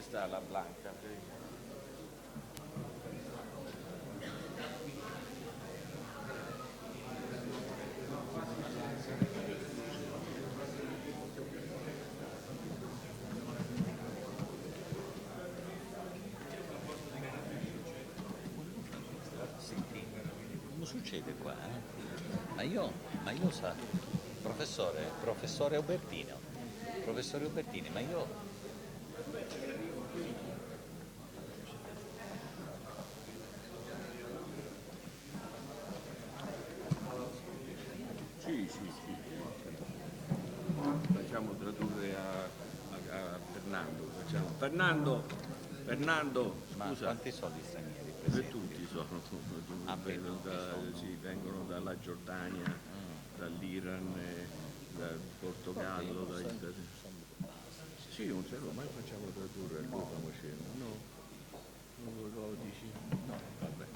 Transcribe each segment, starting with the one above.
sta la Blanca? Come succede qua? Ma io sa, professore Ubertini, ma io... Sì. Facciamo tradurre a Fernando. Fernando, Ma scusa. quanti soldi stranieri Per presenti? tutti sono, vengono dalla Giordania, dall'Iran, dal Portogallo, sì, non se lo mai facciamo tradurre a lui famosceno, no? Non lo dici? No, vabbè.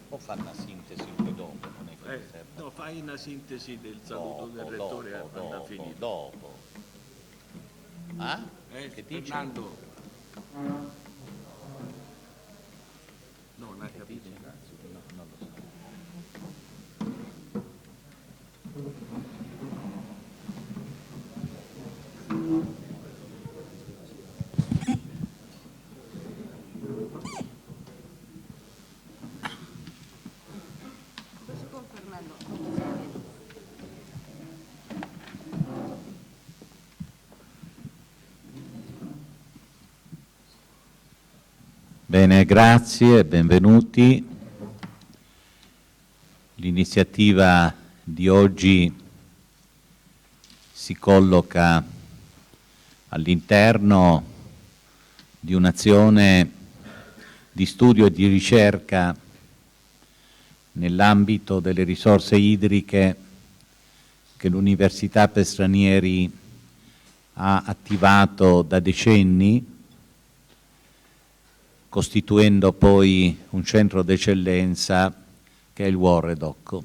O fa una sintesi poi dopo, non è che mi serve. No, fai una sintesi del saluto del rettore quando ha finito. Dopo. Ah? Che dici? Fernando? No, non hai capito. No, non lo so. Bene, grazie, benvenuti. L'iniziativa di oggi si colloca all'interno di un'azione di studio e di ricerca nell'ambito delle risorse idriche che l'Università per Stranieri ha attivato da decenni, costituendo poi un centro d'eccellenza che è il Warredoc.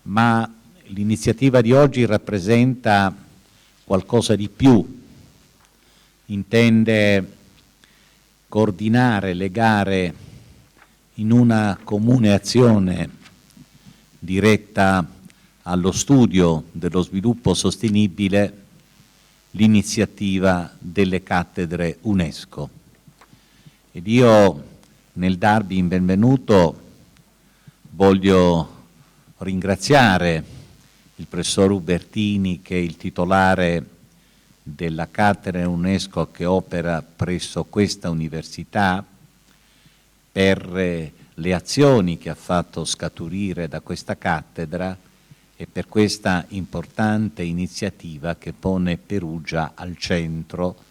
Ma l'iniziativa di oggi rappresenta qualcosa di più, intende coordinare, legare in una comune azione diretta allo studio dello sviluppo sostenibile l'iniziativa delle cattedre UNESCO. Ed io, nel darvi il benvenuto, voglio ringraziare il professor Ubertini, che è il titolare della cattedra UNESCO che opera presso questa università, per le azioni che ha fatto scaturire da questa cattedra e per questa importante iniziativa che pone Perugia al centro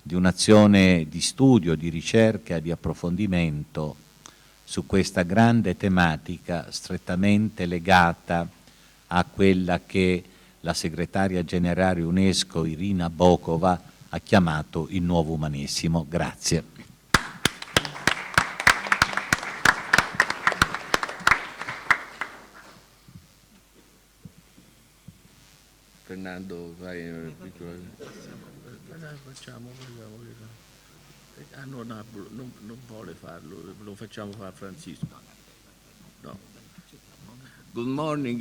di un'azione di studio, di ricerca e di approfondimento su questa grande tematica strettamente legata a quella che la segretaria generale UNESCO Irina Bokova ha chiamato il nuovo umanesimo. Grazie. Fernando, vai facciamo. Non vuole farlo, lo facciamo fare a Francisco. No. Good morning.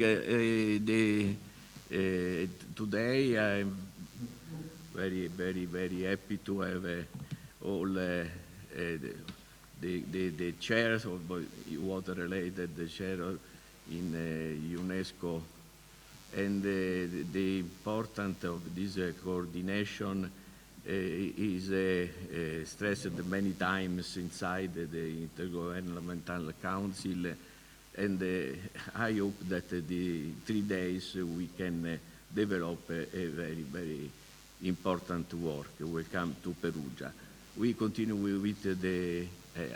Today I'm very happy to have all the chairs of water-related, the chair in UNESCO, and the importance of this coordination is stressed many times inside the Intergovernmental Council, and I hope that the 3 days we can develop a very, very important work. Welcome to Perugia. We continue with the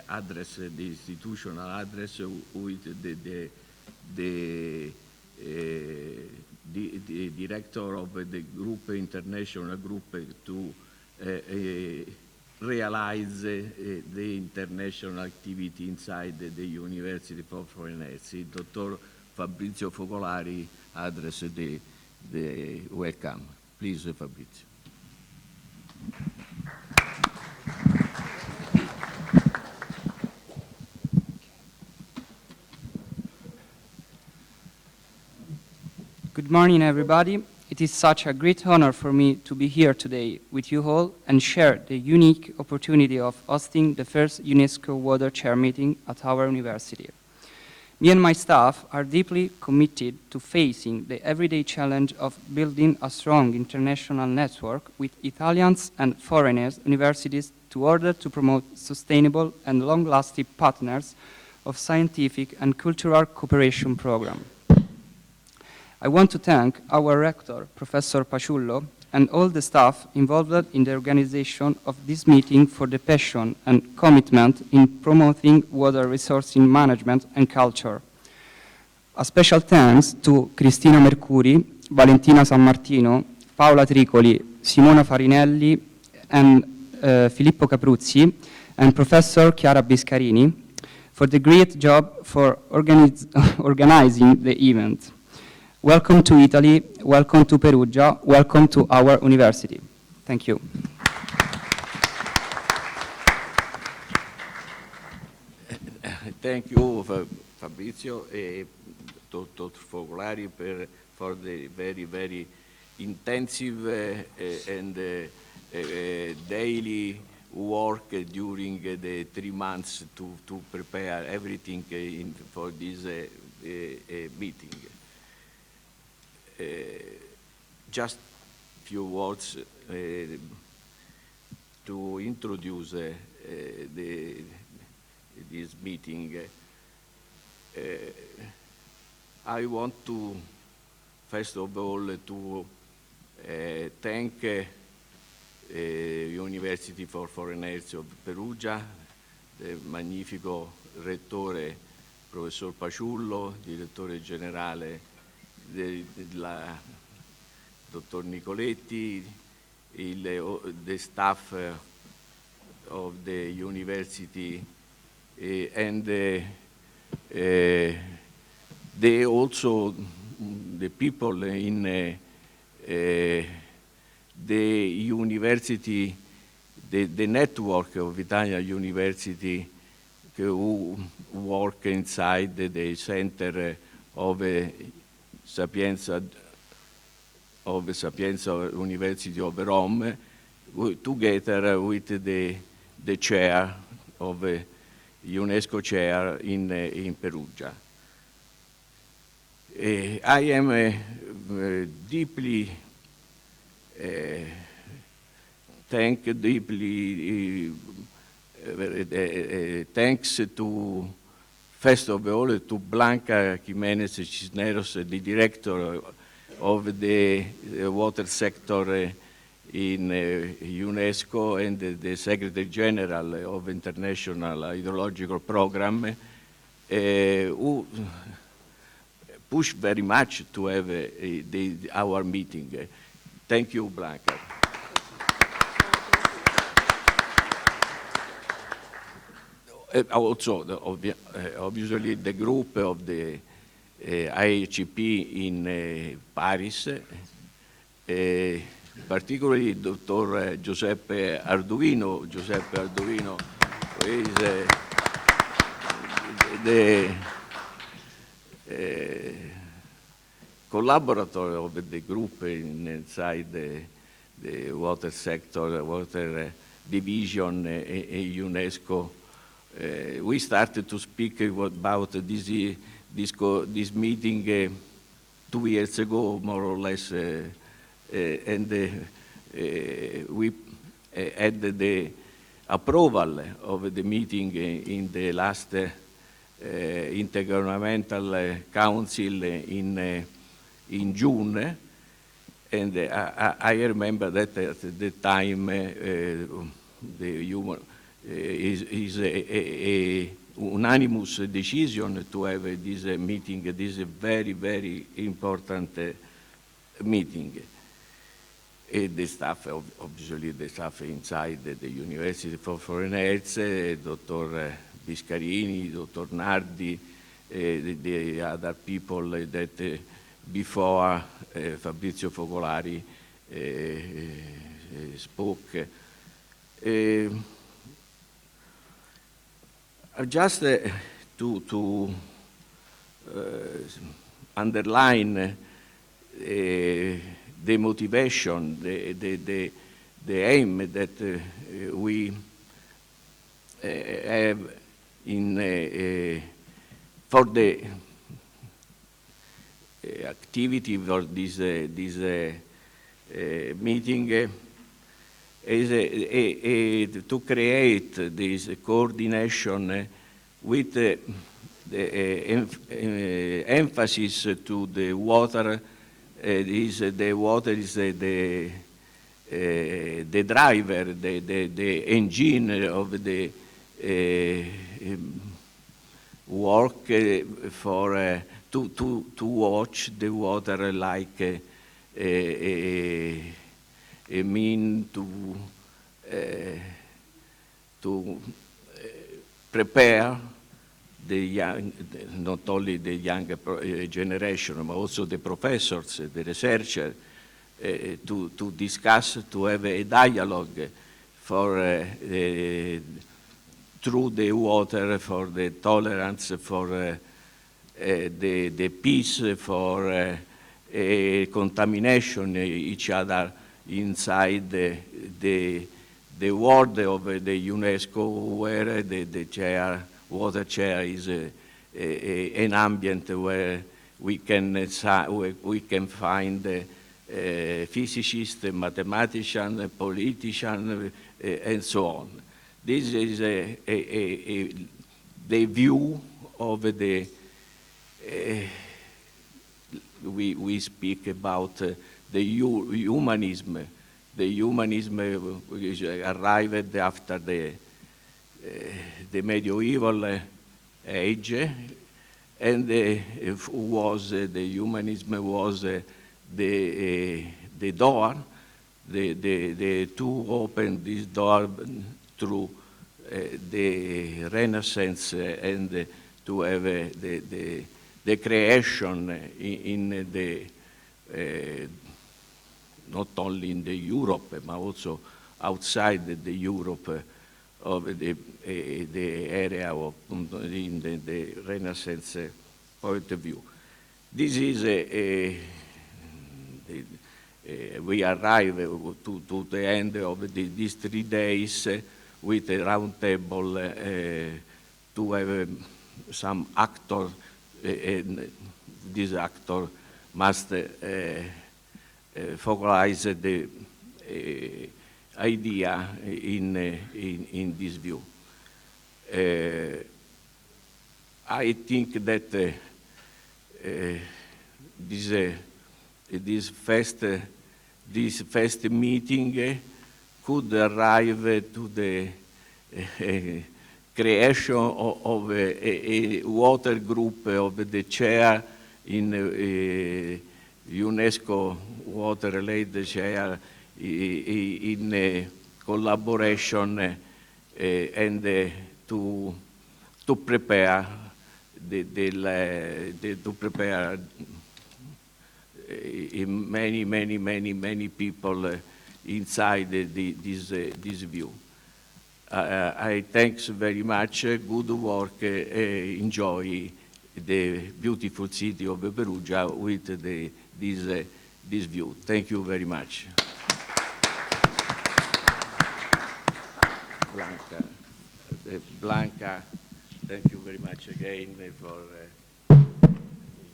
address, the institutional address, with the director of the group, international group, to realize the international activity inside the University of Foreigners. Dr. Fabrizio Focolari address the welcome. Please, Fabrizio. morning, everybody. It is such a great honor for me to be here today with you all and share the unique opportunity of hosting the first UNESCO Water Chair meeting at our university. Me and my staff are deeply committed to facing the everyday challenge of building a strong international network with Italians and foreigners universities to order to promote sustainable and long-lasting partners of scientific and cultural cooperation program. I want to thank our rector, Professor Paciullo, and all the staff involved in the organization of this meeting for the passion and commitment in promoting water resourcing management and culture. A special thanks to Cristina Mercuri, Valentina San Martino, Paola Tricoli, Simona Farinelli, and Filippo Capruzzi, and Professor Chiara Biscarini for the great job for organizing the event. Welcome to Italy, welcome to Perugia, welcome to our university. Thank you. Thank you, Fabrizio and Dr. Focolari for the very, very intensive and daily work during the 3 months to prepare everything for this meeting. Just few words to introduce this meeting. I want to, first of all, to thank University for Foreigners of Perugia, the magnifico rettore Professor Paciullo, direttore generale Dottor Nicoletti, the staff of the university, and also the people in the university, the network of Italian university who work inside the center of Sapienza University of Rome, together with the chair of UNESCO chair in Perugia. I am deeply thanks to, first of all, to Blanca Jimenez Cisneros, the director of the water sector in UNESCO and the Secretary General of International Hydrological Program, who pushed very much to have our meeting. Thank you, Blanca. Also, obviously, the group of the IHP in Paris, particularly Dr. Giuseppe Arduino. Giuseppe Arduino is the collaborator of the group inside the water sector, water division in UNESCO. We started to speak about this meeting 2 years ago, more or less, and we had the approval of the meeting in the last Intergovernmental Council in June, and I remember that at the time is a unanimous decision to have this meeting. This is a very, very important meeting. The staff, obviously, the staff inside the University for Foreigners, Dr. Biscarini, Dr. Nardi, the other people that before Fabrizio Focolari spoke. Just to underline the motivation, the aim that we have in for the activity for this meeting is to create this coordination with the emphasis to the water. The water is the driver, the engine of the work for to watch the water like a mean to prepare the young, not only the younger generation, but also the professors, the researchers, to discuss, to have a dialogue for through the water, for the tolerance, for the peace, for contamination each other inside the world of the UNESCO, where the chair, water chair is an ambient where we can find physicists, mathematicians, politicians, and so on. This is the view of the we speak about the humanism. The humanism which arrived after the medieval age, and the humanism was the door, to open this door through the Renaissance and to have the creation in the not only in the Europe but also outside the Europe of the area of in the Renaissance point of view. This is we arrive to the end of these 3 days with a round table to have some actor, and this actor must focalize the idea in this view. I think that this first meeting could arrive to the creation of a water group of the chair in UNESCO water-related chair in collaboration and to prepare to prepare many people inside this view. I thanks very much. Good work. Enjoy the beautiful city of Perugia with this view. Thank you very much. Blanca, thank you very much again for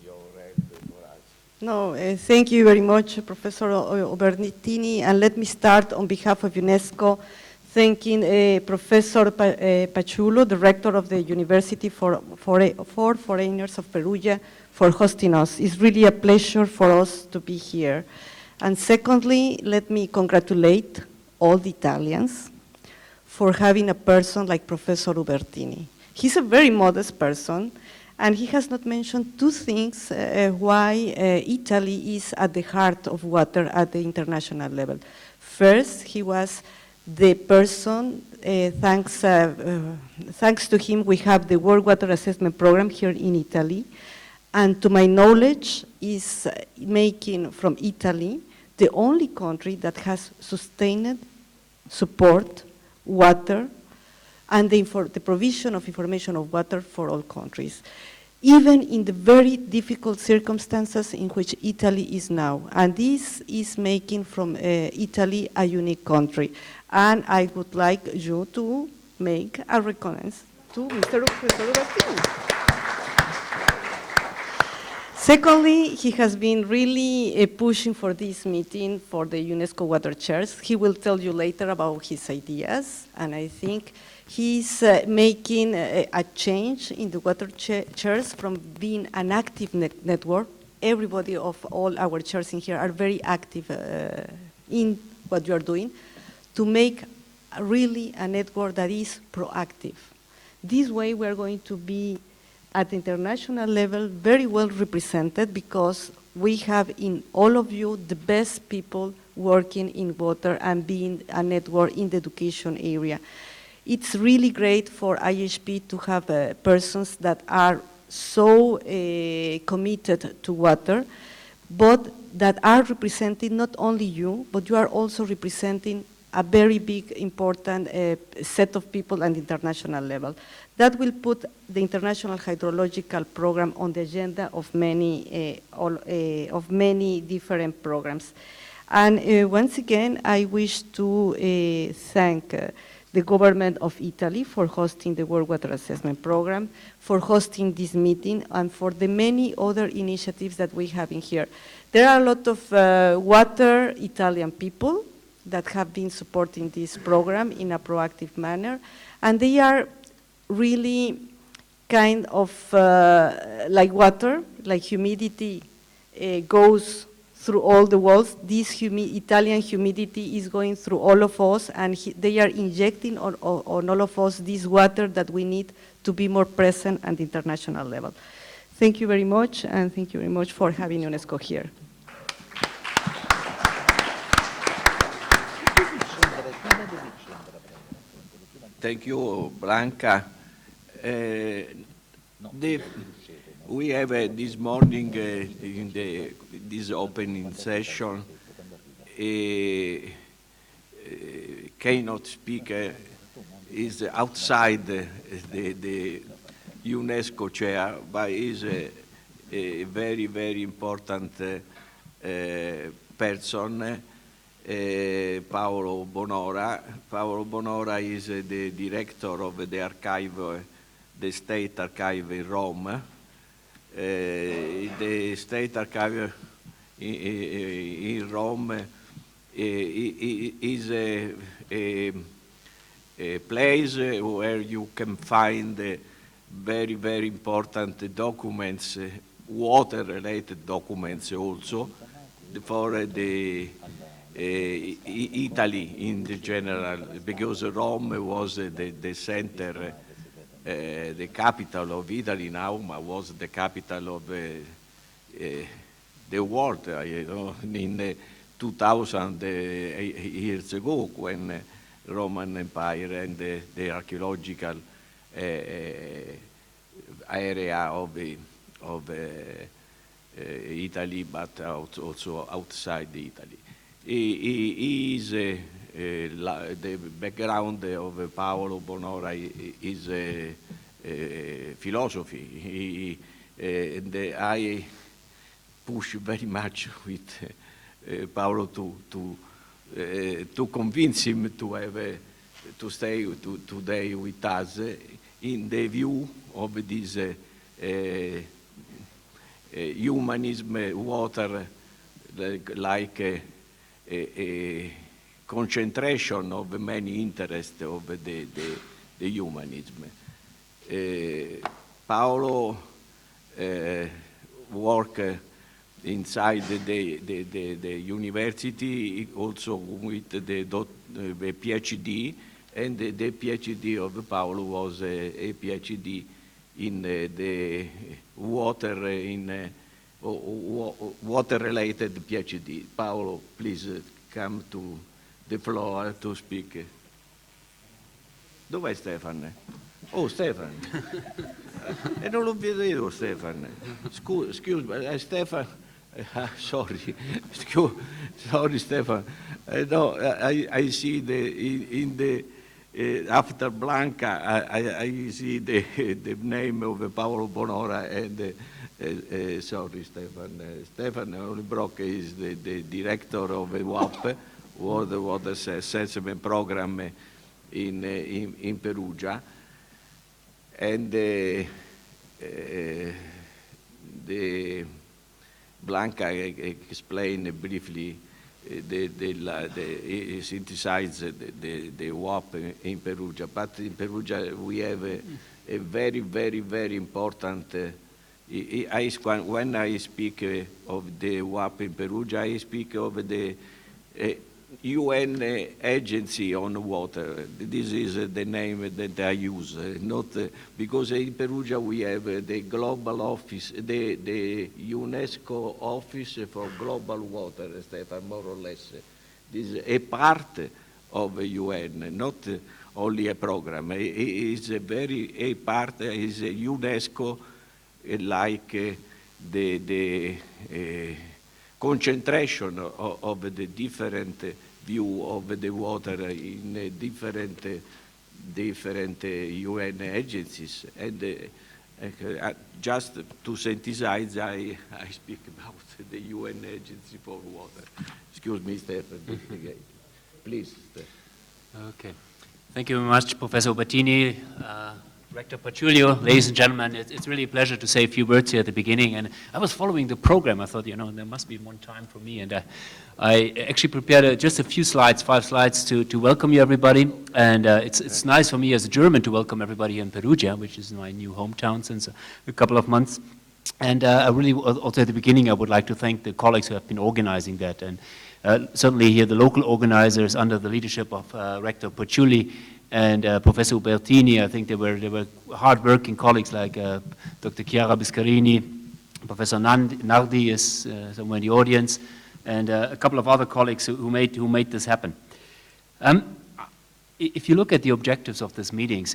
your help for us. No, thank you very much, Professor Ubertini, and let me start on behalf of UNESCO thanking Professor Paciullo, the rector of the University for Foreigners of Perugia, for hosting us. It's really a pleasure for us to be here. And secondly, let me congratulate all the Italians for having a person like Professor Ubertini. He's a very modest person, and he has not mentioned 2 things why Italy is at the heart of water at the international level. First, he was the person, thanks to him, we have the World Water Assessment Program here in Italy, and to my knowledge, is making from Italy the only country that has sustained support water and the provision of information of water for all countries. even in the very difficult circumstances in which Italy is now. And this is making from Italy a unique country. And I would like you to make a reconnaissance to Mr. Ubertini. Secondly, he has been really pushing for this meeting for the UNESCO Water Chairs. He will tell you later about his ideas, and I think he's making a change in the water chairs from being an active network. Everybody of all our chairs in here are very active in what you are doing, to make really a network that is proactive. This way we are going to be at the international level very well represented, because we have in all of you the best people working in water and being a network in the education area. It's really great for IHP to have persons that are so committed to water, but that are representing not only you, but you are also representing a very big, important set of people at the international level. That will put the International Hydrological Program on the agenda of many different programs. And once again, I wish to thank the government of Italy for hosting the World Water Assessment Program, for hosting this meeting, and for the many other initiatives that we have in here. There are a lot of water Italian people that have been supporting this program in a proactive manner, and they are really kind of like water, like humidity goes through all the walls. This Italian humidity is going through all of us, and they are injecting on all of us this water that we need to be more present at the international level. Thank you very much, and thank you very much for having UNESCO here. Thank you, Blanca. We have this morning in this opening session a keynote speaker is outside the UNESCO chair, but is a very, very important person. Paolo Bonora. Paolo Bonora is the director of the archive, the State Archive in Rome. The State Archive in Rome is a place where you can find very, very important documents, water-related documents also, for the Italy in the general, because Rome was the center, the capital of Italy now, was the capital of the world, in 2000 years ago, when Roman Empire and the archaeological area of Italy, but also outside Italy. He is the background of Paolo Bonora is philosophy. And I push very much with Paolo to convince him to have to stay today with us in the view of this humanism, water, like a concentration of many interests of the humanism. Paolo worked inside the university, also with the PhD, and the PhD of Paolo was a PhD in the water, in water-related PhD. Paolo, please come to the floor to speak. Dov'è Stefan? Oh, Stefan. E non lo vedevo, Stefan. Excuse me, Stefan. Sorry. Sorry, Stefan. No, I see in After Blanca, I see the name of Paolo Bonora and sorry, Stefan. Stefan Olibrock is the director of WAP, World Water Assessment Program in Perugia, and the Blanca explained briefly synthesized the WAP in Perugia. But in Perugia we have a very, very, very important. When I speak of the WAP in Perugia, I speak of the UN agency on water. This is the name that I use, not because in Perugia we have the global office, the UNESCO office for global water, Stefan, more or less. This is a part of UN, not only a program. It is a part, is UNESCO, like the concentration of the different view of the water in different UN agencies. And just to synthesize, I speak about the UN Agency for Water. Excuse me, Stefan. Please, Stefan. Okay. Thank you very much, Professor Bertini. Rector Paciullo, ladies and gentlemen, it's really a pleasure to say a few words here at the beginning. And I was following the program. I thought, there must be one time for me. And I actually prepared just a few slides, 5 slides, to welcome you, everybody. And it's nice for me as a German to welcome everybody here in Perugia, which is my new hometown since a couple of months. And I really, also at the beginning, I would like to thank the colleagues who have been organizing that. And certainly here, the local organizers under the leadership of Rector Paciulli and Professor Ubertini. I think they were hard-working colleagues like Dr. Chiara Biscarini, Professor Nardi is somewhere in the audience, and a couple of other colleagues who made this happen. If you look at the objectives of this meeting,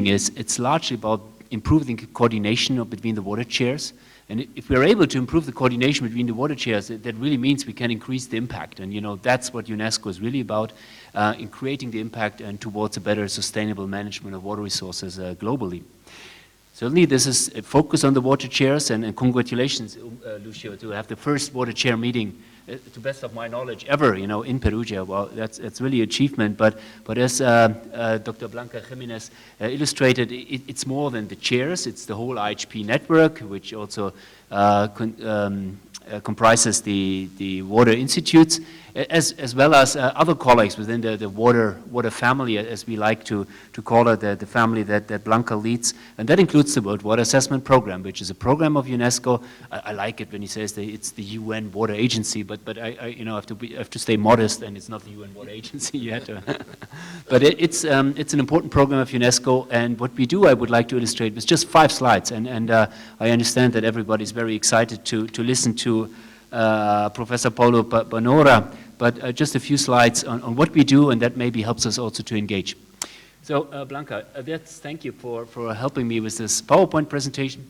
it's largely about improving coordination between the water chairs. And if we're able to improve the coordination between the water chairs, that really means we can increase the impact. And that's what UNESCO is really about, in creating the impact and towards a better sustainable management of water resources globally. Certainly this is a focus on the water chairs, and congratulations, Lucio, to have the first water chair meeting, to best of my knowledge, ever, in Perugia. Well, that's really an achievement. But as Dr. Blanca Jimenez illustrated, it's more than the chairs. It's the whole IHP network, which also comprises the water institutes, as well as other colleagues within the water family, as we like to call it, the family that Blanca leads. And that includes the World Water Assessment Program, which is a program of UNESCO. I like it when he says that it's the UN Water Agency, but I have to stay modest, and it's not the UN Water Agency yet. But it's an important program of UNESCO, and what we do, I would like to illustrate with just 5 slides, and I understand that everybody's very excited to listen to Professor Paolo Bonora, but just a few slides on what we do, and that maybe helps us also to engage. So Blanca, thank you for helping me with this PowerPoint presentation.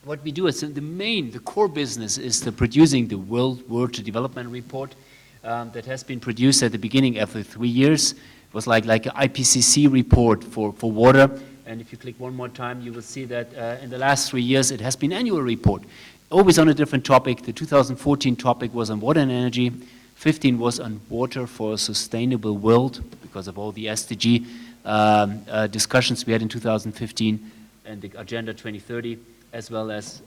What we do is the core business is producing the World Water Development Report that has been produced at the beginning every 3 years. It was like an IPCC report for water. And if you click one more time, you will see that in the last 3 years, it has been an annual report, always on a different topic. The 2014 topic was on water and energy. 15 was on water for a sustainable world, because of all the SDG discussions we had in 2015 and the Agenda 2030, as well as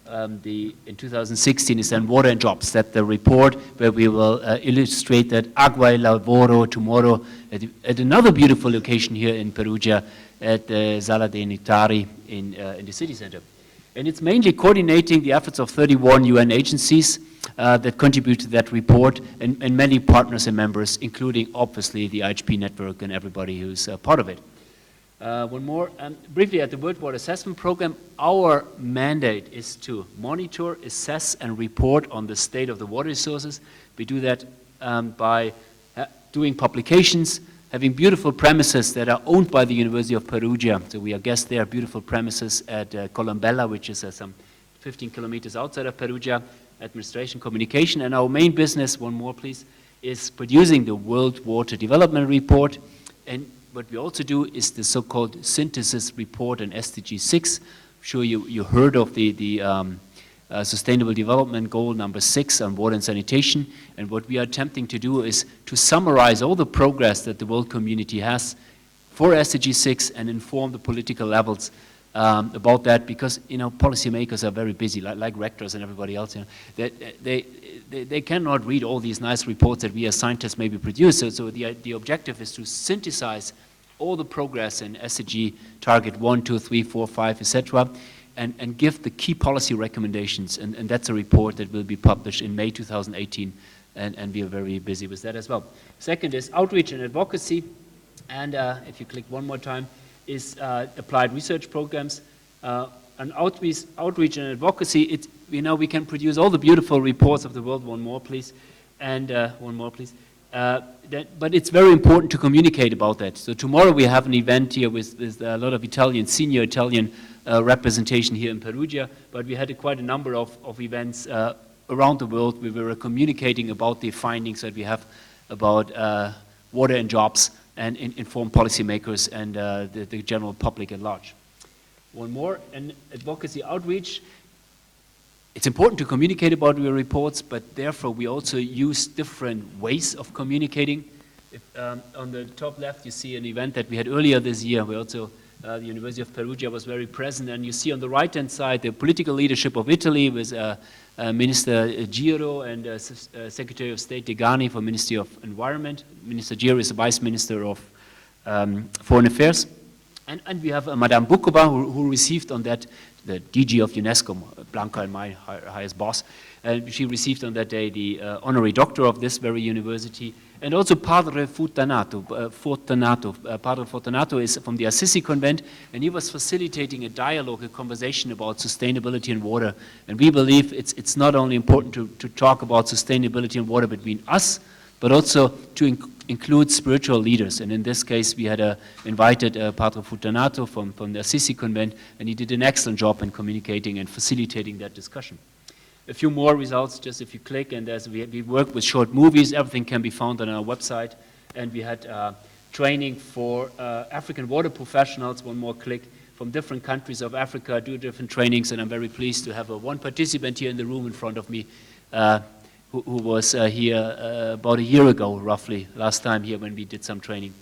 in 2016 is then Water and Jobs. That's the report where we will illustrate that agua y lavoro tomorrow at another beautiful location here in Perugia at the Sala dei Notari in the city center. And it's mainly coordinating the efforts of 31 UN agencies that contribute to that report, and many partners and members, including obviously the IHP network and everybody who's part of it. One more, briefly at the World Water Assessment Program, our mandate is to monitor, assess, and report on the state of the water resources. We do that by doing publications, having beautiful premises that are owned by the University of Perugia. So we are guests there, beautiful premises at Colombella, which is some 15 kilometers outside of Perugia, administration, communication. And our main business, one more please, is producing the World Water Development Report. And what we also do is the so-called synthesis report on SDG 6. I'm sure you heard of the Sustainable Development Goal number 6 on water and sanitation. And what we are attempting to do is to summarize all the progress that the world community has for SDG 6 and inform the political levels about that, because policymakers are very busy, like rectors and everybody else. They cannot read all these nice reports that we as scientists maybe produce. So the objective is to synthesize all the progress in SDG target 1, 2, 3, 4, 5, etc., and give the key policy recommendations. And that's a report that will be published in May 2018, and we are very busy with that as well. Second is outreach and advocacy, and if you click one more time, is applied research programs. And outreach and advocacy, we can produce all the beautiful reports of the world. One more, please. And one more, please. But it's very important to communicate about that. So tomorrow we have an event here with a lot of senior Italian representation here in Perugia, but we had quite a number of events around the world. We were communicating about the findings that we have about water and jobs, and inform policymakers and the general public at large. One more, and advocacy outreach. It's important to communicate about your reports, but therefore we also use different ways of communicating. On the top left you see an event that we had earlier this year. We also, the University of Perugia was very present, and you see on the right-hand side the political leadership of Italy with Minister Giro and Secretary of State Degani for Ministry of Environment. Minister Giro is the Vice Minister of Foreign Affairs. And we have Madame Bukoba, who received on that, the DG of UNESCO, Blanca and my highest boss, and she received on that day the honorary doctor of this very university. And also Padre Fortunato. Padre Fortunato is from the Assisi convent, and he was facilitating a dialogue, a conversation about sustainability and water. And we believe it's not only important to talk about sustainability and water between us, but also to include spiritual leaders. And in this case, we had invited Padre Fortunato from the Assisi convent, and he did an excellent job in communicating and facilitating that discussion. A few more results, just if you click, and we work with short movies. Everything can be found on our website. And we had training for African water professionals, one more click, from different countries of Africa, do different trainings, and I'm very pleased to have one participant here in the room in front of me who was here about a year ago, roughly, last time here when we did some training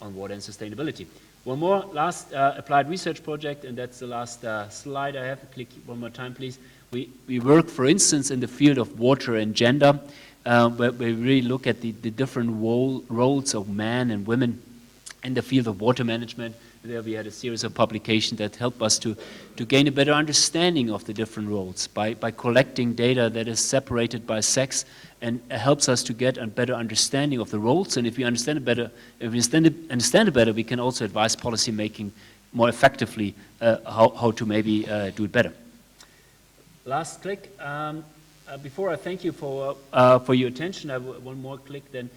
on water and sustainability. One more, last applied research project, and that's the last slide I have. Click one more time, please. We work, for instance, in the field of water and gender, where we really look at the different roles of men and women in the field of water management. There we had a series of publications that help us to gain a better understanding of the different roles by collecting data that is separated by sex, and helps us to get a better understanding of the roles. And if we understand it better, we can also advise policy making more effectively how to maybe do it better. Last click. Before I thank you for your attention, I have one more click. Then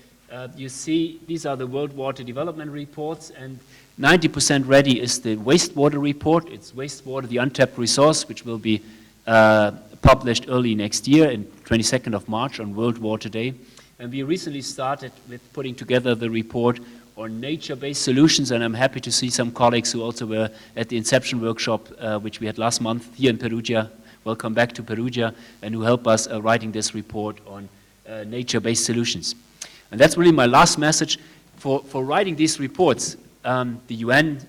you see these are the World Water Development Reports, and 90% ready is the wastewater report. It's wastewater, the untapped resource, which will be published early next year, in 22nd of March on World Water Day. And we recently started with putting together the report on nature-based solutions, and I'm happy to see some colleagues who also were at the Inception workshop, which we had last month here in Perugia. Welcome back to Perugia, and who help us writing this report on nature-based solutions. And that's really my last message for writing these reports. The UN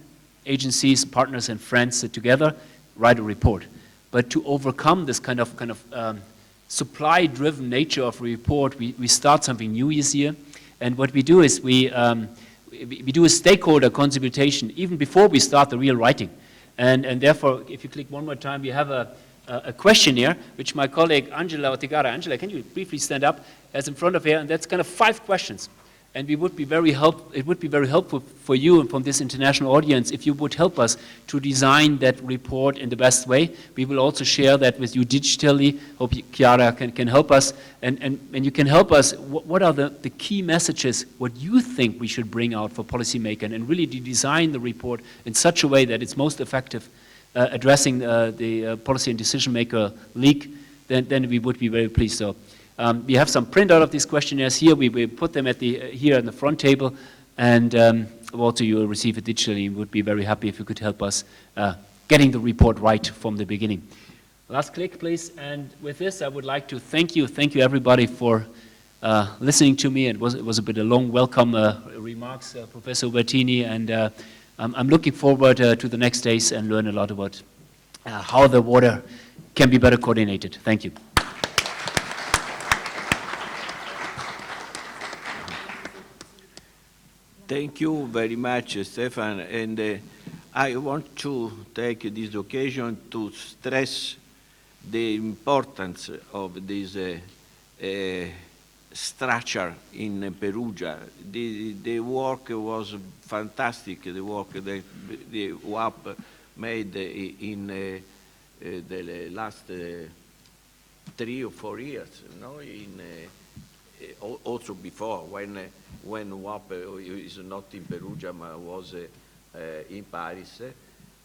agencies, partners, and friends sit together, write a report. But to overcome this kind of supply-driven nature of a report, we start something new this year. And what we do is we do a stakeholder consultation even before we start the real writing. And therefore, if you click one more time, we have a questionnaire, which my colleague Angela Otigara, Angela, can you briefly stand up, has in front of her, and that's kind of 5 questions. And it would be very helpful for you and from this international audience if you would help us to design that report in the best way. We will also share that with you digitally. Hope Chiara can help us. And you can help us, what are the key messages, what you think we should bring out for policymakers, and really to design the report in such a way that it's most effective addressing the policy and decision maker leak, then we would be very pleased. So we have some printout of these questionnaires here. We put them here on the front table, and water, you will receive it digitally. We would be very happy if you could help us getting the report right from the beginning. Last click, please. And with this, I would like to thank you everybody for listening to me. It was a bit a long welcome remarks, Professor Bertini, and I'm looking forward to the next days and learn a lot about how the water can be better coordinated. Thank you. Thank you very much, Stefan. And I want to take this occasion to stress the importance of this structure in Perugia. The work was fantastic, the work that the WAP made in the last 3 or 4 years, no? Also before, when WAP is not in Perugia, but was in Paris.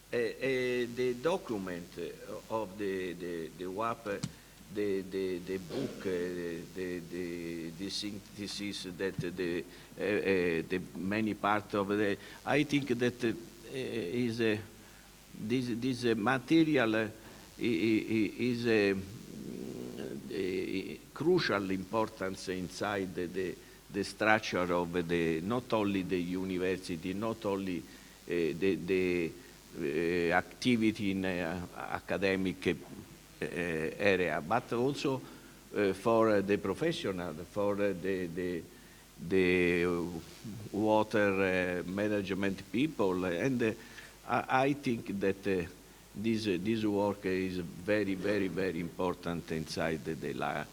The document of the WAP, the book, the synthesis that the many parts of the, I think that is this material is a crucial importance inside the structure of the not only the university, not only the activity in academic area, but also for the professional, for the water management people, and I think that this work is very, very, very important inside the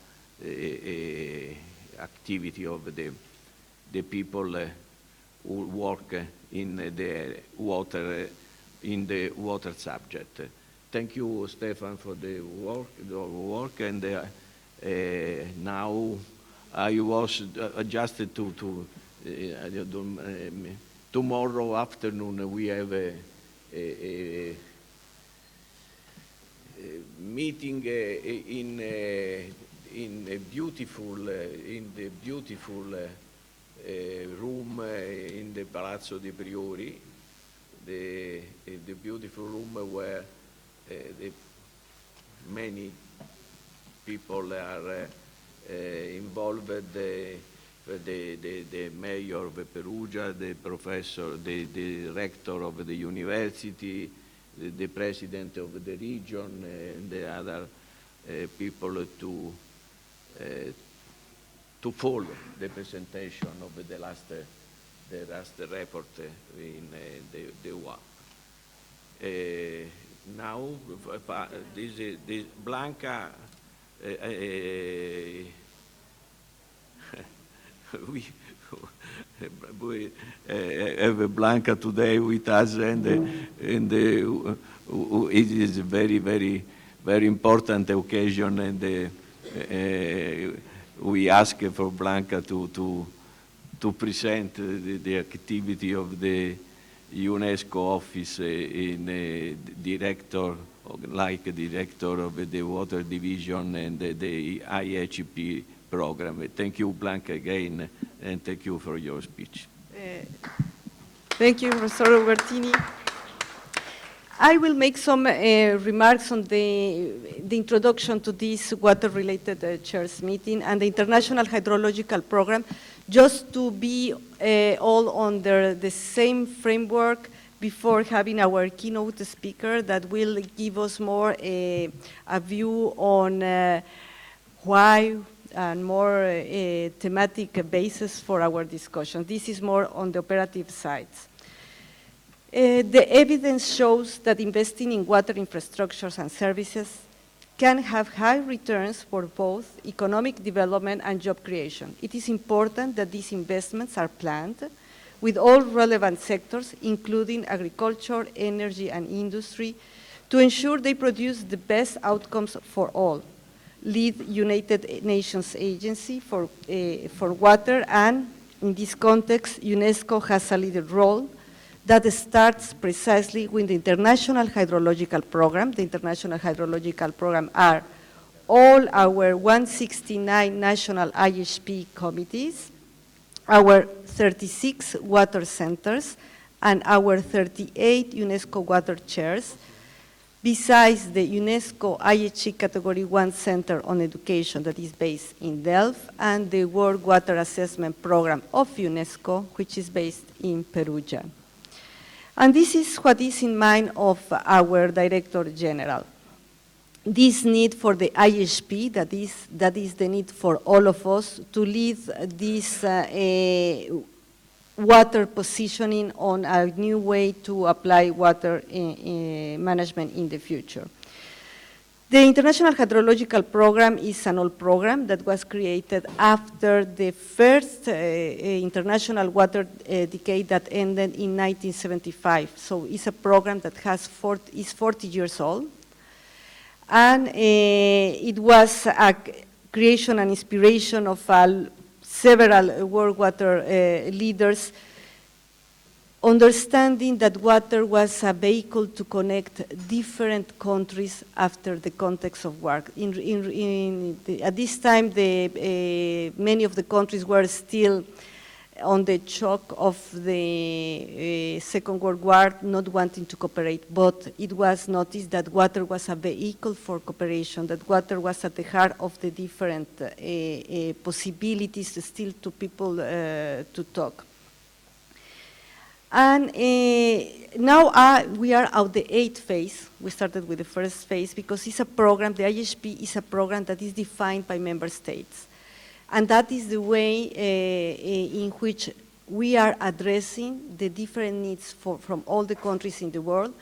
activity of the people who work in the water subject. Thank you, Stefan, for the work, and now I was adjusted to tomorrow afternoon we have a meeting in the beautiful room in the Palazzo di Priori, the beautiful room where many people are involved. The mayor of Perugia, the professor, the rector of the university, the president of the region, and the other people to follow the presentation of the last report in the WAP. Now, this Blanca, we have Blanca today with us, and it is a very, very, very important occasion, and we ask for Blanca to present the activity of the UNESCO office in director of the water division and the IHP program. Thank you, Blanca, again, and thank you for your speech. Thank you, Professor Ubertini. I will make some remarks on the introduction to this water-related chairs meeting and the International Hydrological Program, just to be all under the same framework before having our keynote speaker that will give us more a view on why and more thematic basis for our discussion. This is more on the operative sides. The evidence shows that investing in water infrastructures and services can have high returns for both economic development and job creation. It is important that these investments are planned with all relevant sectors, including agriculture, energy, and industry, to ensure they produce the best outcomes for all. Lead United Nations Agency for Water, and in this context, UNESCO has a leading role that starts precisely with the International Hydrological Program. The International Hydrological Program are all our 169 national IHP committees, our 36 water centers and our 38 UNESCO water chairs, besides the UNESCO IHE Category 1 Center on Education that is based in Delft, and the World Water Assessment Program of UNESCO, which is based in Perugia. And this is what is in mind of our Director General. This need for the IHP, that is the need for all of us to lead this water positioning on a new way to apply water management in the future. The International Hydrological Program is an old program that was created after the first international water decade that ended in 1975. So it's a program that is 40 years old. And it was a creation and inspiration of several world water leaders, understanding that water was a vehicle to connect different countries after the context of war. At this time, many of the countries were still on the shock of the Second World War, not wanting to cooperate, but it was noticed that water was a vehicle for cooperation, that water was at the heart of the different possibilities still to people to talk. And now we are at the 8th phase. We started with the first phase because it's a program, the IHP is a program that is defined by member states. And that is the way in which we are addressing the different needs from all the countries in the world,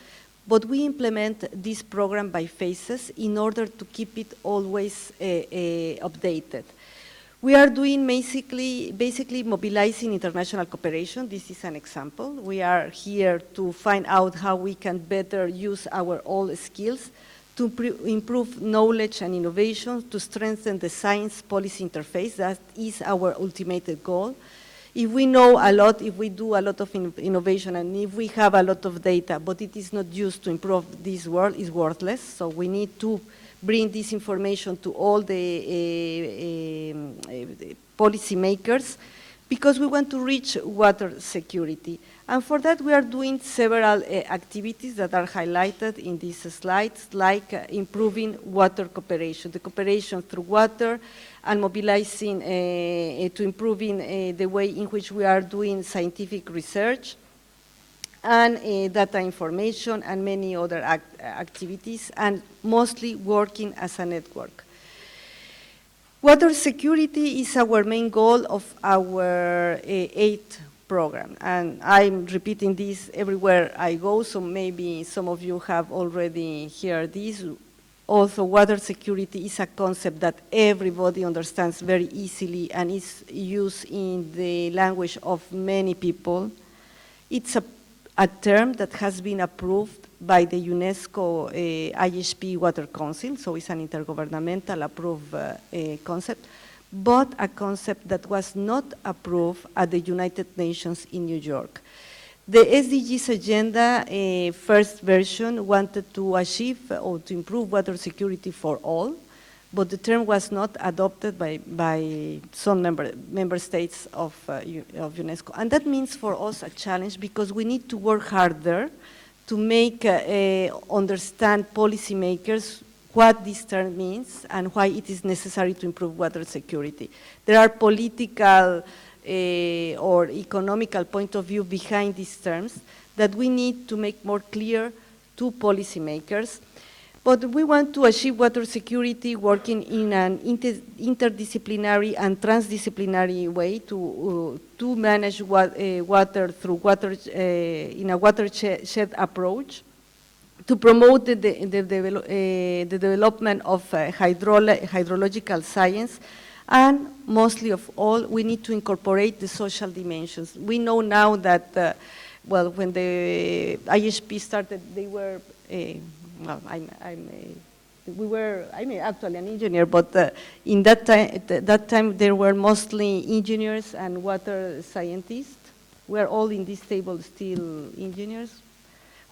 but we implement this program by phases in order to keep it always updated. We are doing basically mobilizing international cooperation. This is an example. We are here to find out how we can better use our old skills to improve knowledge and innovation, to strengthen the science policy interface. That is our ultimate goal. If we know a lot, if we do a lot of innovation, and if we have a lot of data, but it is not used to improve this world, it's worthless. So we need to bring this information to all the policy makers, because we want to reach water security. And for that, we are doing several activities that are highlighted in these slides, like improving water cooperation, the cooperation through water, and mobilizing to improving the way in which we are doing scientific research, and data information, and many other activities, and mostly working as a network. Water security is our main goal of our 8th program, and I'm repeating this everywhere I go, so maybe some of you have already heard this. Also, water security is a concept that everybody understands very easily and is used in the language of many people. It's a term that has been approved by the UNESCO IHP Water Council, so it's an intergovernmental approved concept, but a concept that was not approved at the United Nations in New York. The SDGs agenda, first version, wanted to achieve or to improve water security for all, but the term was not adopted by some member states of UNESCO. And that means for us a challenge, because we need to work harder to make understand policymakers what this term means and why it is necessary to improve water security. There are political or economical point of view behind these terms that we need to make more clear to policymakers. But we want to achieve water security working in an interdisciplinary and transdisciplinary way to manage water through water in a watershed approach, to promote the development of hydrological science, and mostly of all, we need to incorporate the social dimensions. We know now that, well, when the IHP started, they were well, I'm actually an engineer, but in that time there were mostly engineers and water scientists. We're all in this table still engineers,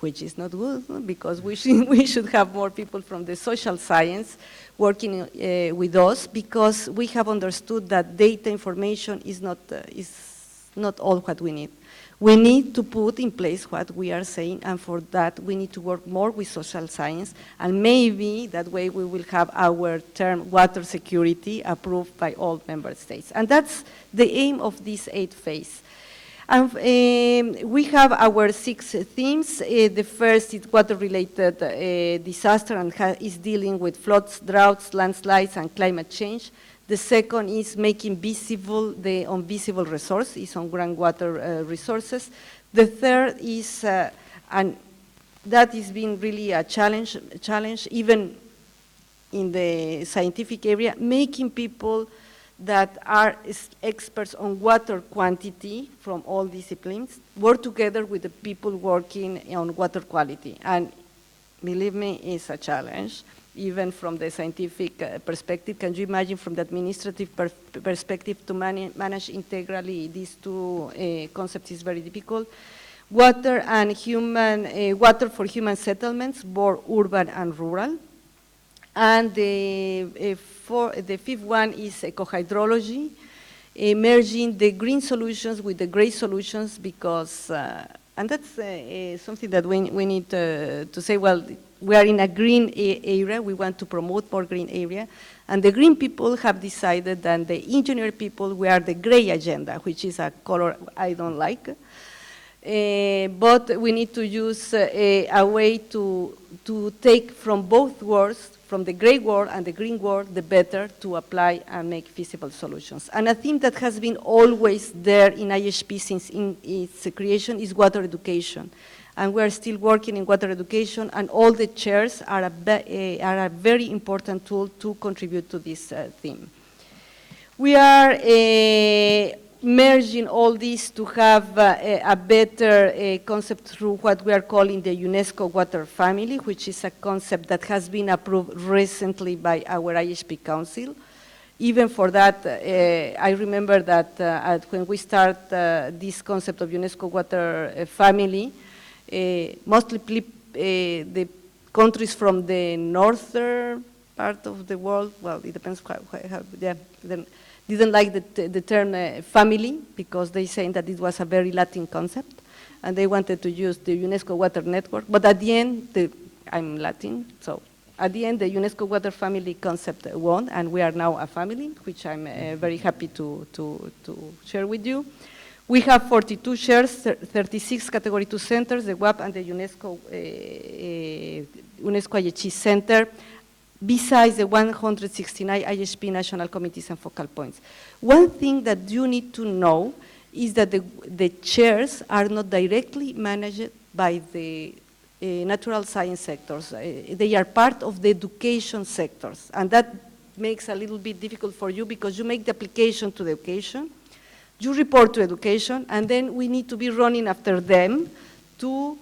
which is not good, because we should have more people from the social science working with us, because we have understood that data information is not all what we need. We need to put in place what we are saying, and for that we need to work more with social science, and maybe that way we will have our term water security approved by all member states. And that's the aim of this 8th phase. And we have our 6 themes. The first is water-related disaster and is dealing with floods, droughts, landslides, and climate change. The second is making visible the invisible resource, is on groundwater resources. The third is, and that has been really a challenge even in the scientific area, making people that are experts on water quantity from all disciplines work together with the people working on water quality. And believe me, it's a challenge. Even from the scientific perspective, can you imagine from the administrative perspective to manage integrally these 2 concepts is very difficult. Water and water for human settlements, both urban and rural. And the 5th one is eco-hydrology, merging the green solutions with the gray solutions, because, and that's something that we need to say, well, we are in a green area, we want to promote more green area, and the green people have decided that the engineer people, we are the gray agenda, which is a color I don't like. But we need to use a way to take from both worlds, from the gray world and the green world, the better to apply and make feasible solutions. And a theme that has been always there in IHP since in its creation is water education. And we are still working in water education, and all the chairs are a very important tool to contribute to this theme. We are merging all this to have a better concept through what we are calling the UNESCO water family, which is a concept that has been approved recently by our IHP Council. Even for that, I remember that when we start this concept of UNESCO water family, mostly the countries from the northern part of the world, well, it depends how yeah, didn't like the term family, because they saying that it was a very Latin concept, and they wanted to use the UNESCO water network. But at the end, I'm Latin, so at the end, the UNESCO water family concept won, and we are now a family, which I'm very happy to share with you. We have 42 shares, 36 Category 2 centers, the WAP and the UNESCO IHE Center, besides the 169 IHP national committees and focal points. One thing that you need to know is that the chairs are not directly managed by the natural science sectors. They are part of the education sectors, and that makes a little bit difficult for you, because you make the application to the education, you report to education, and then we need to be running after them to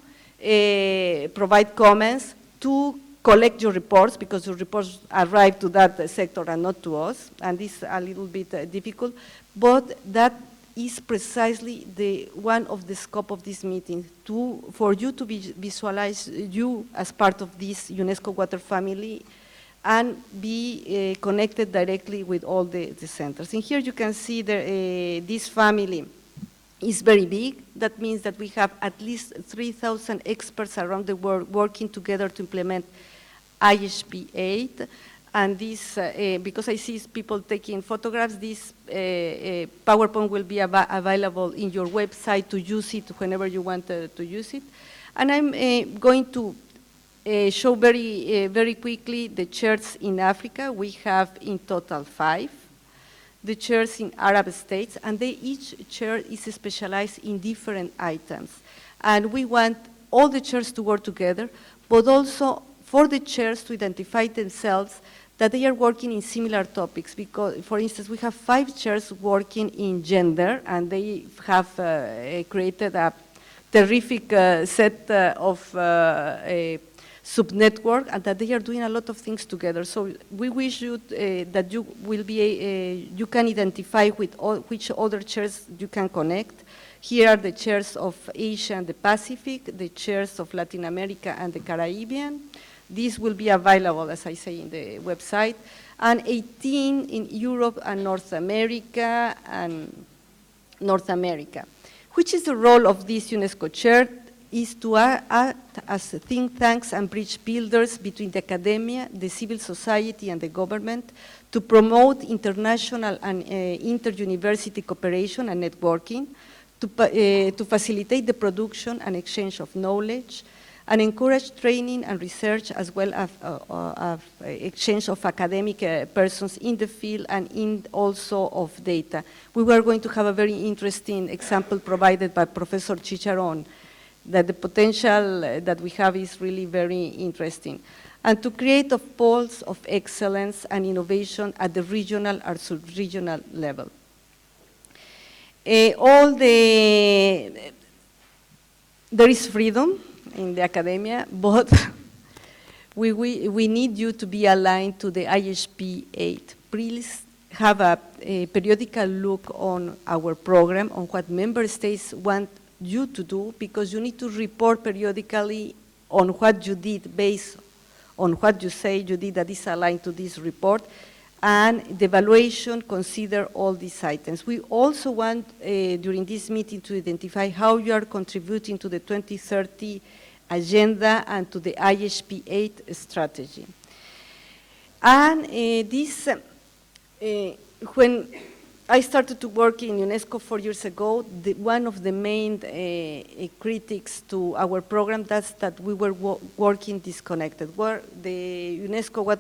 provide comments, to collect your reports, because your reports arrive to that sector and not to us, and this is a little bit difficult, but that is precisely one of the scope of this meeting, for you to visualize you as part of this UNESCO water family and be connected directly with all the centers. And here you can see this family is very big. That means that we have at least 3,000 experts around the world working together to implement IHP 8. And this, because I see people taking photographs, this PowerPoint will be available in your website to use it whenever you want to use it. And I'm going to show very quickly the chairs in Africa. We have in total 5. The chairs in Arab states, and each chair is specialized in different items. And we want all the chairs to work together, but also for the chairs to identify themselves that they are working in similar topics, because, for instance, we have 5 chairs working in gender, and they have created a terrific set of sub-network, and that they are doing a lot of things together. So we wish you that you will be, you can identify with which other chairs you can connect. Here are the chairs of Asia and the Pacific, the chairs of Latin America and the Caribbean. This will be available, as I say, in the website, and 18 in Europe and North America, and North America. Which is the role of this UNESCO chair? Is to act as think tanks and bridge builders between the academia, the civil society, and the government to promote international and inter-university cooperation and networking, to facilitate the production and exchange of knowledge, and encourage training and research as well as exchange of academic persons in the field and in also of data. We were going to have a very interesting example provided by Professor Chicharon, that the potential that we have is really very interesting. And to create of poles of excellence and innovation at the regional or sub-regional level. There is freedom in the academia, but we need you to be aligned to the IHP 8. Please have a periodical look on our program, on what member states want you to do, because you need to report periodically on what you did based on what you say you did that is aligned to this report, and the evaluation consider all these items. We also want during this meeting to identify how you are contributing to the 2030 agenda and to the IHP 8 strategy. And when I started to work in UNESCO 4 years ago, one of the main critics to our program is that we were working disconnected, where the UNESCO,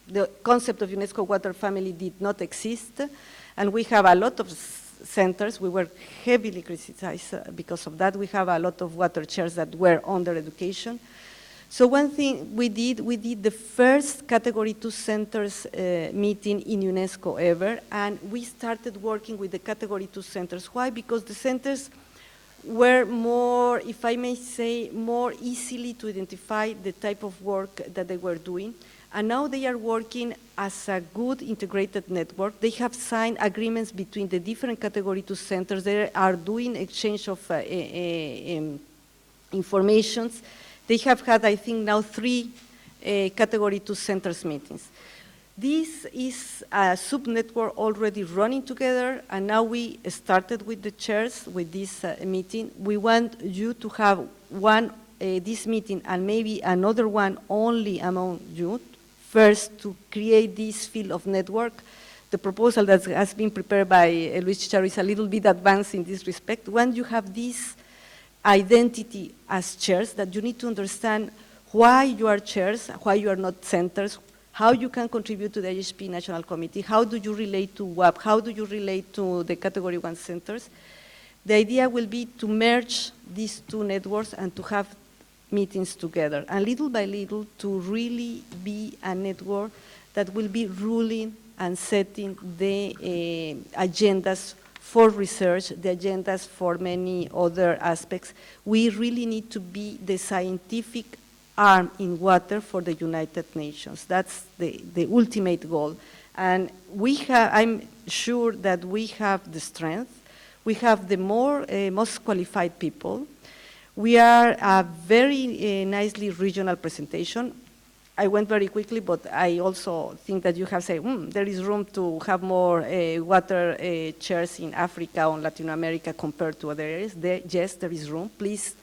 the concept of UNESCO water family did not exist, and we have a lot of centers. We were heavily criticized because of that. We have a lot of water chairs that were under education. So one thing we did the first Category 2 centers meeting in UNESCO ever, and we started working with the Category 2 centers. Why? Because the centers were more, if I may say, more easily to identify the type of work that they were doing. And now they are working as a good integrated network. They have signed agreements between the different Category 2 centers. They are doing exchange of informations. They have had, I think, now 3 Category 2 centers meetings. This is a sub-network already running together, and now we started with the chairs with this meeting. We want you to have this meeting and maybe another one only among you, first to create this field of network. The proposal that has been prepared by Luis Chicharo is a little bit advanced in this respect. When you have this identity as chairs, that you need to understand why you are chairs, why you are not centers, how you can contribute to the IHP National Committee, how do you relate to WAP, how do you relate to the Category 1 centers. The idea will be to merge these 2 networks and to have meetings together, and little by little to really be a network that will be ruling and setting the agendas for research, the agendas for many other aspects. We really need to be the scientific arm in water for the United Nations. That's the ultimate goal. And I'm sure that we have the strength. We have the most qualified people. We are a very nicely regional presentation. I went very quickly, but I also think that you have said, there is room to have more water chairs in Africa or Latin America compared to other areas. Yes, there is room. Please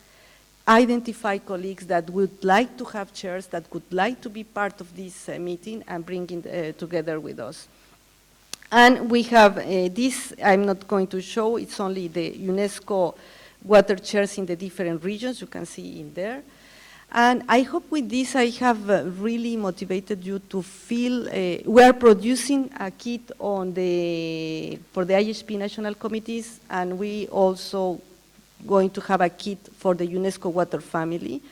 identify colleagues that would like to have chairs, that would like to be part of this meeting and bring it together with us. And we have this, I'm not going to show, it's only the UNESCO water chairs in the different regions, you can see in there. And I hope with this I have really motivated you to feel, we are producing a kit for the IHP national committees, and we also going to have a kit for the UNESCO water family.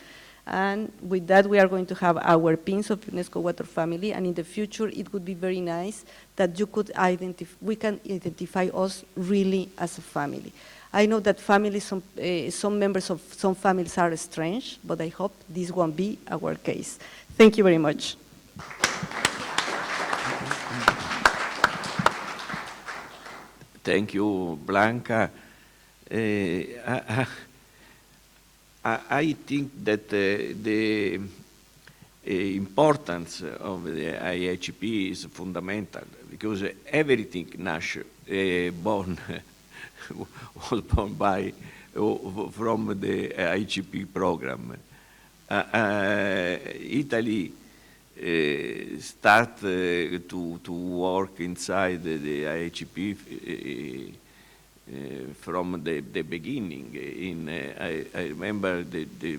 And with that we are going to have our pins of UNESCO water family, and in the future it would be very nice that you could we can identify us really as a family. I know that families, some members of some families are strange, but I hope this won't be our case. Thank you very much. Thank you, Blanca. I think that the importance of the IHP is fundamental, because everything born was born from the ICP program. Italy start to work inside the ICP from the beginning. I remember the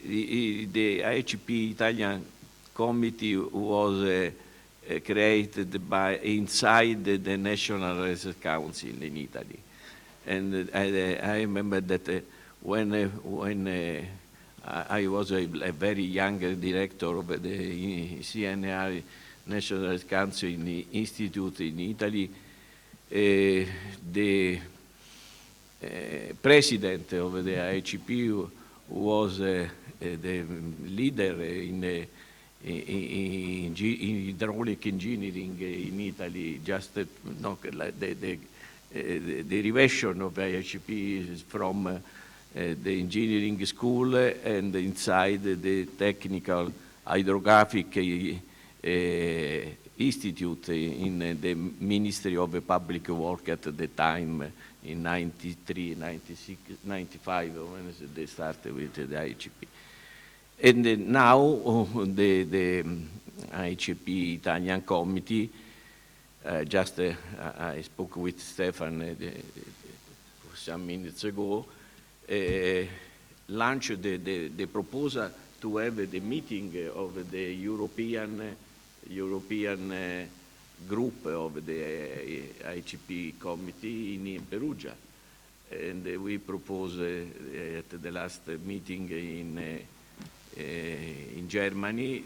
ICP Italian committee was created inside the National Research Council in Italy. And I remember that when I was a very young director of the CNR National Research Council Institute in Italy, the president of the ICP was the leader in hydraulic engineering in Italy. Just the derivation of ICP is from the engineering school and inside the technical hydrographic institute in the Ministry of Public Work at the time in 93, 96, 95 when they started with the ICP. And now the ICP Italian committee, I spoke with Stefan some minutes ago, launched the proposal to have the meeting of the European group of the ICP committee in Perugia. And we proposed at the last meeting in Germany,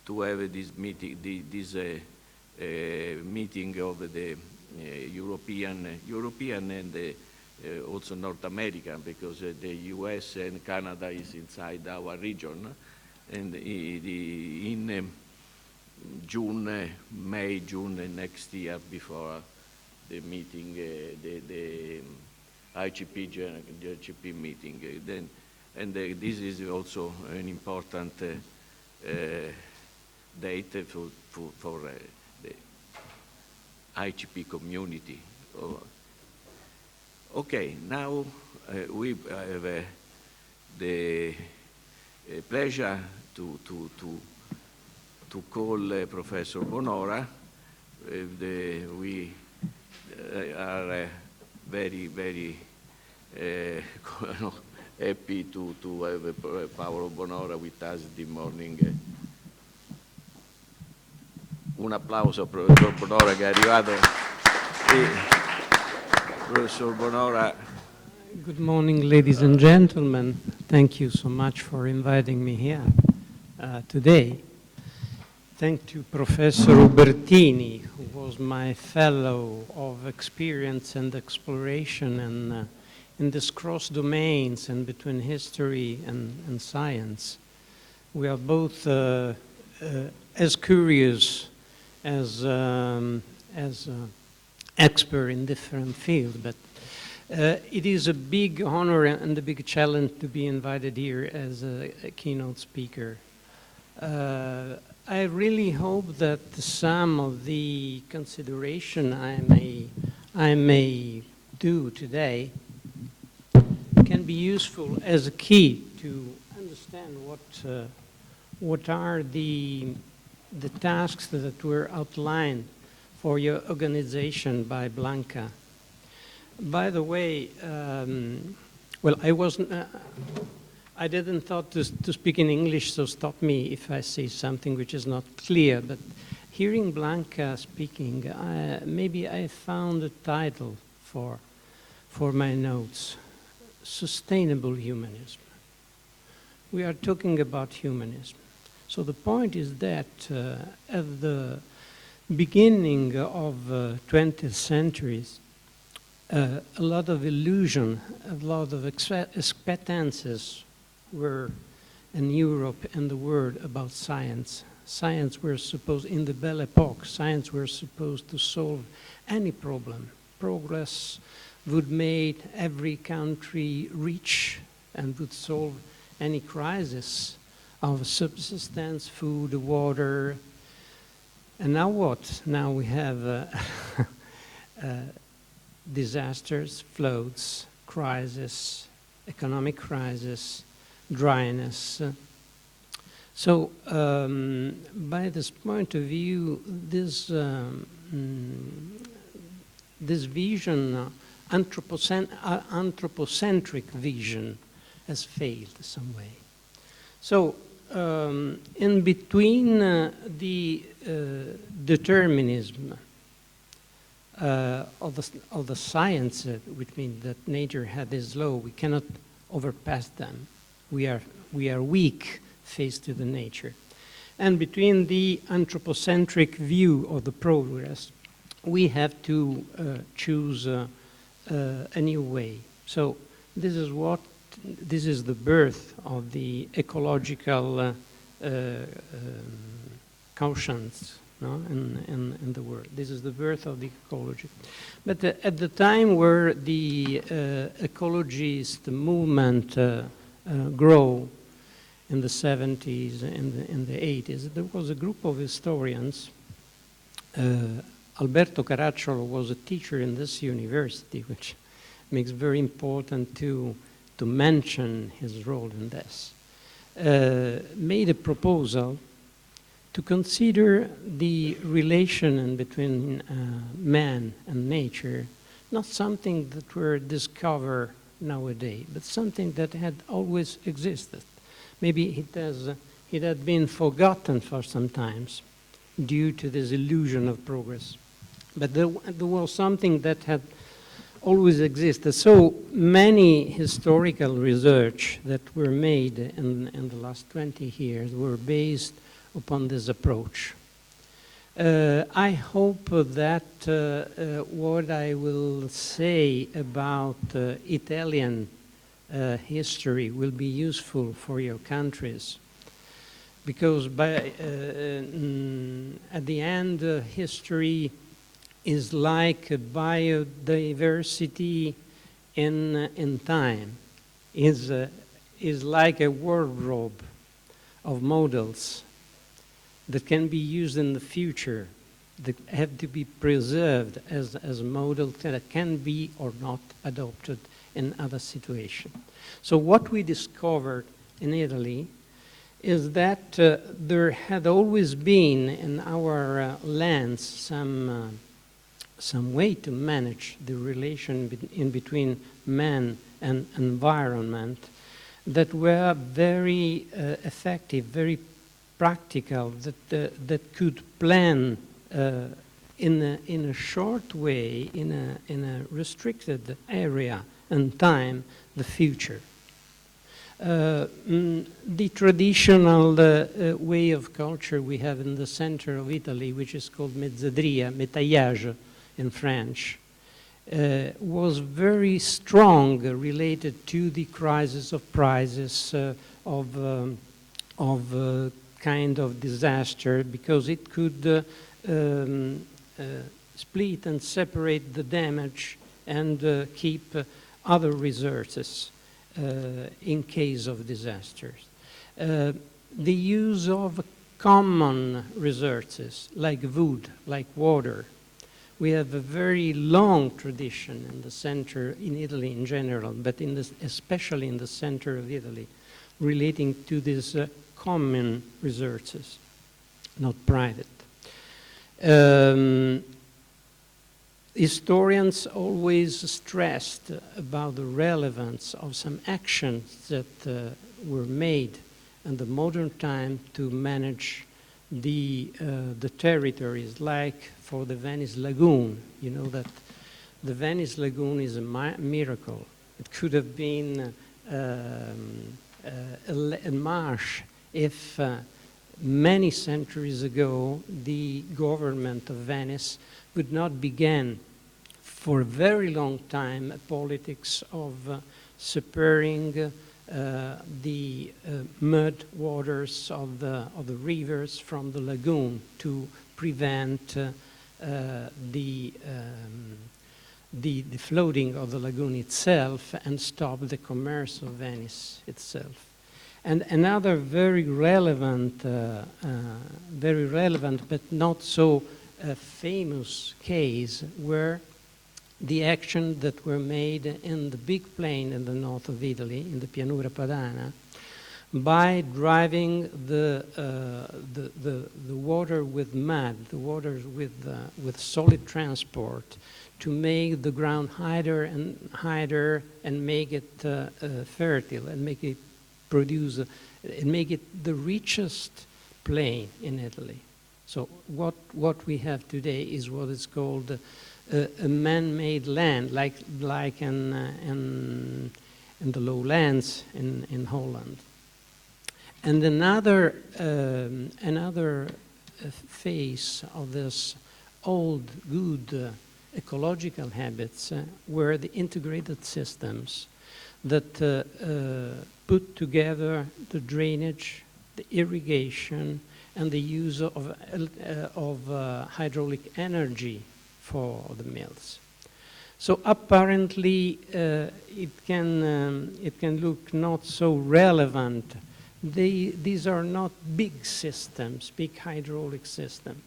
to have this meeting, meeting of the European and also North American, because the US and Canada is inside our region. And in May-June next year, before the meeting, the ICP meeting. This is also an important date for the ICP community. Okay, now we have the pleasure to call Professor Bonora. We are very, very happy to have Paolo Bonora with us this morning. Un applauso al Professor Bonora che è arrivato. Professor Bonora. Good morning, ladies and gentlemen. Thank you so much for inviting me here today. Thank you, Professor Ubertini, who was my fellow of experience and exploration and in this cross domains and between history and science. We are both as curious as expert in different fields, but it is a big honor and a big challenge to be invited here as a keynote speaker. I really hope that some of the consideration I may do today can be useful as a key to understand what are the tasks that were outlined for your organization by Blanca. By the way, well, I didn't thought to speak in English, so stop me if I say something which is not clear, but hearing Blanca speaking, maybe I found a title for my notes, Sustainable Humanism. We are talking about humanism. So the point is that at the beginning of 20th centuries, a lot of illusion, a lot of expectances were in Europe and the world about science. Science were supposed, in the Belle Epoque, science were supposed to solve any problem. Progress would make every country rich and would solve any crisis of subsistence, food, water. And now what? Now we have disasters, floods, crisis, economic crisis, dryness. So by this point of view, this vision, anthropocentric vision, has failed some way. So in between the determinism of the science, which means that nature had this law, we cannot overpass them. We are weak faced to the nature. And between the anthropocentric view of the progress, we have to choose a new way. So this is the birth of the ecological conscience, no? in the world. This is the birth of the ecology. But at the time where the ecologist movement grew in the 70s and the 80s, there was a group of historians. Alberto Caracciolo was a teacher in this university, which makes very important to mention his role in this. Made a proposal to consider the relation between man and nature, not something that were discovered nowadays, but something that had always existed. Maybe it had been forgotten for some times due to this illusion of progress. But there was something that had always existed. So many historical research that were made in the last 20 years were based upon this approach. I hope that what I will say about Italian history will be useful for your countries, because at the end, history is like a biodiversity in time, is like a wardrobe of models that can be used in the future, that have to be preserved as a model that can be or not adopted in other situations. So what we discovered in Italy is that there had always been in our lands some way to manage the relation in between man and environment that were very effective, very practical, that could plan in a short way, in a restricted area and time, the future. The traditional way of culture we have in the center of Italy, which is called mezzadria, métayage in French, was very strong related to the crisis of prices of kind of disaster, because it could split and separate the damage and keep other resources in case of disasters. The use of common resources like wood, like water. We have a very long tradition in the center, in Italy in general, but especially in the center of Italy, relating to these common resources, not private. Historians always stressed about the relevance of some actions that were made in the modern time to manage the territories, like for the Venice Lagoon. You know that the Venice Lagoon is a miracle. It could have been a marsh if many centuries ago the government of Venice would not begin for a very long time a politics of separating the mud waters of the rivers from the lagoon to prevent the flooding of the lagoon itself and stop the commerce of Venice itself. And another very relevant but not so famous case were the actions that were made in the big plain in the north of Italy, in the Pianura Padana, by driving the water with mud, the water with solid transport, to make the ground higher and make it fertile and make it produce, and make it the richest plain in Italy. So what we have today is what is called a man-made land, like in the lowlands in Holland. And another phase of this old good ecological habits were the integrated systems that put together the drainage, the irrigation, and the use of hydraulic energy for the mills. So apparently it can look not so relevant. These are not big systems, big hydraulic systems,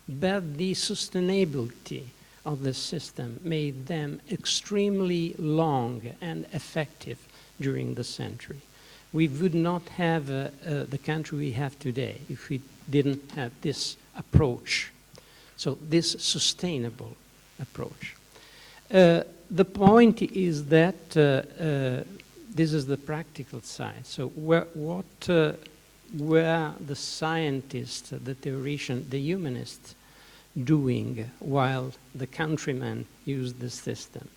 but the sustainability of the system made them extremely long and effective during the century. We would not have the country we have today if we didn't have this approach. So this sustainable approach. The point is that this is the practical side. So what were the scientists, the theoreticians, the humanists doing while the countrymen used the system?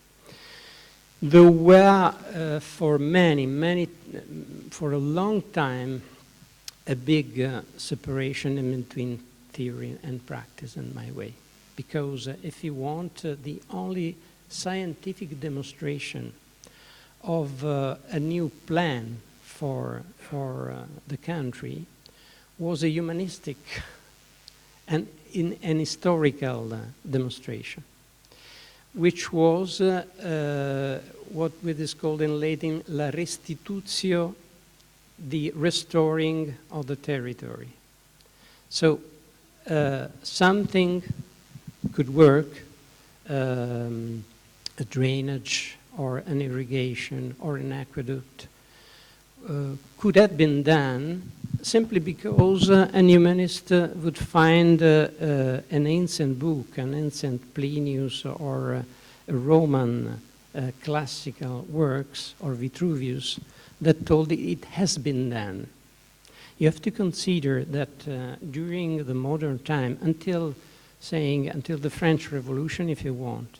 There were for a long time, a big separation in between theory and practice in my way. Because if you want, the only scientific demonstration of a new plan for the country was a humanistic and an historical demonstration, which was what is called in Latin la restitutio, the restoring of the territory. So something could work, a drainage or an irrigation or an aqueduct could have been done simply because an humanist would find an ancient book, an ancient Plinius or a Roman classical works or Vitruvius that told it has been done. You have to consider that during the modern time, until the French Revolution, if you want,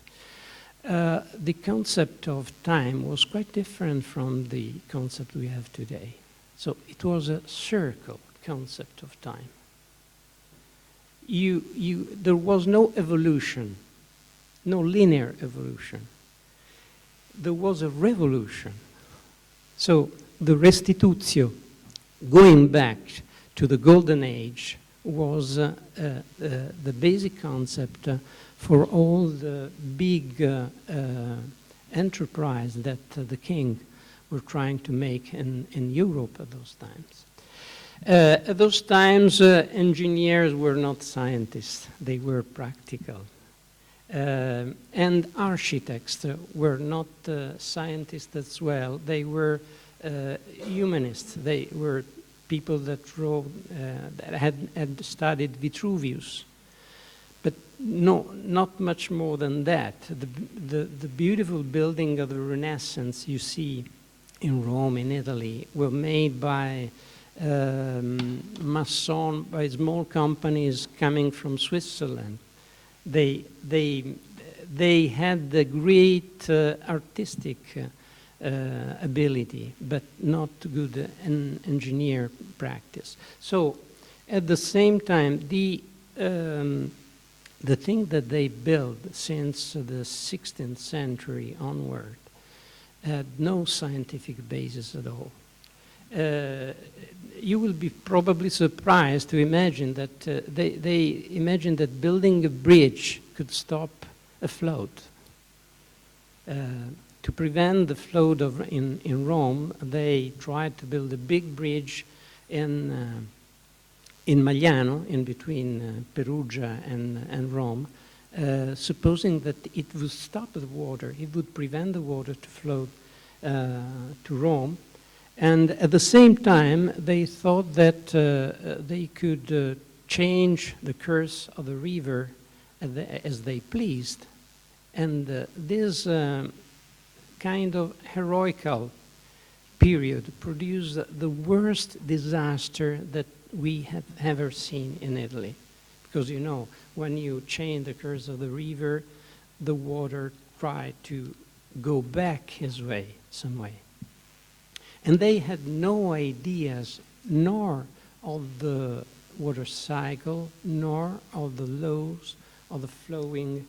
the concept of time was quite different from the concept we have today. So it was a circle concept of time. There was no evolution, no linear evolution. There was a revolution. So the restitutio, going back to the Golden Age, was the basic concept for all the big enterprise that the king were trying to make in Europe at those times. At those times, engineers were not scientists, they were practical. And architects were not scientists as well, they were humanists. They were people that had studied Vitruvius. But no, not much more than that. The beautiful building of the Renaissance you see in Rome, in Italy, were made by mason, by small companies coming from Switzerland. They had the great artistic ability, but not good engineer practice. So, at the same time, the thing that they built since the 16th century onward had no scientific basis at all. You will be probably surprised to imagine that they imagined that building a bridge could stop a flood. To prevent the flood in Rome, they tried to build a big bridge in Magliano, in between Perugia and Rome, supposing that it would stop the water, it would prevent the water to flow to Rome. And at the same time, they thought that they could change the course of the river as they pleased. And this kind of heroical period produced the worst disaster that we have ever seen in Italy. Because, you know, when you change the course of the river, the water tried to go back his way, some way. And they had no ideas, nor of the water cycle, nor of the laws of the flowing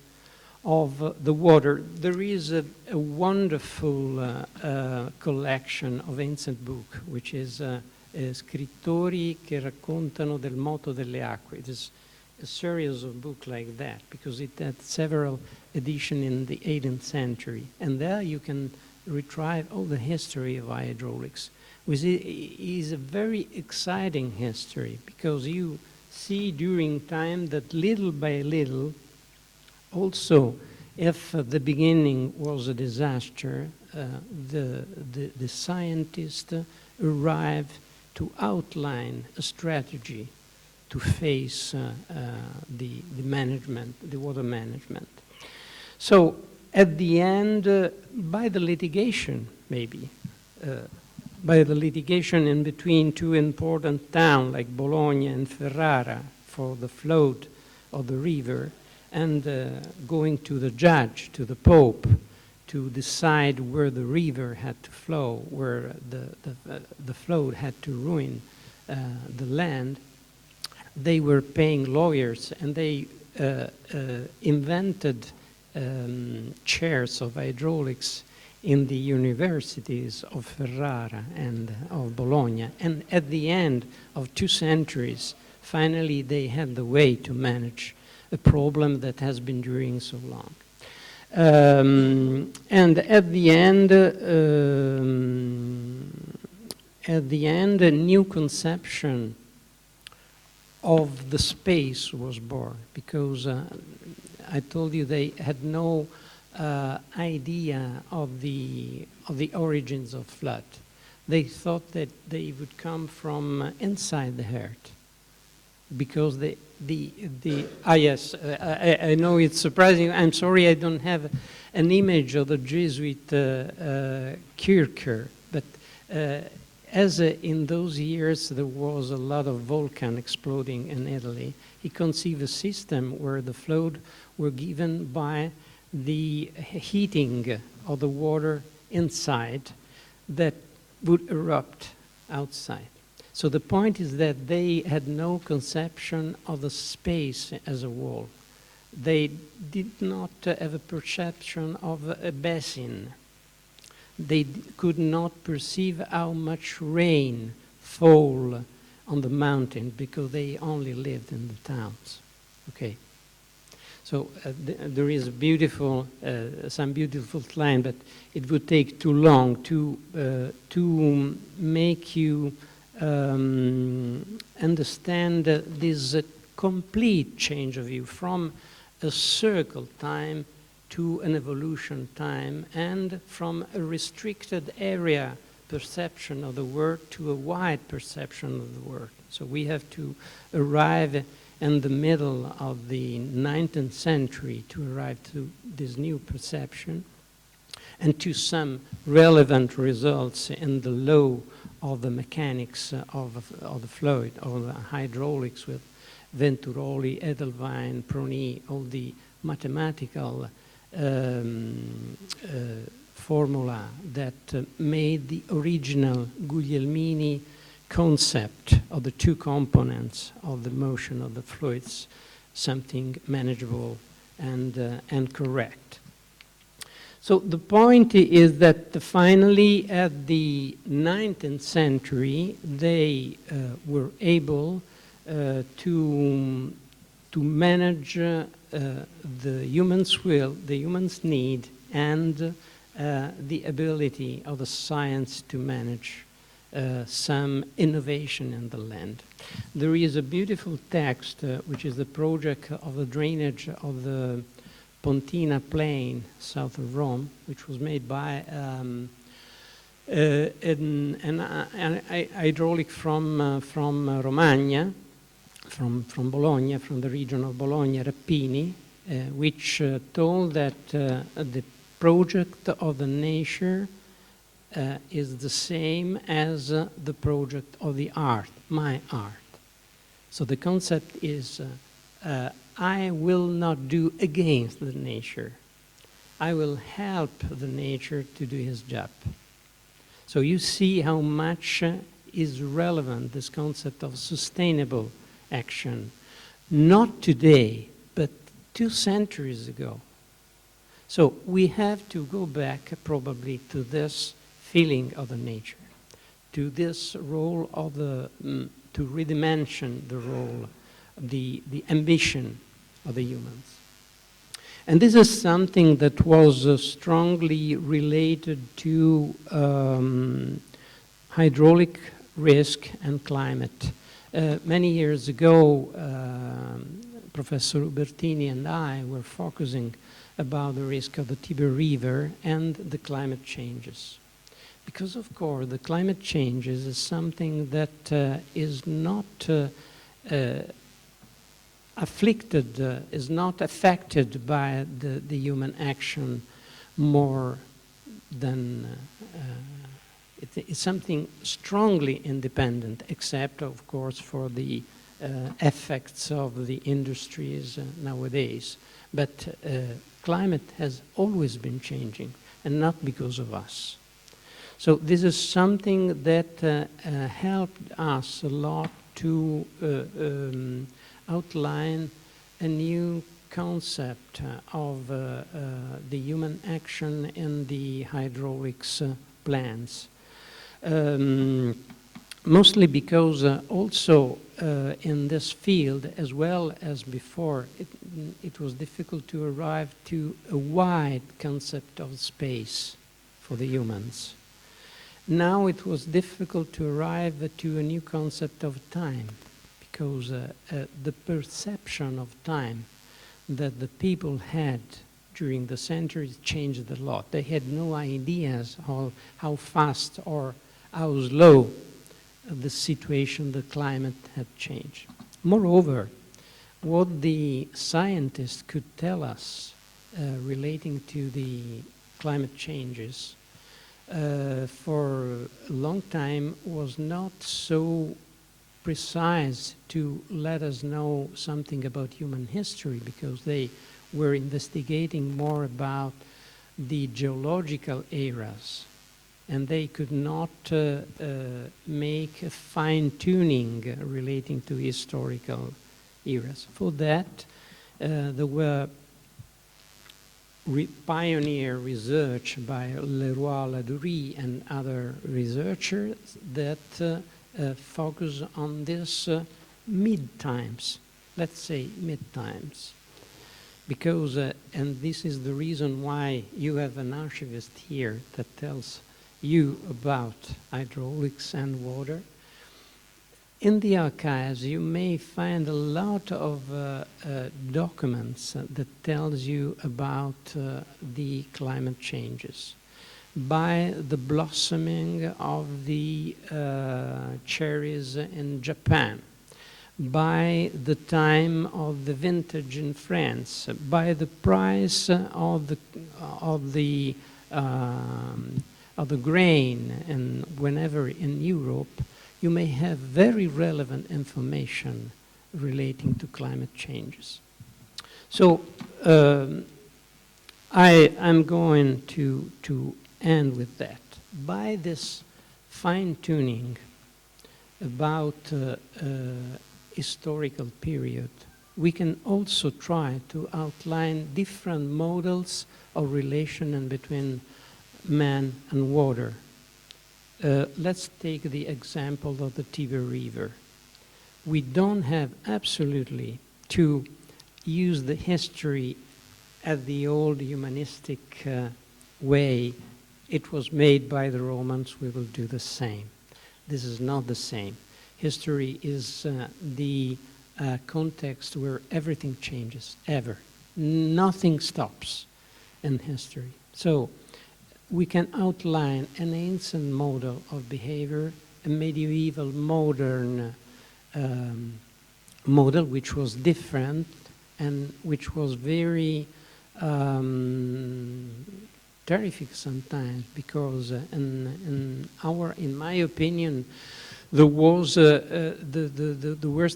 of the water. There is a wonderful collection of ancient book, which is Scrittori che raccontano del moto delle acque. It is a series of books like that, because it had several editions in the 18th century. And there you can retrieve all the history of hydraulics, which is a very exciting history, because you see during time that little by little, also, if the beginning was a disaster, the scientists arrived to outline a strategy to face the management, the water management. So at the end, by the litigation, maybe, by the litigation in between two important towns like Bologna and Ferrara for the flow of the river, and going to the judge, to the Pope, to decide where the river had to flow, where the flow had to ruin the land, they were paying lawyers, and they invented chairs of hydraulics in the universities of Ferrara and of Bologna. And at the end of 2 centuries, finally they had the way to manage a problem that has been during so long. And at the end, a new conception of the space was born, because I told you they had no idea of the origins of flood. They thought that they would come from inside the earth, because yes, I know it's surprising. I'm sorry I don't have an image of the Jesuit Kircher, but as in those years there was a lot of volcano exploding in Italy, he conceived a system where the flow were given by the heating of the water inside that would erupt outside. So the point is that they had no conception of the space as a whole. They did not have a perception of a basin. They could not perceive how much rain fall on the mountain, because they only lived in the towns. Okay. So there is a beautiful, some beautiful line, but it would take too long to make you understand this complete change of view from a circle time to an evolution time, and from a restricted area perception of the world to a wide perception of the world. So we have to arrive in the middle of the 19th century to arrive to this new perception, and to some relevant results in the law of the mechanics of the fluid, of the hydraulics, with Venturoli, Edelwein, Prony, all the mathematical formula that made the original Guglielmini concept of the 2 components of the motion of the fluids something manageable and correct. So the point is that finally at the 19th century they were able to manage the human's will, the human's need, and the ability of the science to manage some innovation in the land. There is a beautiful text, which is the project of the drainage of the Pontina Plain, south of Rome, which was made by an hydraulic from Romagna, from Bologna, from the region of Bologna, Rappini, which told that the project of the nature is the same as the project of the art, my art. So the concept is, I will not do against the nature. I will help the nature to do his job. So you see how much is relevant this concept of sustainable action, not today, but 2 centuries ago. So we have to go back probably to this feeling of the nature, to this role of the, to redimension the role, the ambition of the humans. And this is something that was strongly related to hydraulic risk and climate. Many years ago, Professor Ubertini and I were focusing about the risk of the Tiber River and the climate changes. Because, of course, the climate changes is something that is not is not affected by the human action more than, it's something strongly independent, except, of course, for the effects of the industries nowadays. But climate has always been changing, and not because of us. So this is something that helped us a lot to outline a new concept of the human action in the hydraulics plants. Mostly because also in this field, as well as before, it was difficult to arrive to a wide concept of space for the humans. Now it was difficult to arrive to a new concept of time, because the perception of time that the people had during the centuries changed a lot. They had no ideas how fast or how slow the situation, the climate had changed. Moreover, what the scientists could tell us relating to the climate changes for a long time was not so precise to let us know something about human history, because they were investigating more about the geological eras, and they could not make a fine-tuning relating to historical eras. For that, there were pioneer research by Leroy-Ladurie and other researchers that focus on this mid-times, let's say mid-times. Because, and this is the reason why you have an archivist here that tells you about hydraulics and water. In the archives, you may find a lot of documents that tells you about the climate changes. By the blossoming of the cherries in Japan, by the time of the vintage in France, by the price of the grain, and whenever in Europe, you may have very relevant information relating to climate changes. So I'm going to end with that. By this fine-tuning about historical period, we can also try to outline different models of relation in between man and water. Let's take the example of the Tiber River. We don't have absolutely to use the history at the old humanistic way. It was made by the Romans, we will do the same. This is not the same. History is the context where everything changes, ever. Nothing stops in history. So we can outline an ancient model of behavior, a medieval modern model which was different and which was very terrific sometimes, because in my opinion, the worst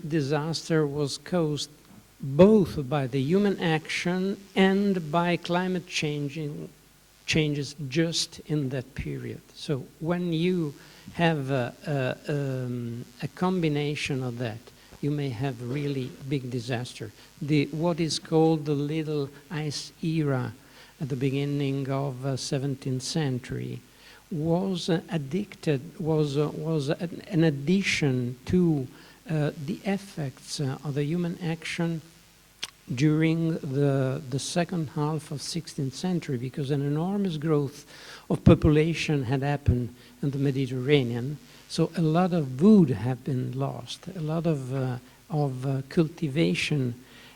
disaster was caused both by the human action and by climate changes just in that period. So when you have a combination of that, you may have really big disaster. What is called the Little Ice Era at the beginning of 17th century was an addition to the effects of the human action during the second half of 16th century, because an enormous growth of population had happened in the Mediterranean. So a lot of wood had been lost, a lot of cultivation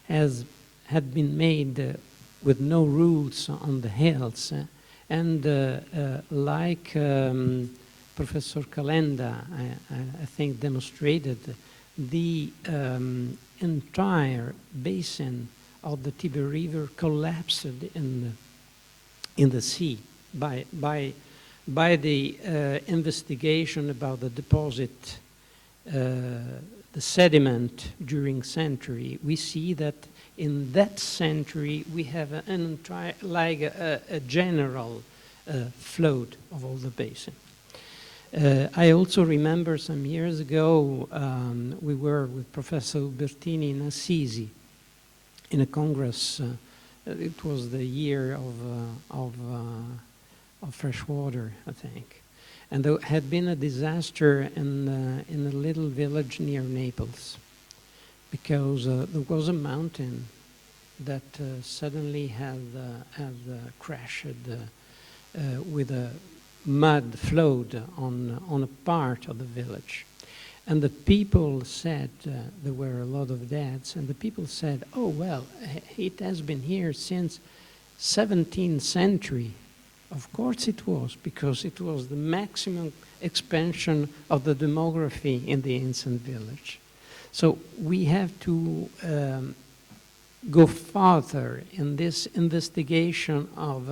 had been made with no rules on the hills. And like Professor Calenda, I think, demonstrated, the entire basin of the Tiber River collapsed in the sea by the investigation about the deposit, the sediment during century. We see that in that century we have an entire, like a general flood of all the basin. I also remember some years ago we were with Professor Ubertini in Assisi in a congress. It was the year of fresh water, I think. And there had been a disaster in a little village near Naples, because there was a mountain that suddenly had crashed with a mud flood on a part of the village. And the people said, there were a lot of deaths, and the people said, oh, well, it has been here since 17th century. Of course it was, because it was the maximum expansion of the demography in the ancient village. So we have to go further in this investigation of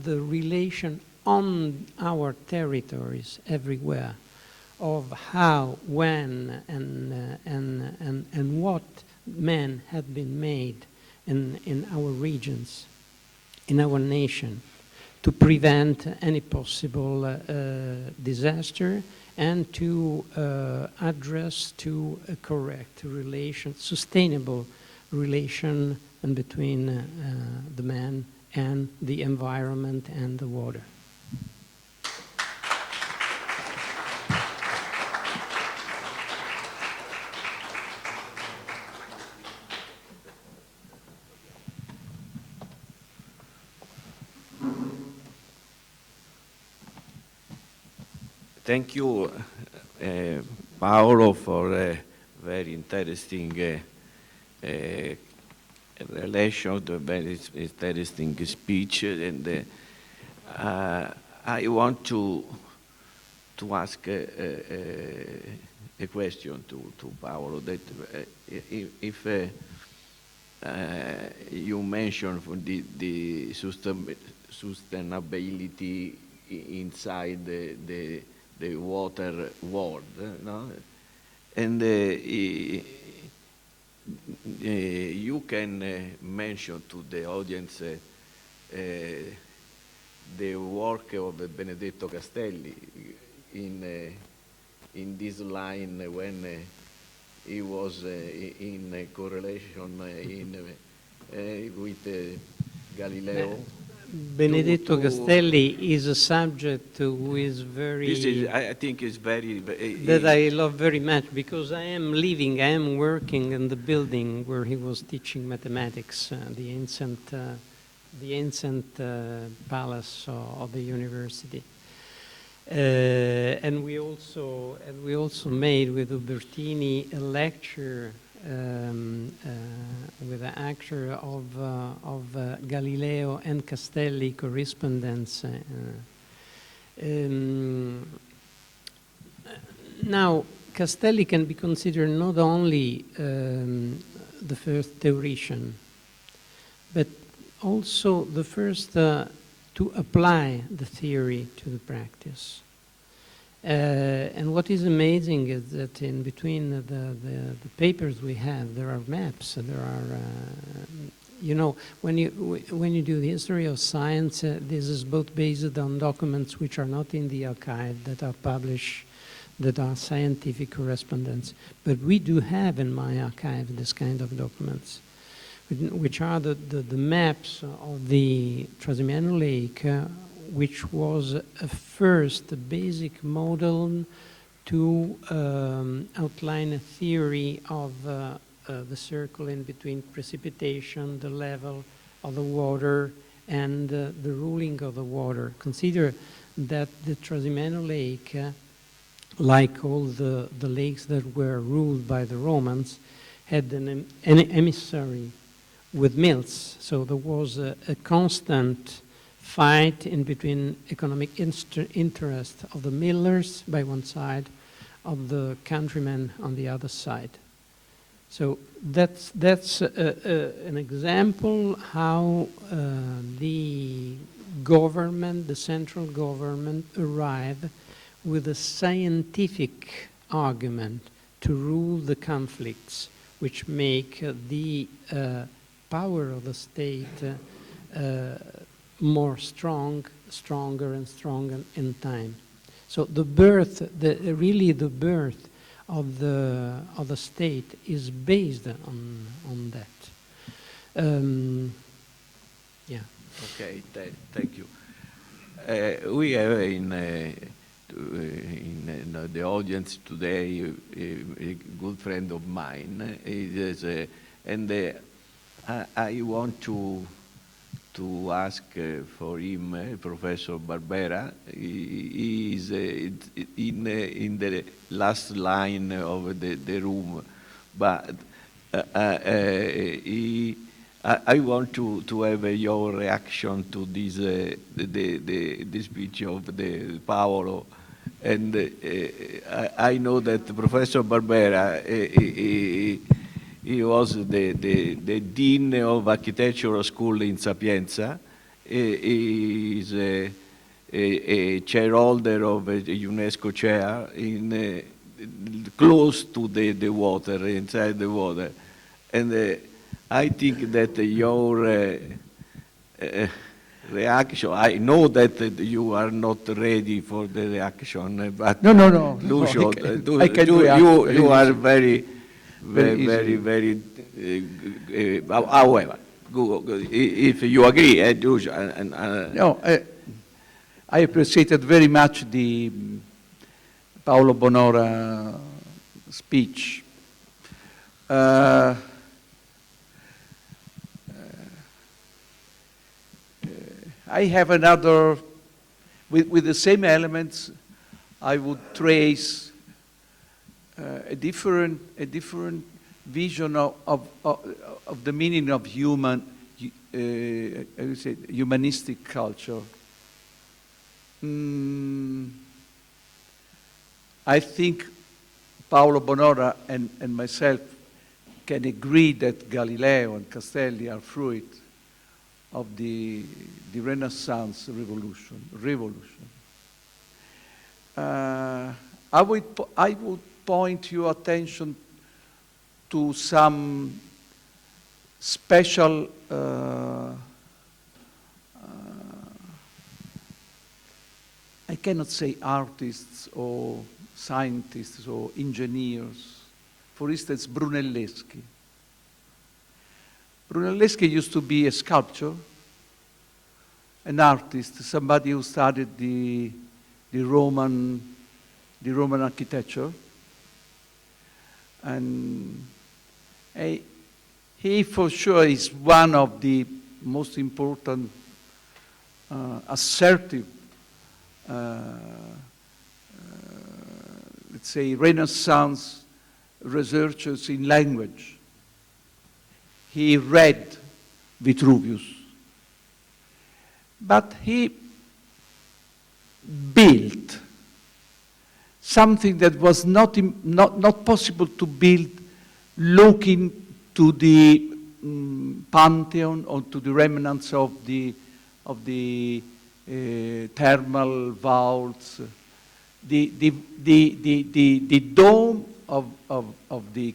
the relation on our territories everywhere, of how, when, and what men had been made in our regions, in our nation, to prevent any possible disaster and to address to a correct relation, sustainable relation in between the man and the environment and the water. Thank you, Paolo, for a very interesting relation, a very interesting speech. And I want to ask a question to Paolo. That if you mentioned for the sustainability inside the water world, no? And you can mention to the audience the work of Benedetto Castelli in this line when he was in correlation with Galileo. Benedetto Castelli is a subject who is very... This is, I think is very... that I love very much, because I am working in the building where he was teaching mathematics, the ancient palace of the university. And we also made with Ubertini a lecture with the actor of Galileo and Castelli correspondence. Now, Castelli can be considered not only the first theoretician, but also the first to apply the theory to the practice. And what is amazing is that in between the papers we have, there are maps, there are, you know, when you do the history of science, this is both based on documents which are not in the archive, that are published, that are scientific correspondence. But we do have in my archive this kind of documents, which are the maps of the Trasimeno Lake, which was a first basic model to outline a theory of the circle in between precipitation, the level of the water, and the ruling of the water. Consider that the Trasimeno Lake, like all the lakes that were ruled by the Romans, had an emissary with mills. So there was a constant fight in between economic interest of the millers by one side, of the countrymen on the other side. So that's an example how the government, the central government, arrived with a scientific argument to rule the conflicts, which make the power of the state more stronger and stronger in time. So the birth, really the birth of the state is based on that. Yeah. Okay, thank you. We have in the audience today a good friend of mine. I want to ask for him, Professor Barbera. He is in the last line of the room, but I want to have your reaction to this the speech of the Paolo, and I know that Professor Barbera he was the dean of architectural school in Sapienza. He is a chairholder of a UNESCO chair in close to the water, inside the water, and I think that your reaction, I know that you are not ready for the reaction, but No. Lucio, I can react you are very however, if you agree, Lucio, No, I appreciated very much the Paolo Bonora speech. I have another, with the same elements, I would trace a different vision of the meaning of human, I would say, humanistic culture. I think Paolo Bonora and myself can agree that Galileo and Castelli are fruit of the Renaissance revolution. I would point your attention to some special I cannot say artists or scientists or engineers. For instance, Brunelleschi. Brunelleschi used to be a sculptor, an artist, somebody who studied the Roman architecture, and he for sure is one of the most important assertive, let's say, Renaissance researchers in language. he read Vitruvius, but he built something that was not possible to build looking to the pantheon or to the remnants of the thermal vaults. The dome of the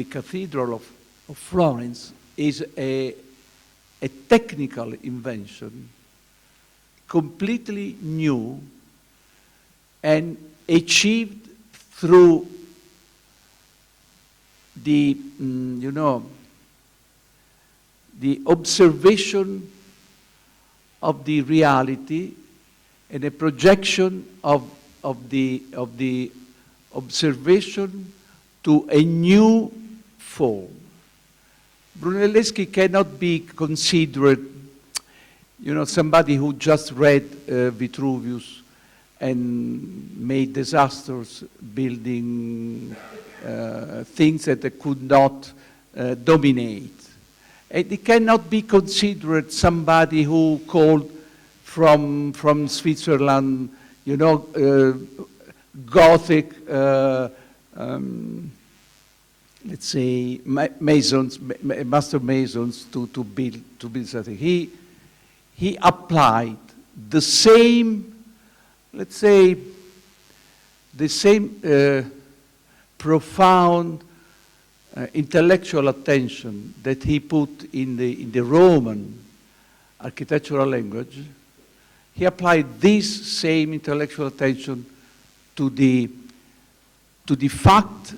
Cathedral of Florence is a technical invention, completely new, and achieved through the, the observation of the reality and a projection of the observation to a new form. Brunelleschi cannot be considered, somebody who just read Vitruvius and made disasters building things that they could not dominate. And it cannot be considered somebody who called from Switzerland, Gothic, let's say, masons, master masons to build something. He applied the same, let's say, the same profound intellectual attention that he put in the Roman architectural language. He applied this same intellectual attention to the fact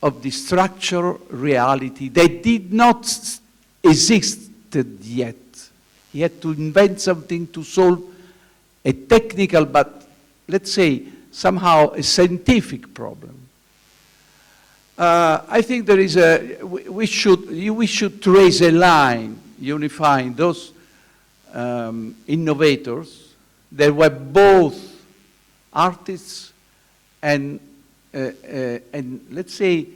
of the structural reality that did not exist yet. He had to invent something to solve a technical, but let's say somehow a scientific problem. I think there is we should trace a line unifying those innovators that were both artists and let's say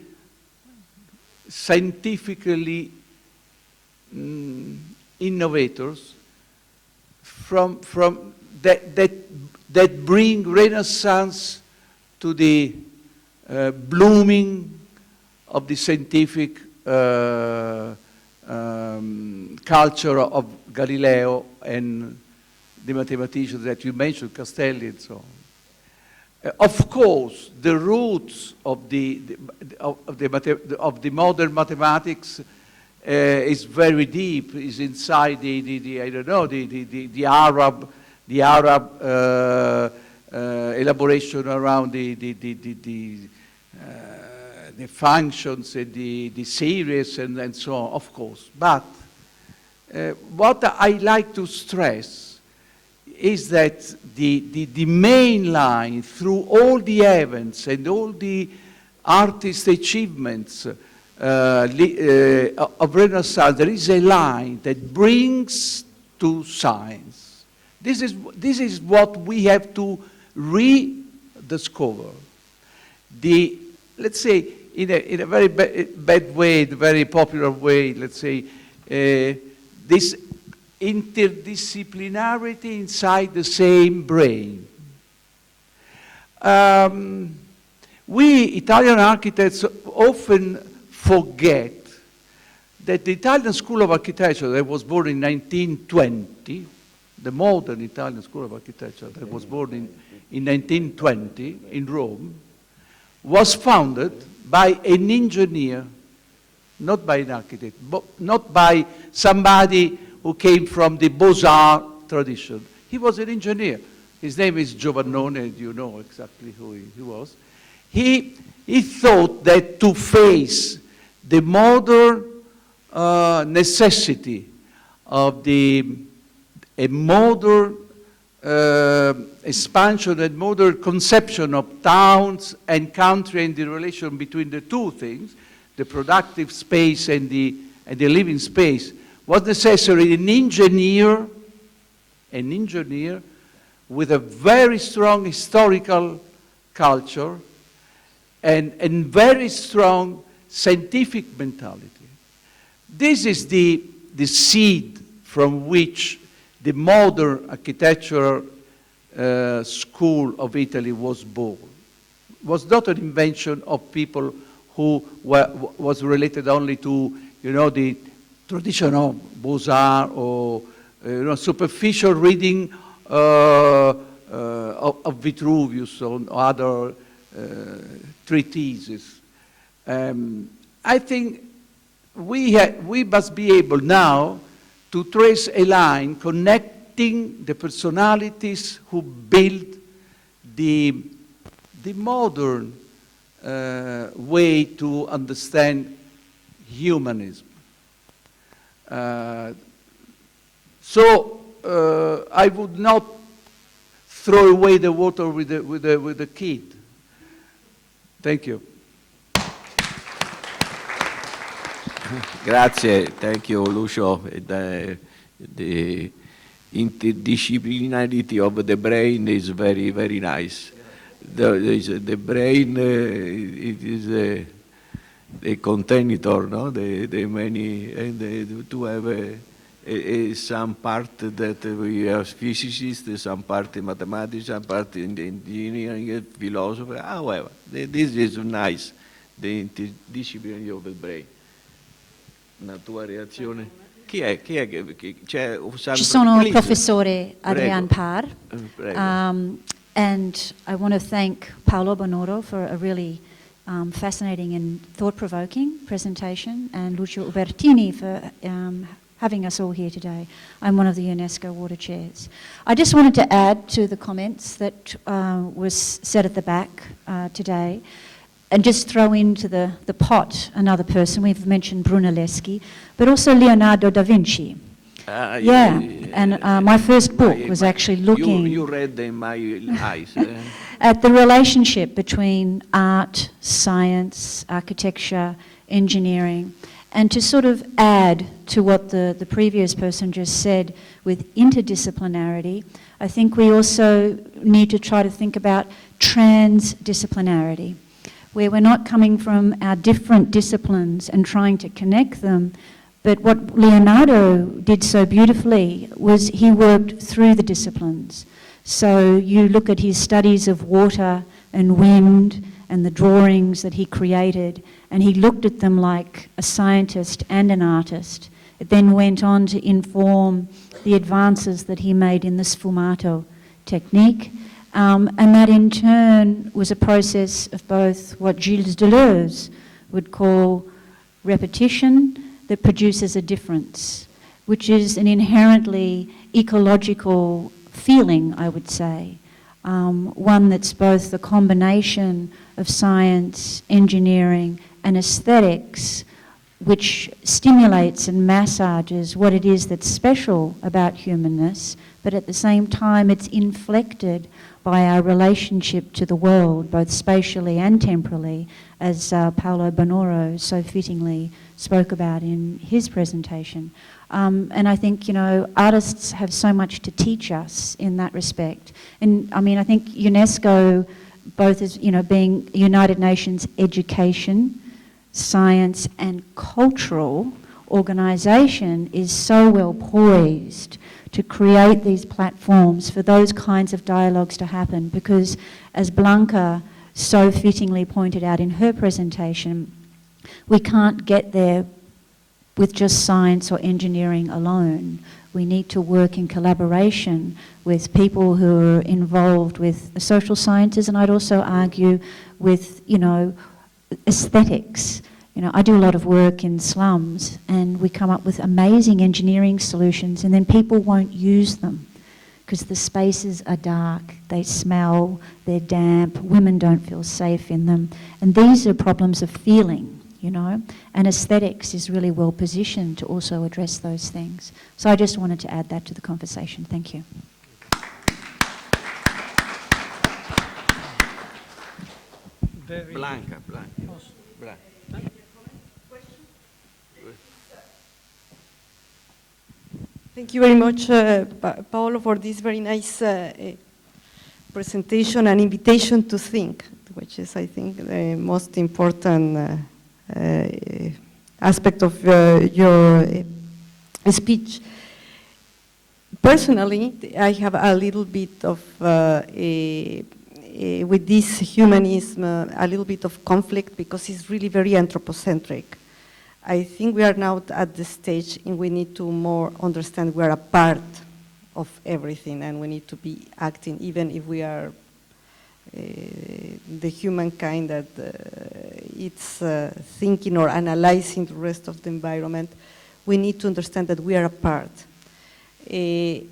scientifically innovators from that bring Renaissance to the blooming of the scientific culture of Galileo and the mathematicians that you mentioned, Castelli and so on. Of course, the roots of the modern mathematics is very deep. Is inside the Arab elaboration around the functions, the series, and so on. Of course, but what I like to stress is that the main line through all the events and all the artist achievements of Renaissance, there is a line that brings to science. This is what we have to rediscover. Let's say in a very bad way, the very popular way, let's say this interdisciplinarity inside the same brain. We Italian architects often forget that the Italian School of Architecture that was born in 1920, the modern Italian School of Architecture that was born in 1920 in Rome, was founded by an engineer, not by an architect, but not by somebody who came from the Beaux-Arts tradition. He was an engineer. His name is Giovannone, and you know exactly who he was. He thought that to face the modern necessity of a modern expansion and modern conception of towns and country and the relation between the two things, the productive space and the living space, was necessary an engineer with a very strong historical culture and very strong scientific mentality. This is the seed from which the modern architectural school of Italy was born. It was not an invention of people who was related only to, the traditional Beaux-Arts or superficial reading of Vitruvius or other treatises. I think we must be able now to trace a line connecting the personalities who built the modern way to understand humanism. So I would not throw away the water with the kid. Thank you. Grazie, thank you, Lucio. The interdisciplinarity of the brain is very, very nice. The brain it is a container, no? The many, and to have some part that we are physicists, some part in mathematics, some part in engineering, philosophy. However, this is nice, the interdisciplinarity of the brain. Una tua reazione? Chi è? C'è Ci sono il please. professore Adrian Parr, Prego. and I want to thank Paolo Bonoro for a really fascinating and thought-provoking presentation, and Lucio Ubertini for having us all here today. I'm one of the UNESCO Water Chairs. I just wanted to add to the comments that was said at the back today, and just throw into the pot another person. We've mentioned Brunelleschi, but also Leonardo da Vinci. And my first book was actually looking... You read in my eyes. at the relationship between art, science, architecture, engineering, and to sort of add to what the previous person just said with interdisciplinarity, I think we also need to try to think about transdisciplinarity, where we're not coming from our different disciplines and trying to connect them, but what Leonardo did so beautifully was he worked through the disciplines. So you look at his studies of water and wind and the drawings that he created, and he looked at them like a scientist and an artist. It then went on to inform the advances that he made in the sfumato technique, and that in turn was a process of both what Gilles Deleuze would call repetition that produces a difference, which is an inherently ecological feeling, I would say, one that's both the combination of science, engineering, and aesthetics, which stimulates and massages what it is that's special about humanness, but at the same time it's inflected by our relationship to the world, both spatially and temporally, as Paolo Bonoro so fittingly spoke about in his presentation. And I think, artists have so much to teach us in that respect. And I mean, I think UNESCO, both as, being United Nations education, science and cultural organisation, is so well poised to create these platforms for those kinds of dialogues to happen, because as Blanca so fittingly pointed out in her presentation, we can't get there with just science or engineering alone. We need to work in collaboration with people who are involved with the social sciences, and I'd also argue with, aesthetics. I do a lot of work in slums, and we come up with amazing engineering solutions, and then people won't use them because the spaces are dark, they smell, they're damp, women don't feel safe in them. And these are problems of feeling, and aesthetics is really well positioned to also address those things. So I just wanted to add that to the conversation. Thank you. Blanca. Thank you very much, Paolo, for this very nice presentation and invitation to think, which is, I think, the most important aspect of your speech. Personally, I have a little bit of, with this humanism, a little bit of conflict because it's really very anthropocentric. I think we are now at the stage in we need to more understand we're a part of everything and we need to be acting even if we are the humankind that it's thinking or analyzing the rest of the environment. We need to understand that we are a part. If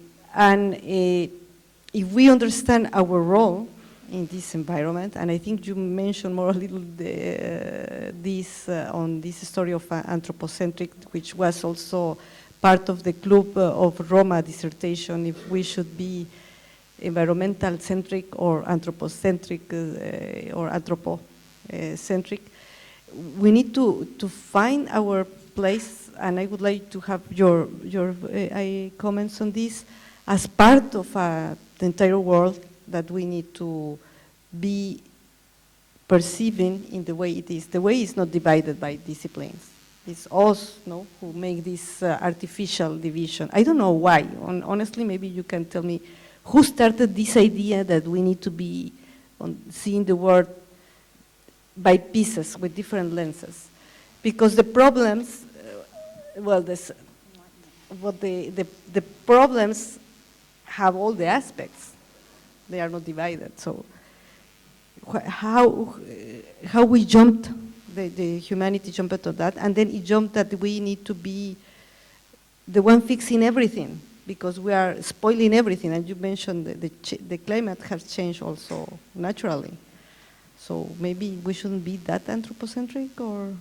we understand our role in this environment, and I think you mentioned more a little this on this story of anthropocentric, which was also part of the Club of Roma dissertation, if we should be environmental centric or anthropocentric or anthropocentric, we need to find our place. And I would like to have your comments on this as part of the entire world that we need to be perceiving in the way it is. The way is not divided by disciplines. It's us, no, who make this artificial division. I don't know why. Honestly, maybe you can tell me who started this idea that we need to be seeing the world by pieces with different lenses. Because the problems, the problems have all the aspects. They are not divided. So how we jumped, the humanity jumped to that, and then it jumped that we need to be the one fixing everything because we are spoiling everything. And you mentioned the climate has changed also naturally. So maybe we shouldn't be that anthropocentric, or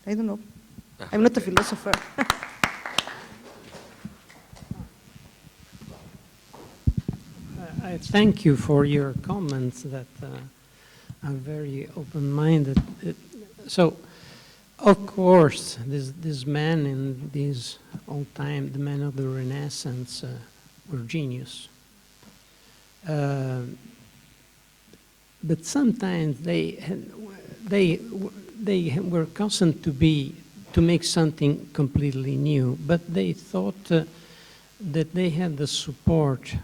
I don't know. I'm not a philosopher. I thank you for your comments that are very open-minded. So, of course, this man in this old time, the men of the Renaissance, were genius. But sometimes they were constant to make something completely new, but they thought that they had the support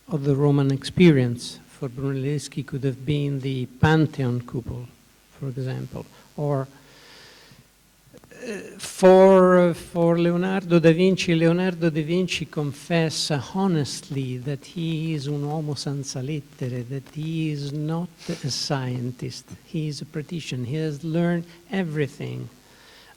of the Roman experience. For Brunelleschi could have been the Pantheon couple, for example, or for Leonardo da Vinci confessed honestly that he is un uomo senza lettere, that he is not a scientist, he is a practitioner. He has learned everything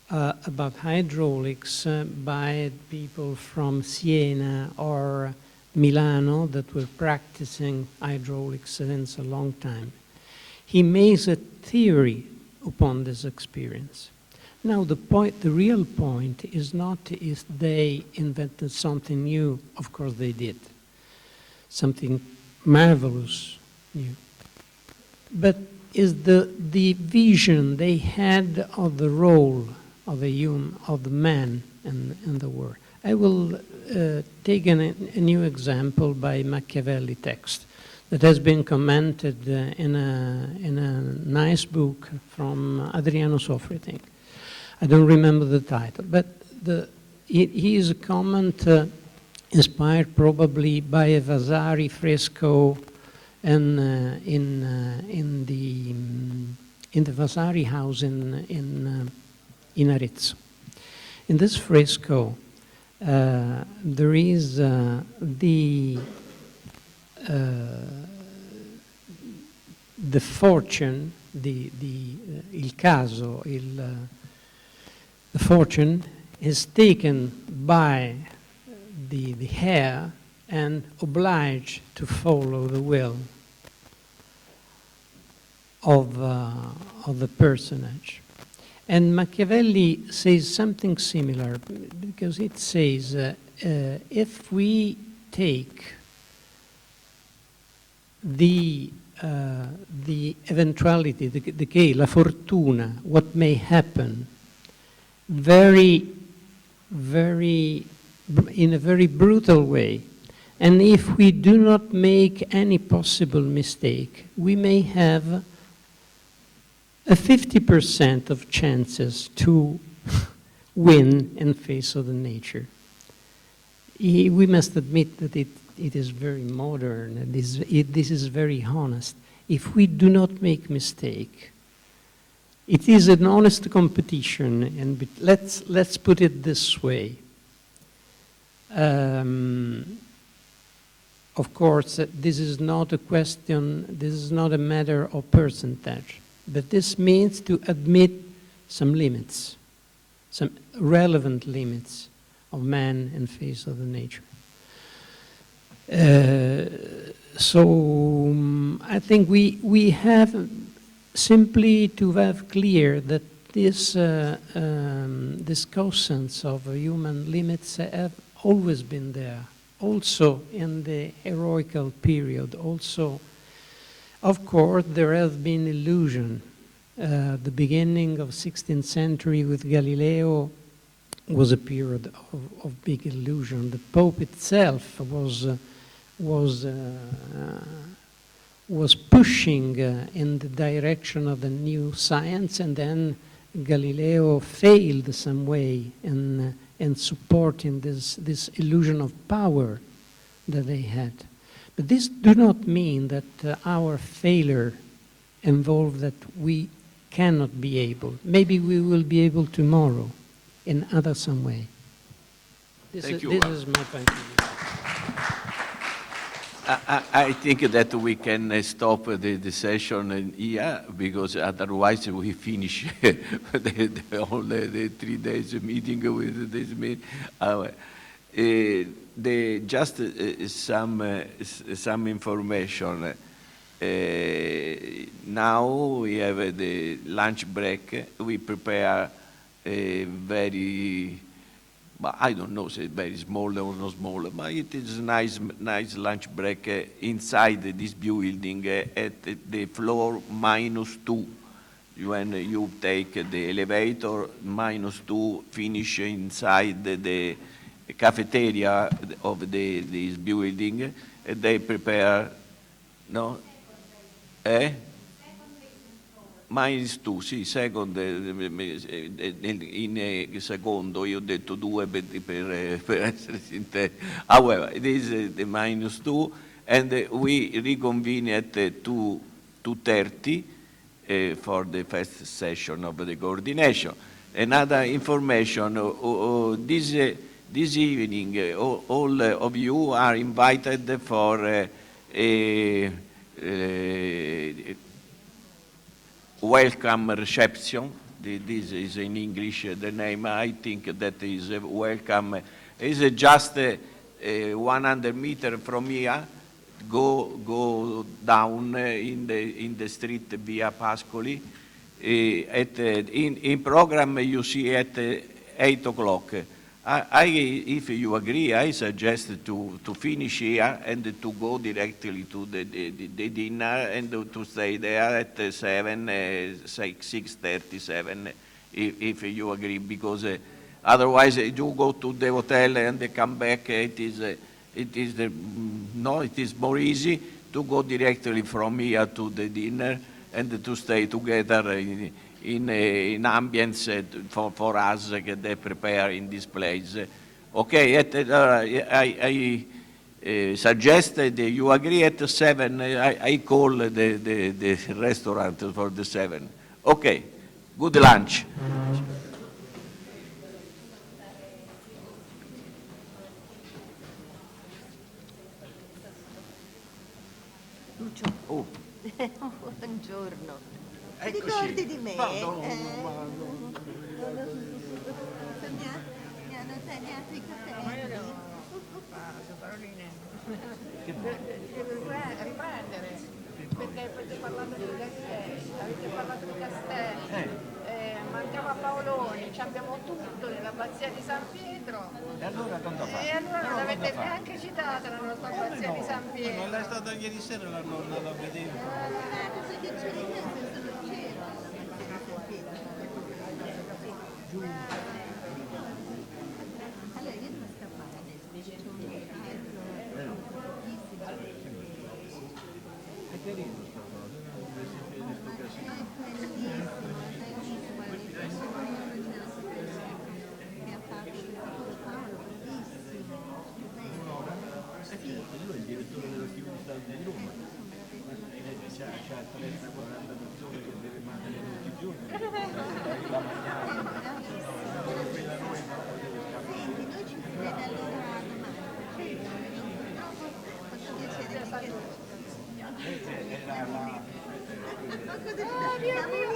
about hydraulics by people from Siena or Milano that were practicing hydraulics since a long time. He makes a theory upon this experience. Now the real point is not if they invented something new, of course they did, something marvelous new, but is the vision they had of the role of the man in the world. I will take a new example by Machiavelli text that has been commented in a nice book from Adriano Sofri, I think. I don't remember the title, but he is a comment inspired probably by a Vasari fresco in the Vasari house in Arezzo. In this fresco, there is the fortune, il caso, the fortune is taken by the heir and obliged to follow the will of the personage. And Machiavelli says something similar, because it says, if we take the eventuality, the case, la fortuna, what may happen, in a very brutal way, and if we do not make any possible mistake, we may have a 50% of chances to win in face of the nature. We must admit that it is very modern, and this is very honest. If we do not make mistake, it is an honest competition, and let's put it this way. Of course, this is not a question, this is not a matter of percentage, but this means to admit some limits, some relevant limits of man in face of the nature. I think we have simply to have clear that this conscience of human limits have always been there, also in the heroical period. Also, of course, there has been illusion. The beginning of 16th century with Galileo was a period of big illusion. The Pope itself was pushing in the direction of the new science, and then Galileo failed some way in supporting this illusion of power that they had. But this do not mean that our failure involves that we cannot be able. Maybe we will be able tomorrow in some way. This is my point of view. I think that we can stop the session here, because otherwise we finish all the 3 days meeting with this meeting. Just some information. Now we have the lunch break. We prepare a very, I don't know, say very small or not small, but it is a nice lunch break inside this building at the floor -2. When you take the elevator, -2, finish inside the cafeteria of this building. They prepare, no? -2, sì, second, in secondo, io ho detto 2 per essere sincero. However, it is the -2, and we reconvene at 2:30 for the first session of the coordination. Another information, this evening, all of you are invited for welcome reception. This is in English the name. I think that is welcome. It's just 100 meters from here. Go down in the street via Pascoli. In program you see at 8 o'clock. If you agree, I suggest to finish here and to go directly to the dinner and to stay there at 6:37, if you agree, because otherwise you go to the hotel and come back. It is more easy to go directly from here to the dinner and to stay together in ambience for us that they prepare in this place. Okay, I suggest that you agree at 7. I call the restaurant for the 7. Okay, good lunch. Lucio. Oh. Buongiorno. Ti Eccoci. ricordi di me? No. Mi hanno tagliato i capelli. Devo riprendere, perché avete parlato di castelli, mancava Paoloni, ci abbiamo tutto nell'abbazia di San Pietro. E allora quando fa? E allora non l'avete neanche citata la nostra abbazia di San Pietro. Non è stata ieri sera, non la vedevo. Perché c'era in questo non c'era l'abbazia di San Pietro. Allora io devo scappare adesso, invece c'è un È carino sta cosa, bellissimo.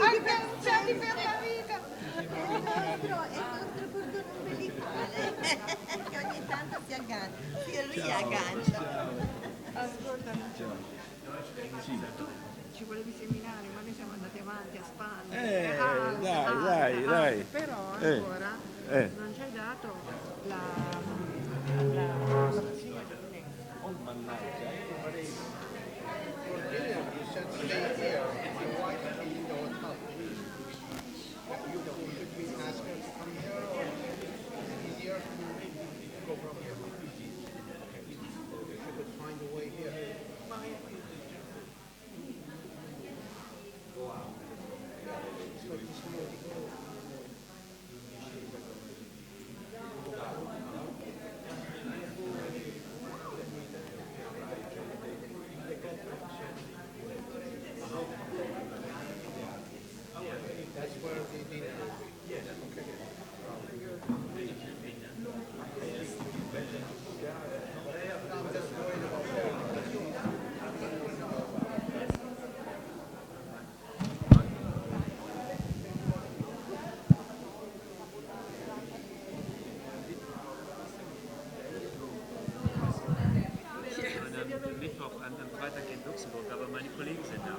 Agganciati per la vita! È il nostro cordone umbilicale che ogni tanto si riaggancia. Ascolta, tu ci volevi seminare, ma noi siamo andati avanti a spalle. Dai. Però ancora non ci hai dato la Oh mannaggia, Mittwoch, am Freitag in Luxemburg, aber meine Kollegen sind da.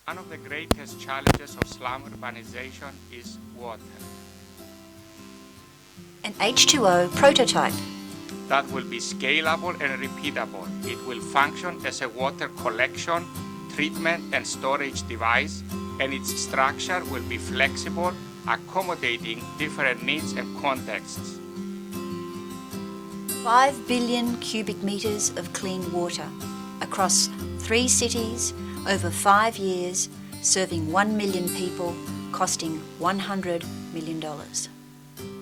One of the greatest challenges of slum urbanization is water. An H2O prototype. That will be scalable and repeatable. It will function as a water collection, treatment, and storage device, and its structure will be flexible, accommodating different needs and contexts. 5 billion cubic meters of clean water across 3 cities over 5 years, serving 1 million people, costing $100 million.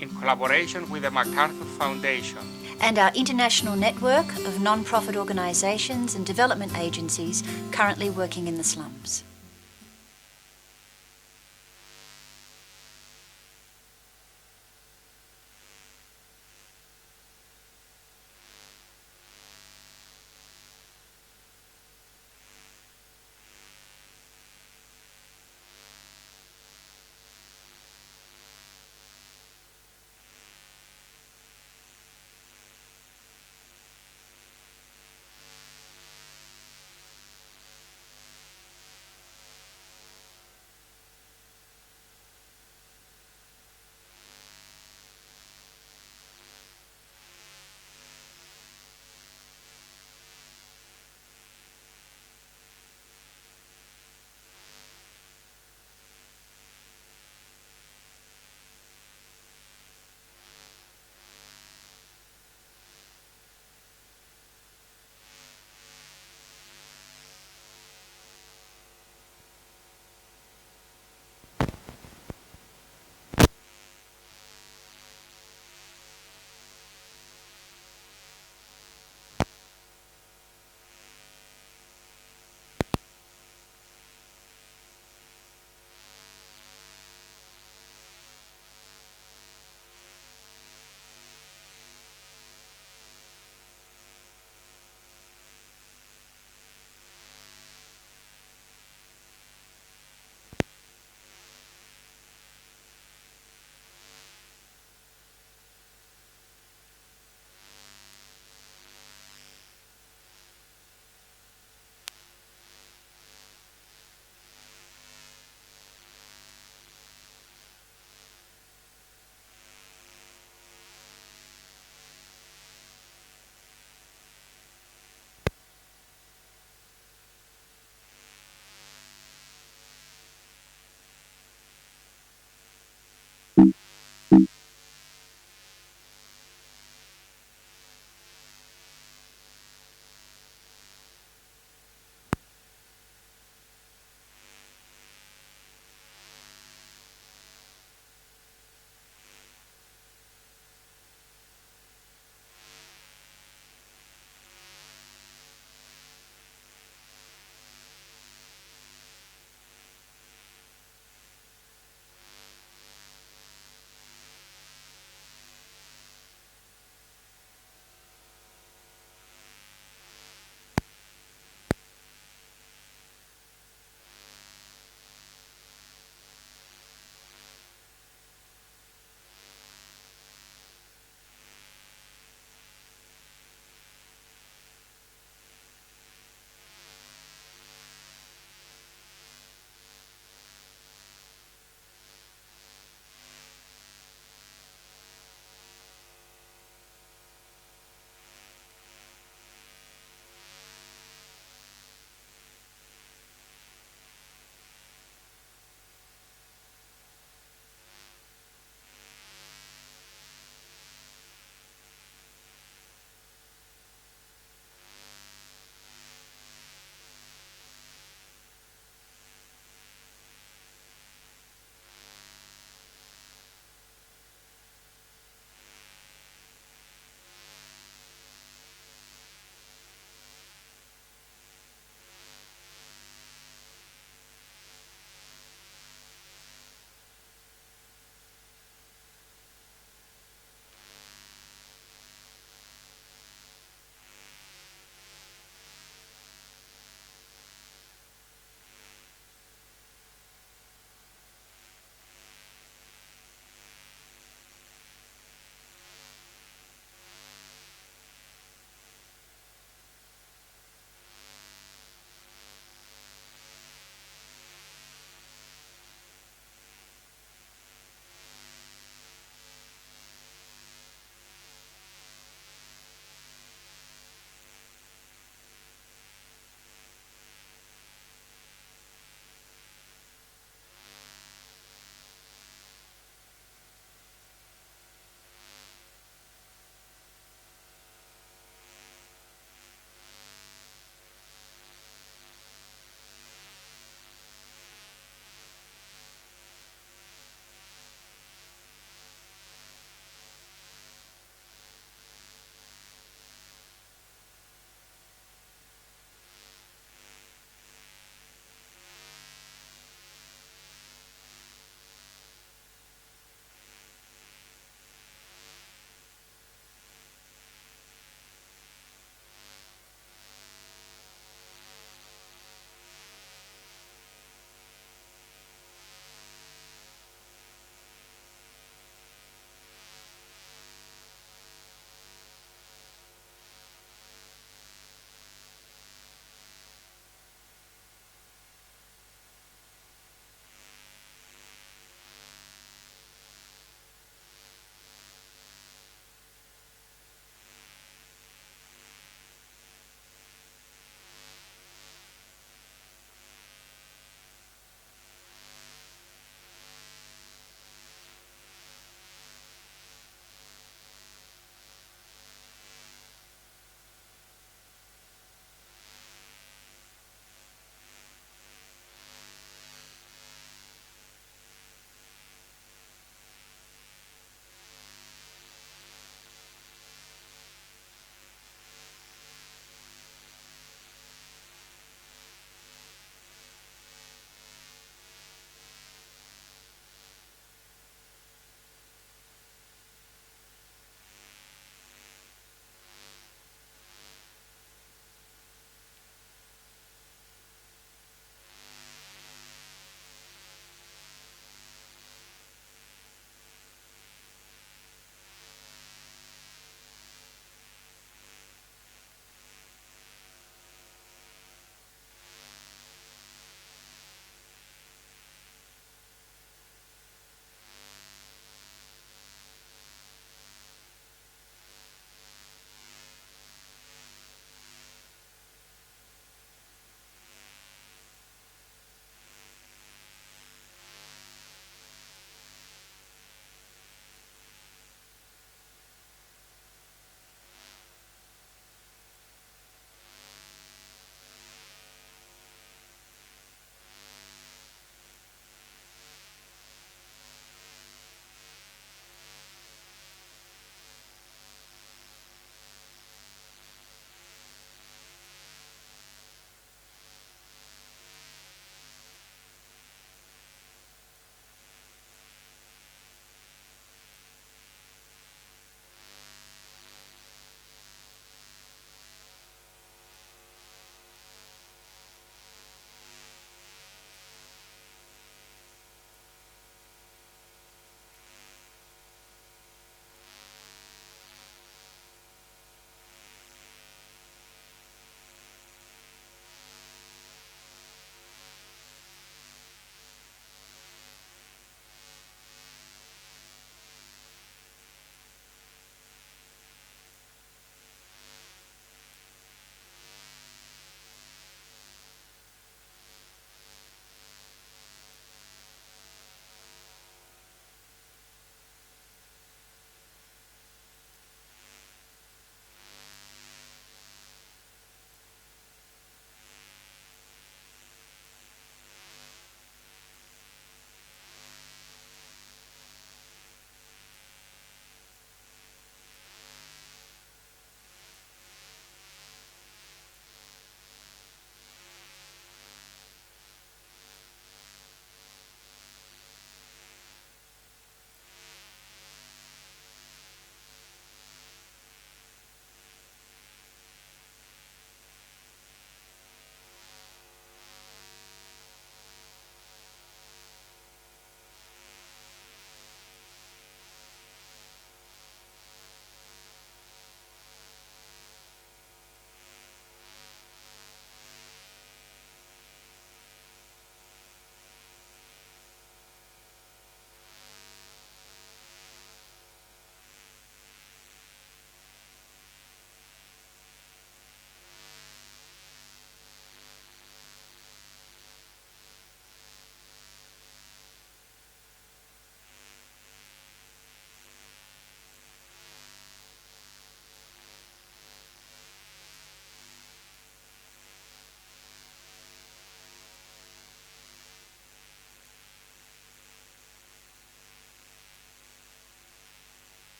In collaboration with the MacArthur Foundation and our international network of non-profit organisations and development agencies currently working in the slums.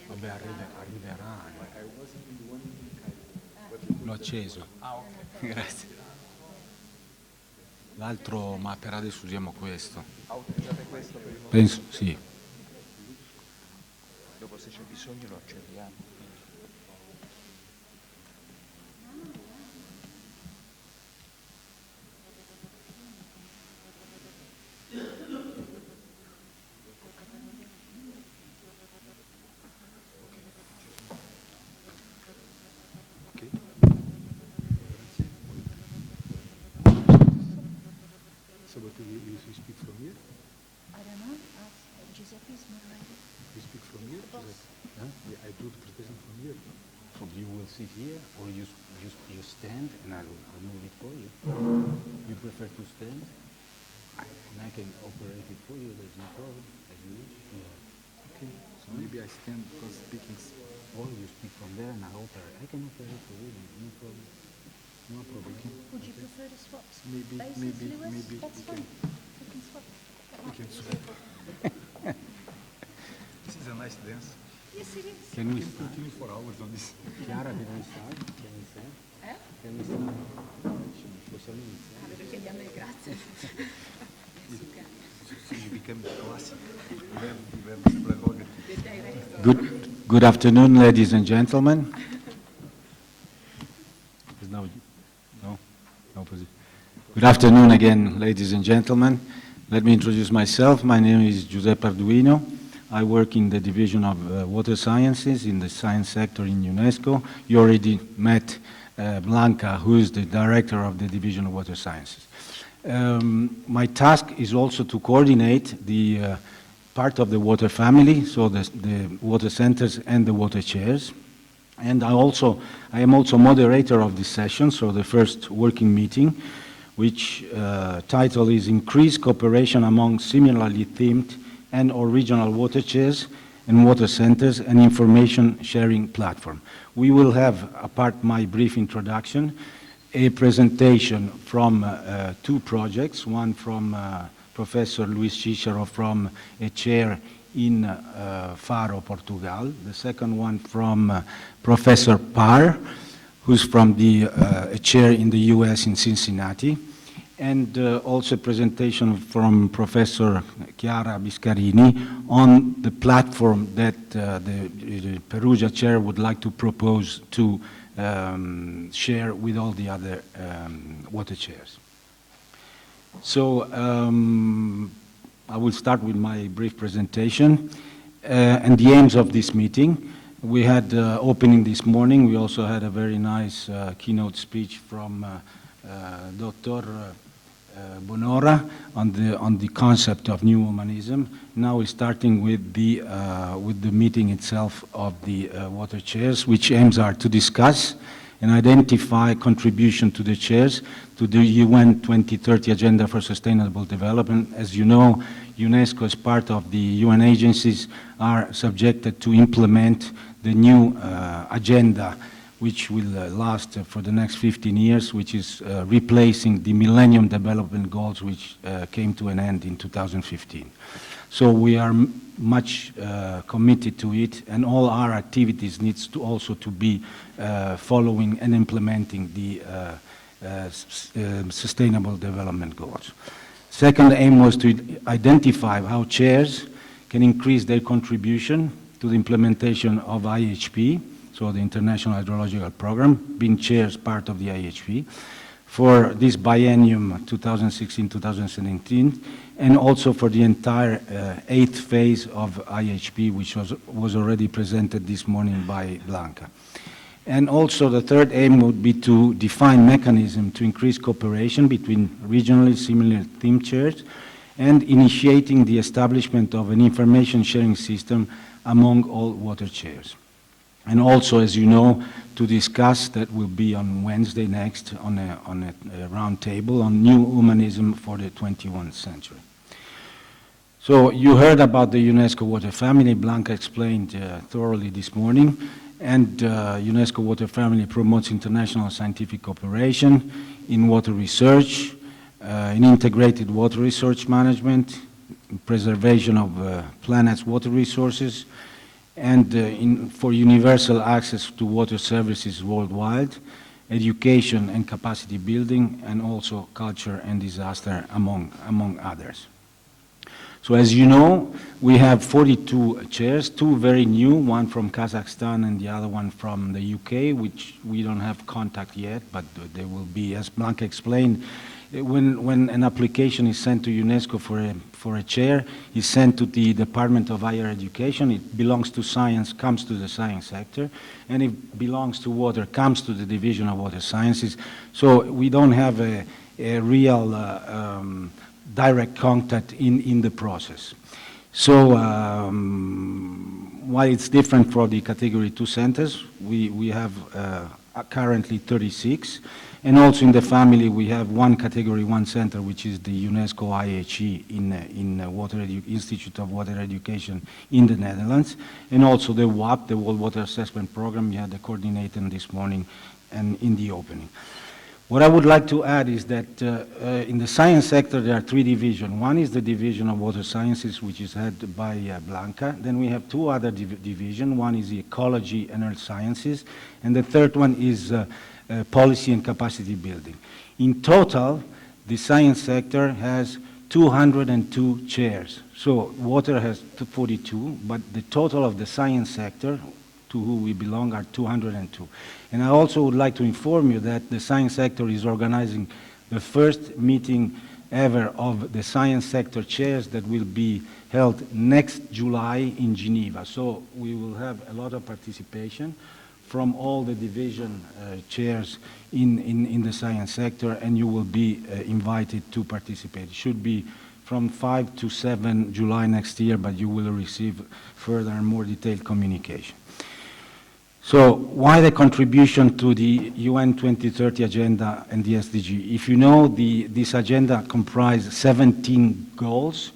Vabbè, arriverà. L'ho acceso. Ah, ok. Grazie. L'altro, ma per adesso usiamo questo. Utilizzate questo per il momento? Penso, sì. Dopo se c'è bisogno lo accendiamo. So what do you speak from here? I don't know. Giuseppe's moderator. You speak from here? Huh? Yeah, I do the presentation from here. So you will sit here, or you stand, and I'll move it for you. You prefer to stand? And I can operate it for you. There's no problem. As you wish. Yeah. Okay. So maybe I stand because speaking. Or you speak from there, and I operate. I can operate for you. No problem. No problem. Would you prefer to swap Maybe, spaces, maybe, Lewis? maybe That's we fine. can. We can swap. We can swap. This is a nice dance. Yes, it is. Can we continue for hours on this? Chiara, can we start? Can we start? Can we start? Possiamo iniziare? Perché gli hanno grazie. You become classic. Good afternoon, ladies and gentlemen. Good afternoon again, ladies and gentlemen. Let me introduce myself. My name is Giuseppe Arduino. I work in the division of water sciences in the science sector in UNESCO. You already met Blanca, who is the director of the division of water sciences. My task is also to coordinate the part of the water family, so the water centers and the water chairs. And I am also moderator of this session, so the first working meeting, which title is Increased Cooperation Among Similarly Themed and or Regional Water Chairs and Water Centers and Information Sharing Platform. We will have, apart my brief introduction, a presentation from two projects, one from Professor Luis Cicero from a chair in Faro, Portugal, the second one from Professor Parr, who's from a chair in the US in Cincinnati, and also a presentation from Professor Chiara Biscarini on the platform that the Perugia chair would like to propose to share with all the other water chairs. So I will start with my brief presentation and the aims of this meeting. We had opening this morning. We also had a very nice keynote speech from Dr. Bonora on the concept of new humanism. Now we're starting with the meeting itself of the water chairs, which aims are to discuss and identify contribution to the chairs to the UN 2030 Agenda for Sustainable Development. As you know, UNESCO, as part of the UN agencies, are subjected to implement the new agenda, which will last for the next 15 years, which is replacing the Millennium Development Goals, which came to an end in 2015. So we are much committed to it, and all our activities needs to also to be following and implementing the Sustainable Development Goals. Second aim was to identify how chairs can increase their contribution to the implementation of IHP, so the International Hydrological Program, being chairs part of the IHP, for this biennium 2016-2017, and also for the entire 8th phase of IHP, which was already presented this morning by Blanca. And also the third aim would be to define mechanism to increase cooperation between regionally similar theme chairs and initiating the establishment of an information sharing system among all water chairs. And also, as you know, to discuss, that will be on Wednesday next on a round table on new humanism for the 21st century. So you heard about the UNESCO water family. Blanca explained thoroughly this morning. And UNESCO water family promotes international scientific cooperation in water research, in integrated water resource management, preservation of planet's water resources, and for universal access to water services worldwide, education and capacity building, and also culture and disaster, among others. So as you know, we have 42 chairs, 2 very new, one from Kazakhstan and the other one from the UK, which we don't have contact yet, but they will be, as Blanca explained, when an application is sent to UNESCO for a chair, it's sent to the Department of Higher Education. It belongs to science, comes to the science sector, and it belongs to water, comes to the Division of Water Sciences. So we don't have a real direct contact in the process. So while it's different for the Category 2 centers, we have currently 36. And also in the family, we have one Category 1 center, which is the UNESCO IHE in Institute of Water Education in the Netherlands. And also the WAP, the World Water Assessment Program. We had the coordinator this morning and in the opening. What I would like to add is that in the science sector, there are 3 divisions. One is the Division of Water Sciences, which is headed by Blanca. Then we have 2 other divisions. One is the Ecology and Earth Sciences, and the third one is Policy and Capacity Building. In total, the science sector has 202 chairs. So water has 42, but the total of the science sector, to who we belong, are 202. And I also would like to inform you that the science sector is organizing the first meeting ever of the science sector chairs that will be held next July in Geneva. So we will have a lot of participation from all the division chairs in the science sector, and you will be invited to participate. It should be from 5 to 7 July next year, but you will receive further and more detailed communication. So why the contribution to the UN 2030 agenda and the SDG? If you know, this agenda comprises 17 goals,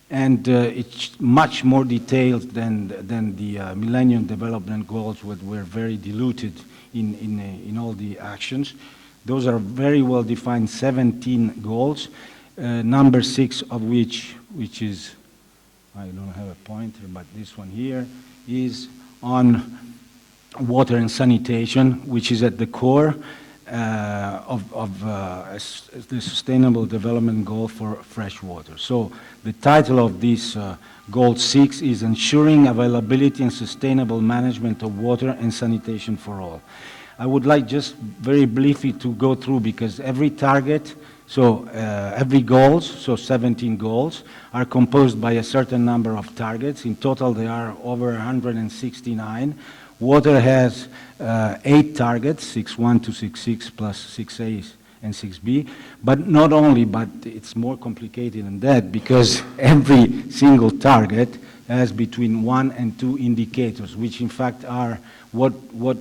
and it's much more detailed than the Millennium Development Goals, which were very diluted in all the actions. Those are very well defined 17 goals, number 6 of which is, I don't have a pointer, but this one here, is on water and sanitation, which is at the core of the Sustainable Development Goal for fresh water. So the title of this Goal 6 is Ensuring Availability and Sustainable Management of Water and Sanitation for All. I would like just very briefly to go through, because every target, so every goals, so 17 goals, are composed by a certain number of targets. In total, there are over 169. Water has 8 targets, 6.1 to 6.6 plus 6A and 6B, but not only, but it's more complicated than that, because every single target has between 1 and 2 indicators, which in fact are what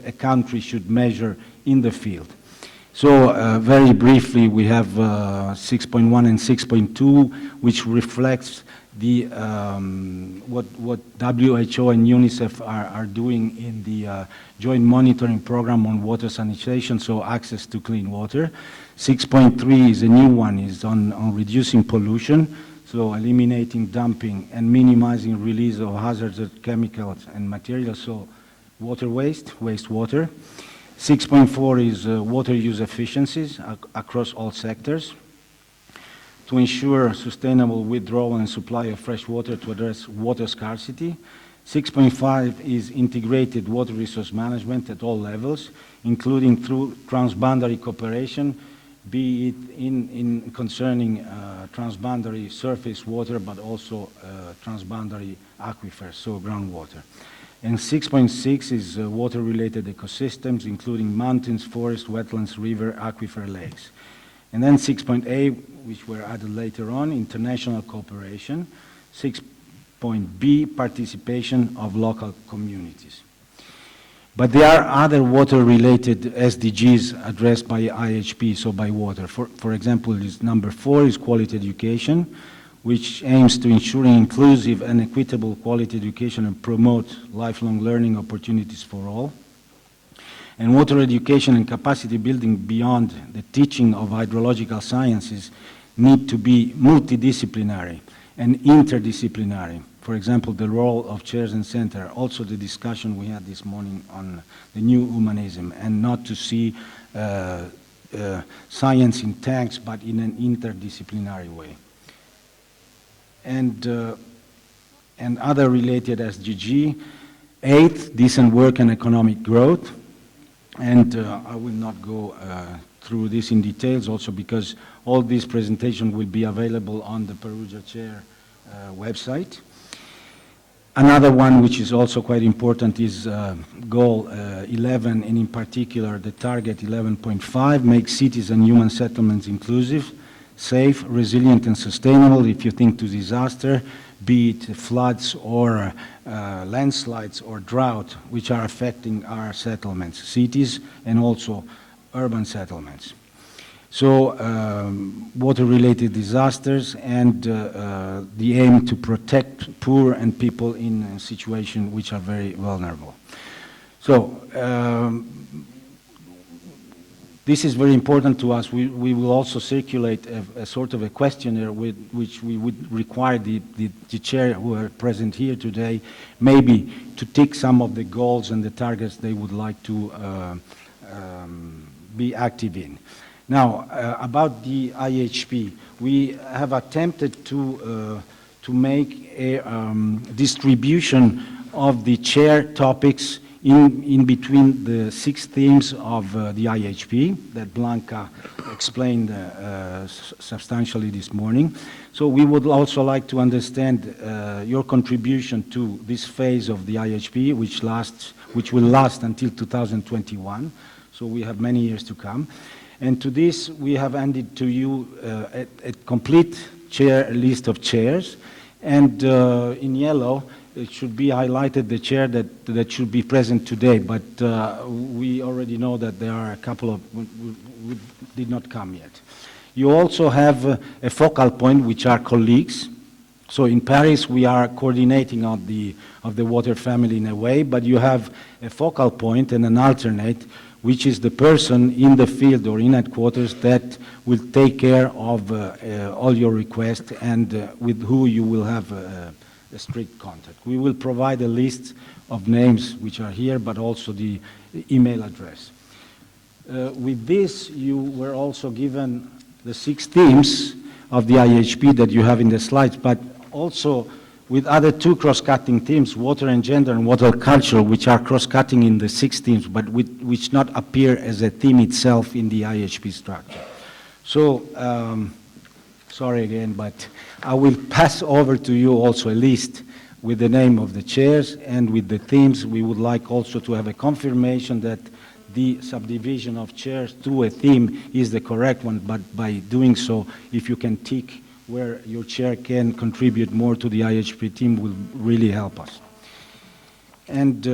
a country should measure in the field. So very briefly, we have 6.1 and 6.2, which reflects the what WHO and UNICEF are doing in the joint monitoring program on water sanitation, so access to clean water. 6.3 is a new one, is on reducing pollution, so eliminating dumping and minimizing release of hazardous chemicals and materials, so water wastewater. 6.4 is water use efficiencies across all sectors, to ensure sustainable withdrawal and supply of fresh water to address water scarcity. 6.5 is integrated water resource management at all levels, including through transboundary cooperation, be it in concerning transboundary surface water, but also transboundary aquifers, so groundwater. And 6.6 is water-related ecosystems, including mountains, forests, wetlands, river, aquifer, lakes. And then 6.A, which were added later on, international cooperation. 6.B, participation of local communities. But there are other water-related SDGs addressed by IHP, so by water. For example, number 4 is quality education, which aims to ensuring inclusive and equitable quality education and promote lifelong learning opportunities for all. And water education and capacity building beyond the teaching of hydrological sciences need to be multidisciplinary and interdisciplinary. For example, the role of chairs and center, also the discussion we had this morning on the new humanism, and not to see science in tanks, but in an interdisciplinary way. And other related SDG, 8, decent work and economic growth. And I will not go through this in details also because all this presentation will be available on the Perugia Chair website. Another one which is also quite important is goal 11, and in particular the target 11.5, make cities and human settlements inclusive, safe, resilient and sustainable. If you think to disaster, be it floods or landslides or drought, which are affecting our settlements, cities and also urban settlements. So water-related disasters and the aim to protect poor and people in situations which are very vulnerable. So this is very important to us. We will also circulate a sort of a questionnaire which we would require the chair who are present here today maybe to tick some of the goals and the targets they would like to be active in. Now, about the IHP, we have attempted to make a distribution of the chair topics in between the 6 themes of the IHP that Blanca explained substantially this morning. So we would also like to understand your contribution to this phase of the IHP, which will last until 2021. So we have many years to come. And to this, we have handed to you a complete list of chairs. And in yellow, it should be highlighted the chair that should be present today. But we already know that there are a couple of who did not come yet. You also have a focal point, which are colleagues. So in Paris, we are coordinating of the water family in a way, but you have a focal point and an alternate, which is the person in the field or in headquarters that will take care of all your requests and with who you will have a strict contact. We will provide a list of names which are here, but also the email address. With this, you were also given the 6 themes of the IHP that you have in the slides, but also with other 2 cross-cutting themes, water and gender and water culture, which are cross-cutting in the 6 themes, but which not appear as a theme itself in the IHP structure. So, sorry again, but I will pass over to you also a list with the name of the chairs and with the themes. We would like also to have a confirmation that the subdivision of chairs to a theme is the correct one, but by doing so, if you can tick where your chair can contribute more to the IHP team will really help us. And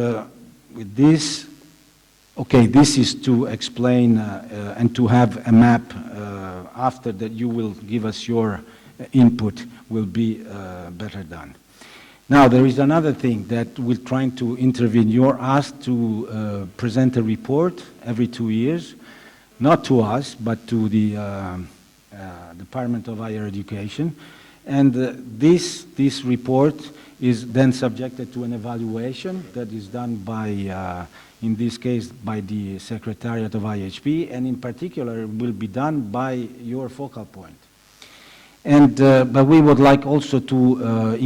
with this, okay, this is to explain and to have a map after that you will give us your input will be better done. Now, there is another thing that we're trying to intervene. You're asked to present a report every 2 years, not to us, but to the Department of Higher Education, and this report is then subjected to an evaluation that is done by, in this case, by the Secretariat of IHP, and in particular will be done by your focal point. And but we would like also to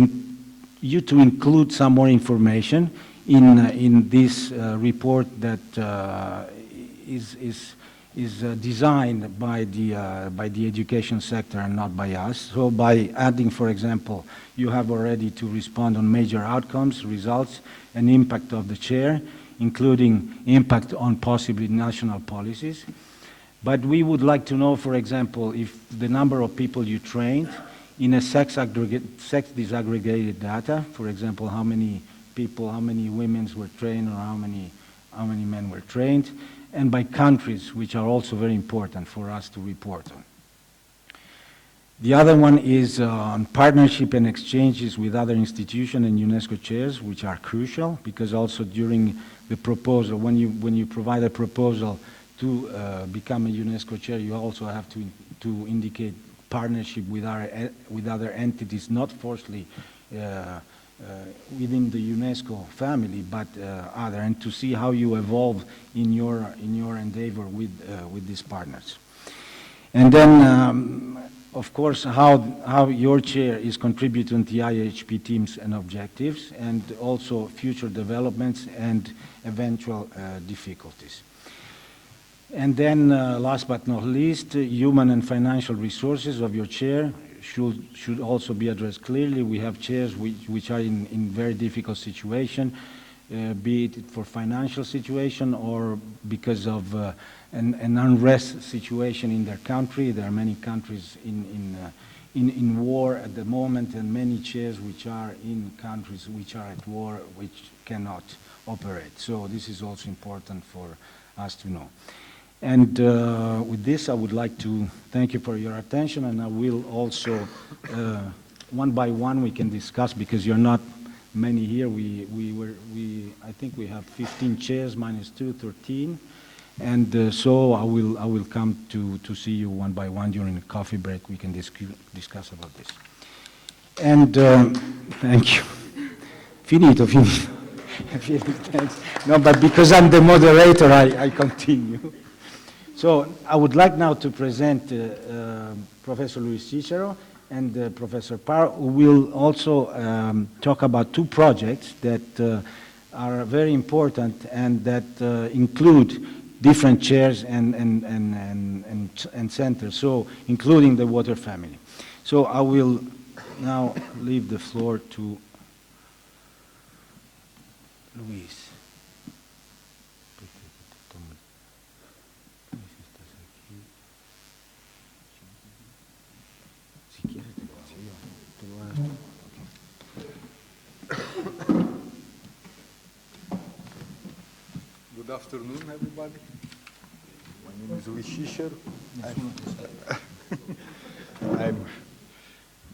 you to include some more information in this report that is designed by the education sector and not by us. So by adding, for example, you have already to respond on major outcomes, results, and impact of the chair, including impact on possibly national policies. But we would like to know, for example, if the number of people you trained in a sex disaggregated data, for example, how many people, how many women were trained or how many men were trained, and by countries, which are also very important for us to report on. The other one is on partnership and exchanges with other institutions and UNESCO chairs, which are crucial, because also during the proposal, when you provide a proposal to become a UNESCO chair, you also have to indicate partnership with other entities, not forcefully within the UNESCO family, but other, and to see how you evolve in your endeavor with these partners. And then, of course, how your chair is contributing to the IHP teams and objectives, and also future developments and eventual difficulties. And then, last but not least, human and financial resources of your chair should also be addressed clearly. We have chairs which are in very difficult situation, be it for financial situation or because of an unrest situation in their country. There are many countries in war at the moment, and many chairs which are in countries which are at war, which cannot operate. So this is also important for us to know. And with this, I would like to thank you for your attention, and I will also, one by one, we can discuss, because you're not many here. I think we have 15 chairs, minus 2, 13. And so I will come to see you one by one during the coffee break. We can discuss about this. And thank you. Finito. Thanks. No, but because I'm the moderator, I continue. So I would like now to present Professor Luis Cicero and Professor Parr, who will also talk about two projects that are very important and that include different chairs and centers, so including the water family. So I will now leave the floor to Luis. Good afternoon, everybody. My name is Luis Cicero. I'm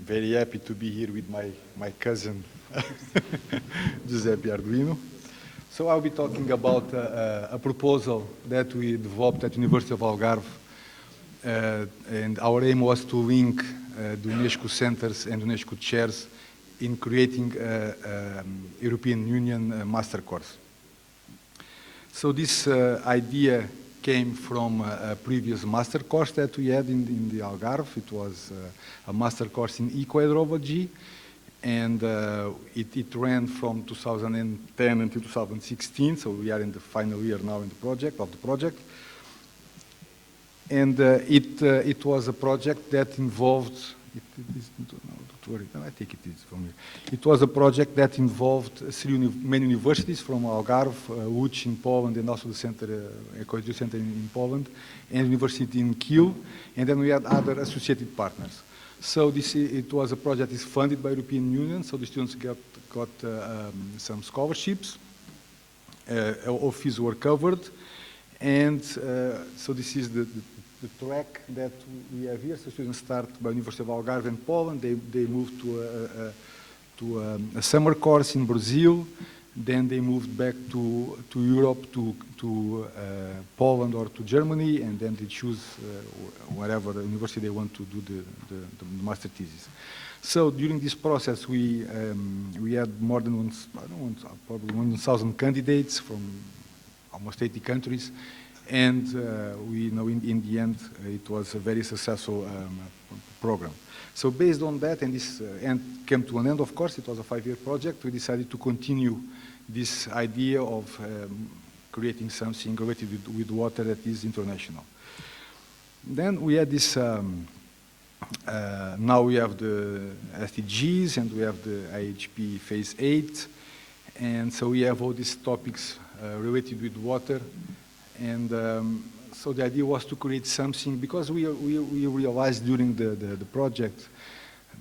very happy to be here with my cousin, Giuseppe Arduino. So I'll be talking about a proposal that we developed at the University of Algarve, and our aim was to link the UNESCO centers and UNESCO chairs in creating a European Union master course. So this idea came from a previous master course that we had in the Algarve. It was a master course in eco-hydrology, and it ran from 2010 until 2016, so we are in the final year now in the project. And it was a project that involved, I think it is from here. It was a project that involved many universities from Algarve, Łódź in Poland, and also the center, Ecology Center in Poland, and University in Kiel, and then we had other associated partners. So it was a project that is funded by European Union, so the students got some scholarships, all fees were covered, and so this is the track that we have here. So students start by University of Algarve in Poland. They move to a summer course in Brazil. Then they moved back to Europe, to Poland or to Germany, and then they choose whatever university they want to do the master thesis. So during this process, we had more than probably 1,000 candidates from almost 80 countries. And we know in the end it was a very successful program. So based on that, and this came to an end, of course, it was a 5-year project, we decided to continue this idea of creating something related with water that is international. Then we had this, now we have the SDGs and we have the IHP Phase 8, and so we have all these topics related with water. And so the idea was to create something, because we realized during the project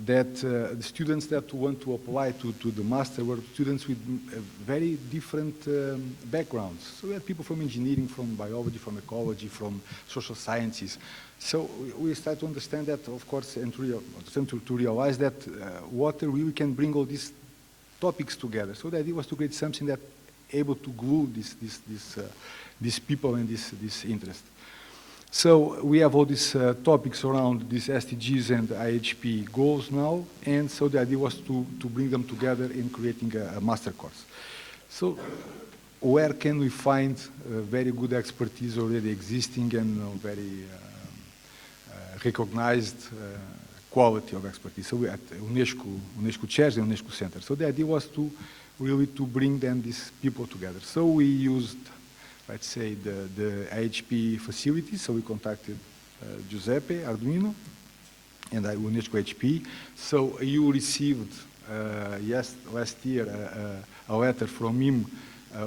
that the students that want to apply to the master were students with very different backgrounds. So we had people from engineering, from biology, from ecology, from social sciences. So we started to understand that, of course, and to realize that water really can bring all these topics together. So the idea was to create something that able to glue these people and this interest. So we have all these topics around these SDGs and IHP goals now, and so the idea was to bring them together in creating a master course. So where can we find very good expertise already existing and very recognized quality of expertise? So we at UNESCO chairs and UNESCO centers. So the idea was to really to bring then these people together. So we used, let's say, the IHP facilities. So we contacted Giuseppe Arduino and UNESCO HP. So you received last year a letter from him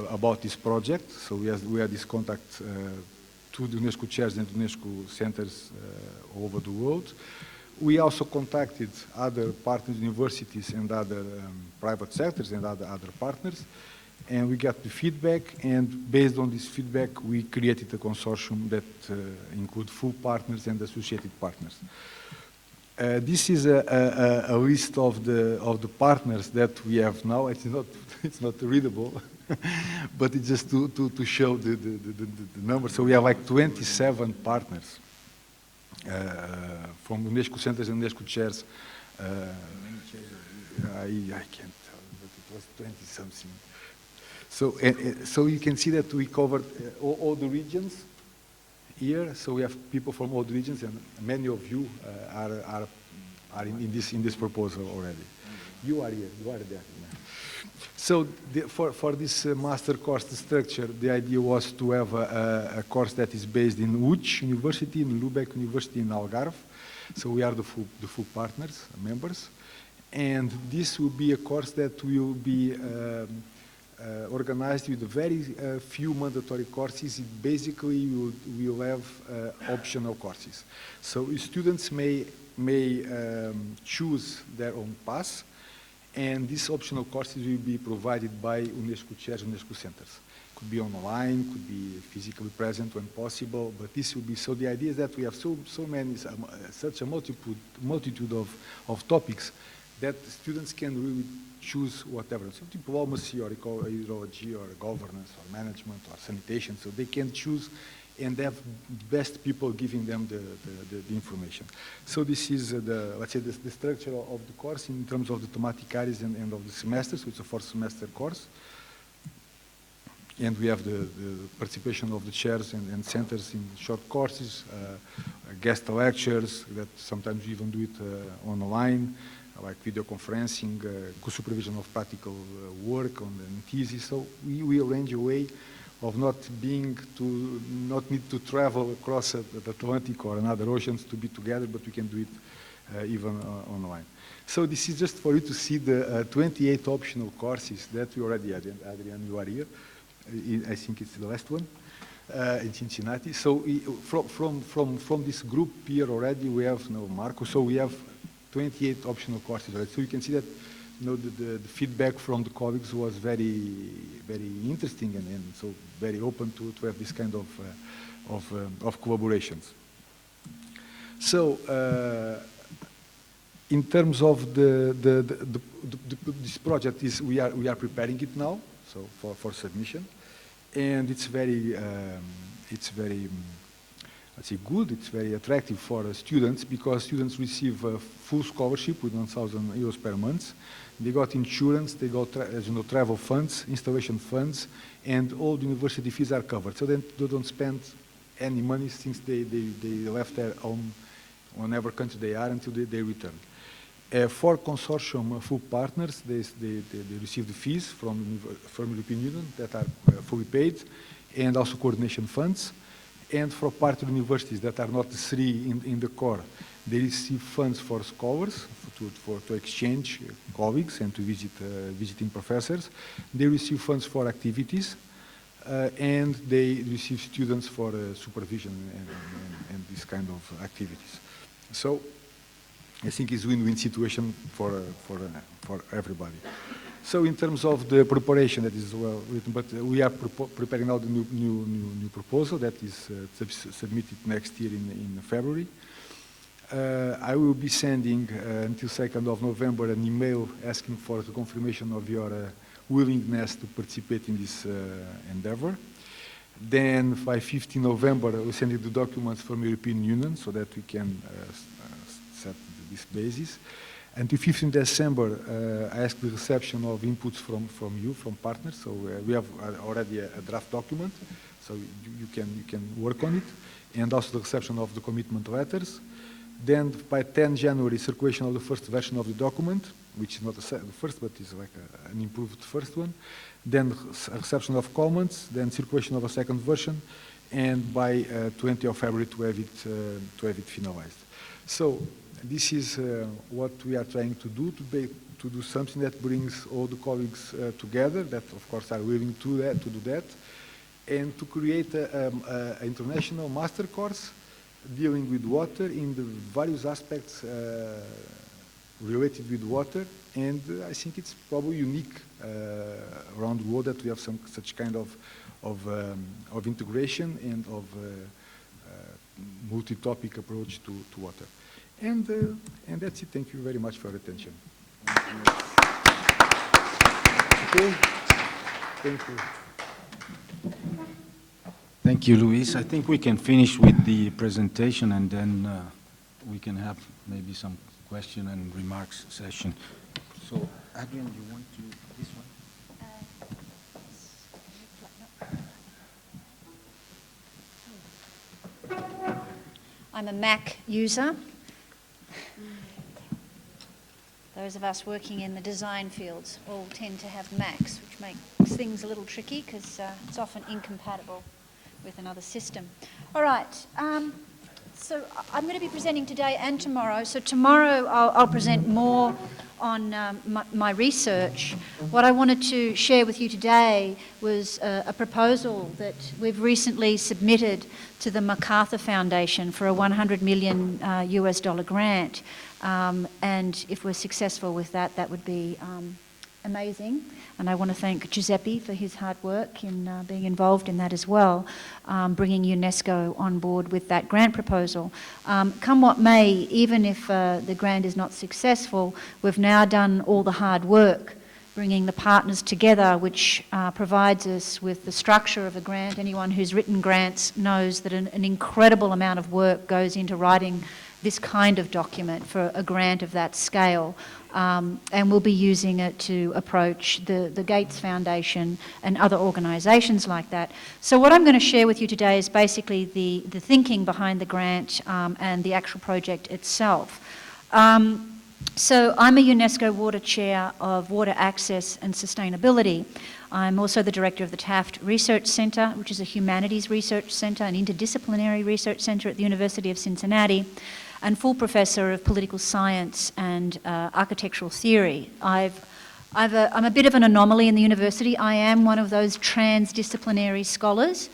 about this project. So we had this contact to the UNESCO chairs and UNESCO centers all over the world. We also contacted other partner universities and other private sectors and other partners, and we got the feedback, and based on this feedback, we created a consortium that includes full partners and associated partners. This is a list of the partners that we have now. It's not readable, but it's just to show the number. So we have like 27 partners from UNESCO centers and UNESCO chairs. I can't tell, but it was 20-something. So you can see that we covered all the regions here. So we have people from all the regions, and many of you are in this proposal already. You are here, you are there. So for this master course structure, the idea was to have a course that is based in Łódź University, in Lübeck University, in Algarve. So we are the full partners, members. And this will be a course that will be organized with very few mandatory courses. Basically, we will have optional courses. So students may choose their own path, and these optional courses will be provided by UNESCO chairs, UNESCO centers. Could be online, could be physically present when possible, but this will be, so the idea is that we have such a multitude of topics that students can really choose whatever. So diplomacy or ecology or governance or management or sanitation, so they can choose and have the best people giving them the information. So this is let's say the structure of the course in terms of the thematic areas and of the semester. So it's a 4-semester course. And we have the participation of the chairs and centers in short courses, guest lectures that sometimes we even do it online, like video conferencing, co-supervision of practical work on the thesis. So we arrange a way of not need to travel across the Atlantic or another oceans to be together, but we can do it even online. So this is just for you to see the 28 optional courses that we already had. Adrian, you are here. I think it's the last one in Cincinnati. So from this group here already, we have Marco. So we have 28 optional courses already. So you can see that the feedback from the colleagues was very interesting and so very open to have this kind of collaborations. So in terms of this project, we are preparing it now, so for submission, and it's very let's say good. It's very attractive for students because students receive a full scholarship with 1,000 euros per month. They got insurance, they got travel funds, installation funds, and all the university fees are covered. So then they don't spend any money since they left their home, whatever country they are, until they return. For consortium full partners, they receive the fees from European Union that are fully paid, and also coordination funds. And for partner universities that are not the three in the core, they receive funds for scholars to exchange colleagues and to visit visiting professors. They receive funds for activities, and they receive students for supervision and this kind of activities. So I think it's a win-win situation for everybody. So in terms of the preparation, that is well written, but we are preparing now the new proposal that is submitted next year in February. I will be sending until 2nd of November an email asking for the confirmation of your willingness to participate in this endeavor. Then by 15 November, we send you the documents from European Union so that we can set this basis. Until 15 December, I asked the reception of inputs from you, from partners. So we have already a draft document, so you can work on it, and also the reception of the commitment letters. Then by 10 January, circulation of the first version of the document, which is not the first, but is like an improved first one. Then reception of comments, then circulation of a second version, and by 20 of February to have it finalized. So this is what we are trying to do, to do something that brings all the colleagues together, that of course are willing to do that, and to create an international master course dealing with water in the various aspects related with water. And I think it's probably unique around the world that we have such kind of integration and of multi-topic approach to water. And that's it. Thank you very much for your attention. Okay. Thank you. Thank you, Luis. I think we can finish with the presentation, and then we can have maybe some question and remarks session. So, Adrian, you want to this one? I'm a Mac user. Those of us working in the design fields all tend to have Macs, which makes things a little tricky because it's often incompatible with another system. All right, so I'm going to be presenting today and tomorrow. So tomorrow I'll present more on my research. What I wanted to share with you today was a proposal that we've recently submitted to the MacArthur Foundation for a $100 million US grant. And if we're successful with that, that would be amazing. And I want to thank Giuseppe for his hard work in being involved in that as well, bringing UNESCO on board with that grant proposal. Come what may, even if the grant is not successful, we've now done all the hard work, bringing the partners together, which provides us with the structure of a grant. Anyone who's written grants knows that an incredible amount of work goes into writing this kind of document for a grant of that scale. And we'll be using it to approach the Gates Foundation and other organisations like that. So what I'm going to share with you today is basically the thinking behind the grant and the actual project itself. So I'm a UNESCO Water Chair of Water Access and Sustainability. I'm also the director of the Taft Research Centre, which is a humanities research centre, an interdisciplinary research centre at the University of Cincinnati, and full professor of political science and architectural theory. I'm a bit of an anomaly in the university. I am one of those transdisciplinary scholars.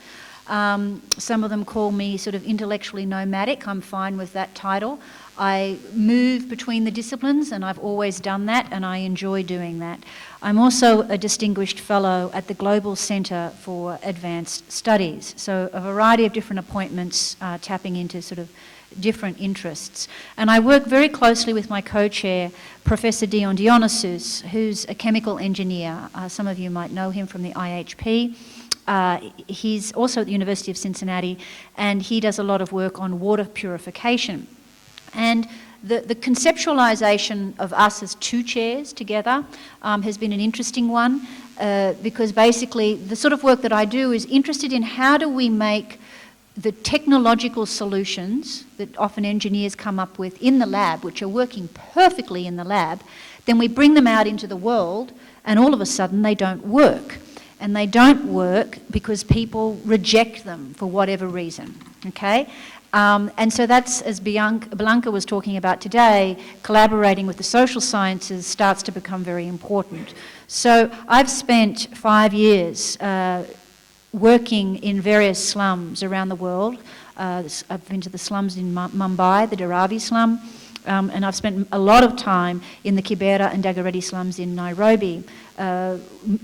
Some of them call me sort of intellectually nomadic. I'm fine with that title. I move between the disciplines, and I've always done that, and I enjoy doing that. I'm also a distinguished fellow at the Global Centre for Advanced Studies, so a variety of different appointments tapping into sort of different interests. And I work very closely with my co-chair, Professor Dion Dionysus, who's a chemical engineer. Some of you might know him from the IHP. He's also at the University of Cincinnati, and he does a lot of work on water purification. And the conceptualization of us as two chairs together has been an interesting one because basically the sort of work that I do is interested in how do we make the technological solutions that often engineers come up with in the lab, which are working perfectly in the lab, then we bring them out into the world and all of a sudden they don't work. And they don't work because people reject them for whatever reason, okay? And so that's, as Blanca was talking about today, collaborating with the social sciences starts to become very important. So I've spent 5 years working in various slums around the world. I've been to the slums in Mumbai, the Dharavi slum, and I've spent a lot of time in the Kibera and Dagoretti slums in Nairobi,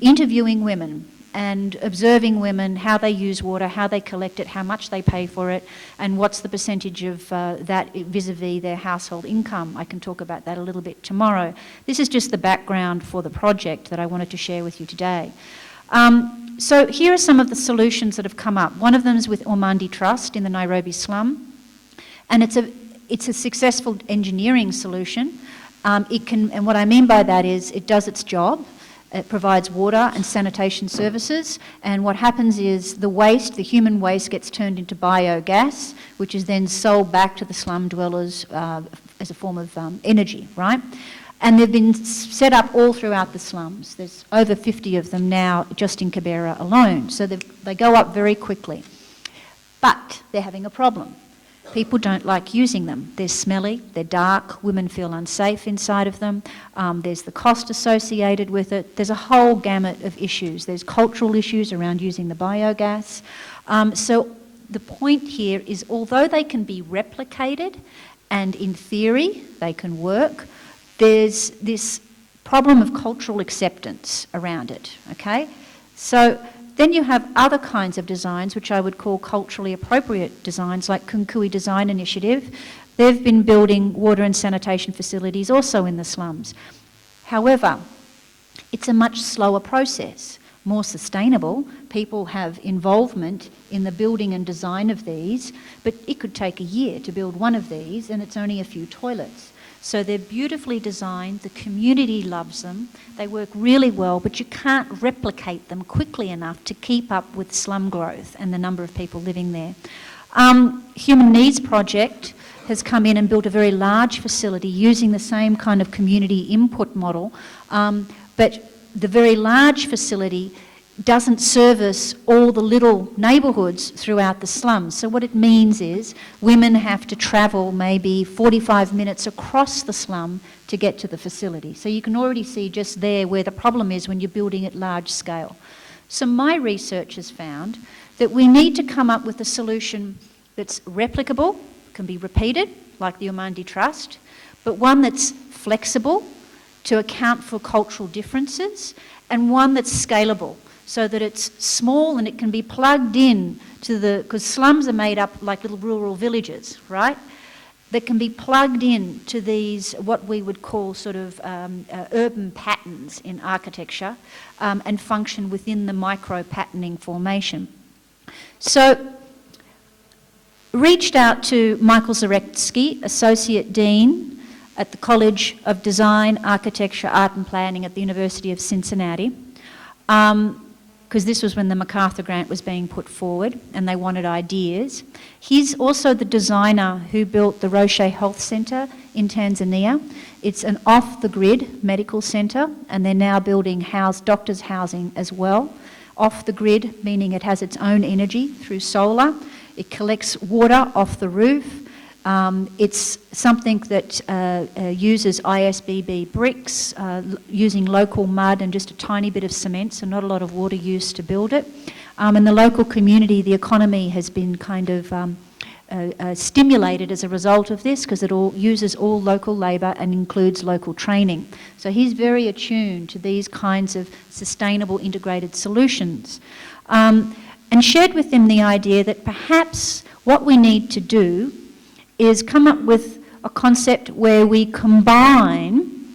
interviewing women and observing women, how they use water, how they collect it, how much they pay for it, and what's the percentage of that vis-a-vis their household income. I can talk about that a little bit tomorrow. This is just the background for the project that I wanted to share with you today. So here are some of the solutions that have come up. One of them is with Ormandi Trust in the Nairobi slum, and it's a successful engineering solution. And what I mean by that is it does its job. It provides water and sanitation services, and what happens is the waste, the human waste, gets turned into biogas, which is then sold back to the slum dwellers as a form of energy, right? And they've been set up all throughout the slums. There's over 50 of them now just in Kibera alone, so they go up very quickly. But they're having a problem. People don't like using them. They're smelly, they're dark, women feel unsafe inside of them. There's the cost associated with it. There's a whole gamut of issues. There's cultural issues around using the biogas. So the point here is, although they can be replicated and in theory they can work, there's this problem of cultural acceptance around it, okay? So then you have other kinds of designs which I would call culturally appropriate designs, like Kunkui Design Initiative. They've been building water and sanitation facilities also in the slums. However, it's a much slower process, more sustainable. People have involvement in the building and design of these, but it could take a year to build one of these, and it's only a few toilets. So they're beautifully designed, the community loves them, they work really well, but you can't replicate them quickly enough to keep up with slum growth and the number of people living there. Human Needs Project has come in and built a very large facility using the same kind of community input model, but the very large facility doesn't service all the little neighbourhoods throughout the slums. So what it means is women have to travel maybe 45 minutes across the slum to get to the facility. So you can already see just there where the problem is when you're building at large scale. So my research has found that we need to come up with a solution that's replicable, can be repeated, like the Ormandi Trust, but one that's flexible to account for cultural differences, and one that's scalable, so that it's small and it can be plugged in to because slums are made up like little rural villages, right? That can be plugged in to these, what we would call sort of urban patterns in architecture, and function within the micro-patterning formation. So, reached out to Michael Zaretsky, Associate Dean at the College of Design, Architecture, Art and Planning at the University of Cincinnati, because this was when the MacArthur grant was being put forward and they wanted ideas. He's also the designer who built the Roche Health Centre in Tanzania. It's an off-the-grid medical centre, and they're now building doctors' housing as well. Off-the-grid, meaning it has its own energy through solar. It collects water off the roof. It's something that uses ISBB bricks, using local mud and just a tiny bit of cement, so not a lot of water use to build it. And the local community, the economy has been kind of stimulated as a result of this, because it uses all local labour and includes local training. So he's very attuned to these kinds of sustainable integrated solutions. And shared with him the idea that perhaps what we need to do is come up with a concept where we combine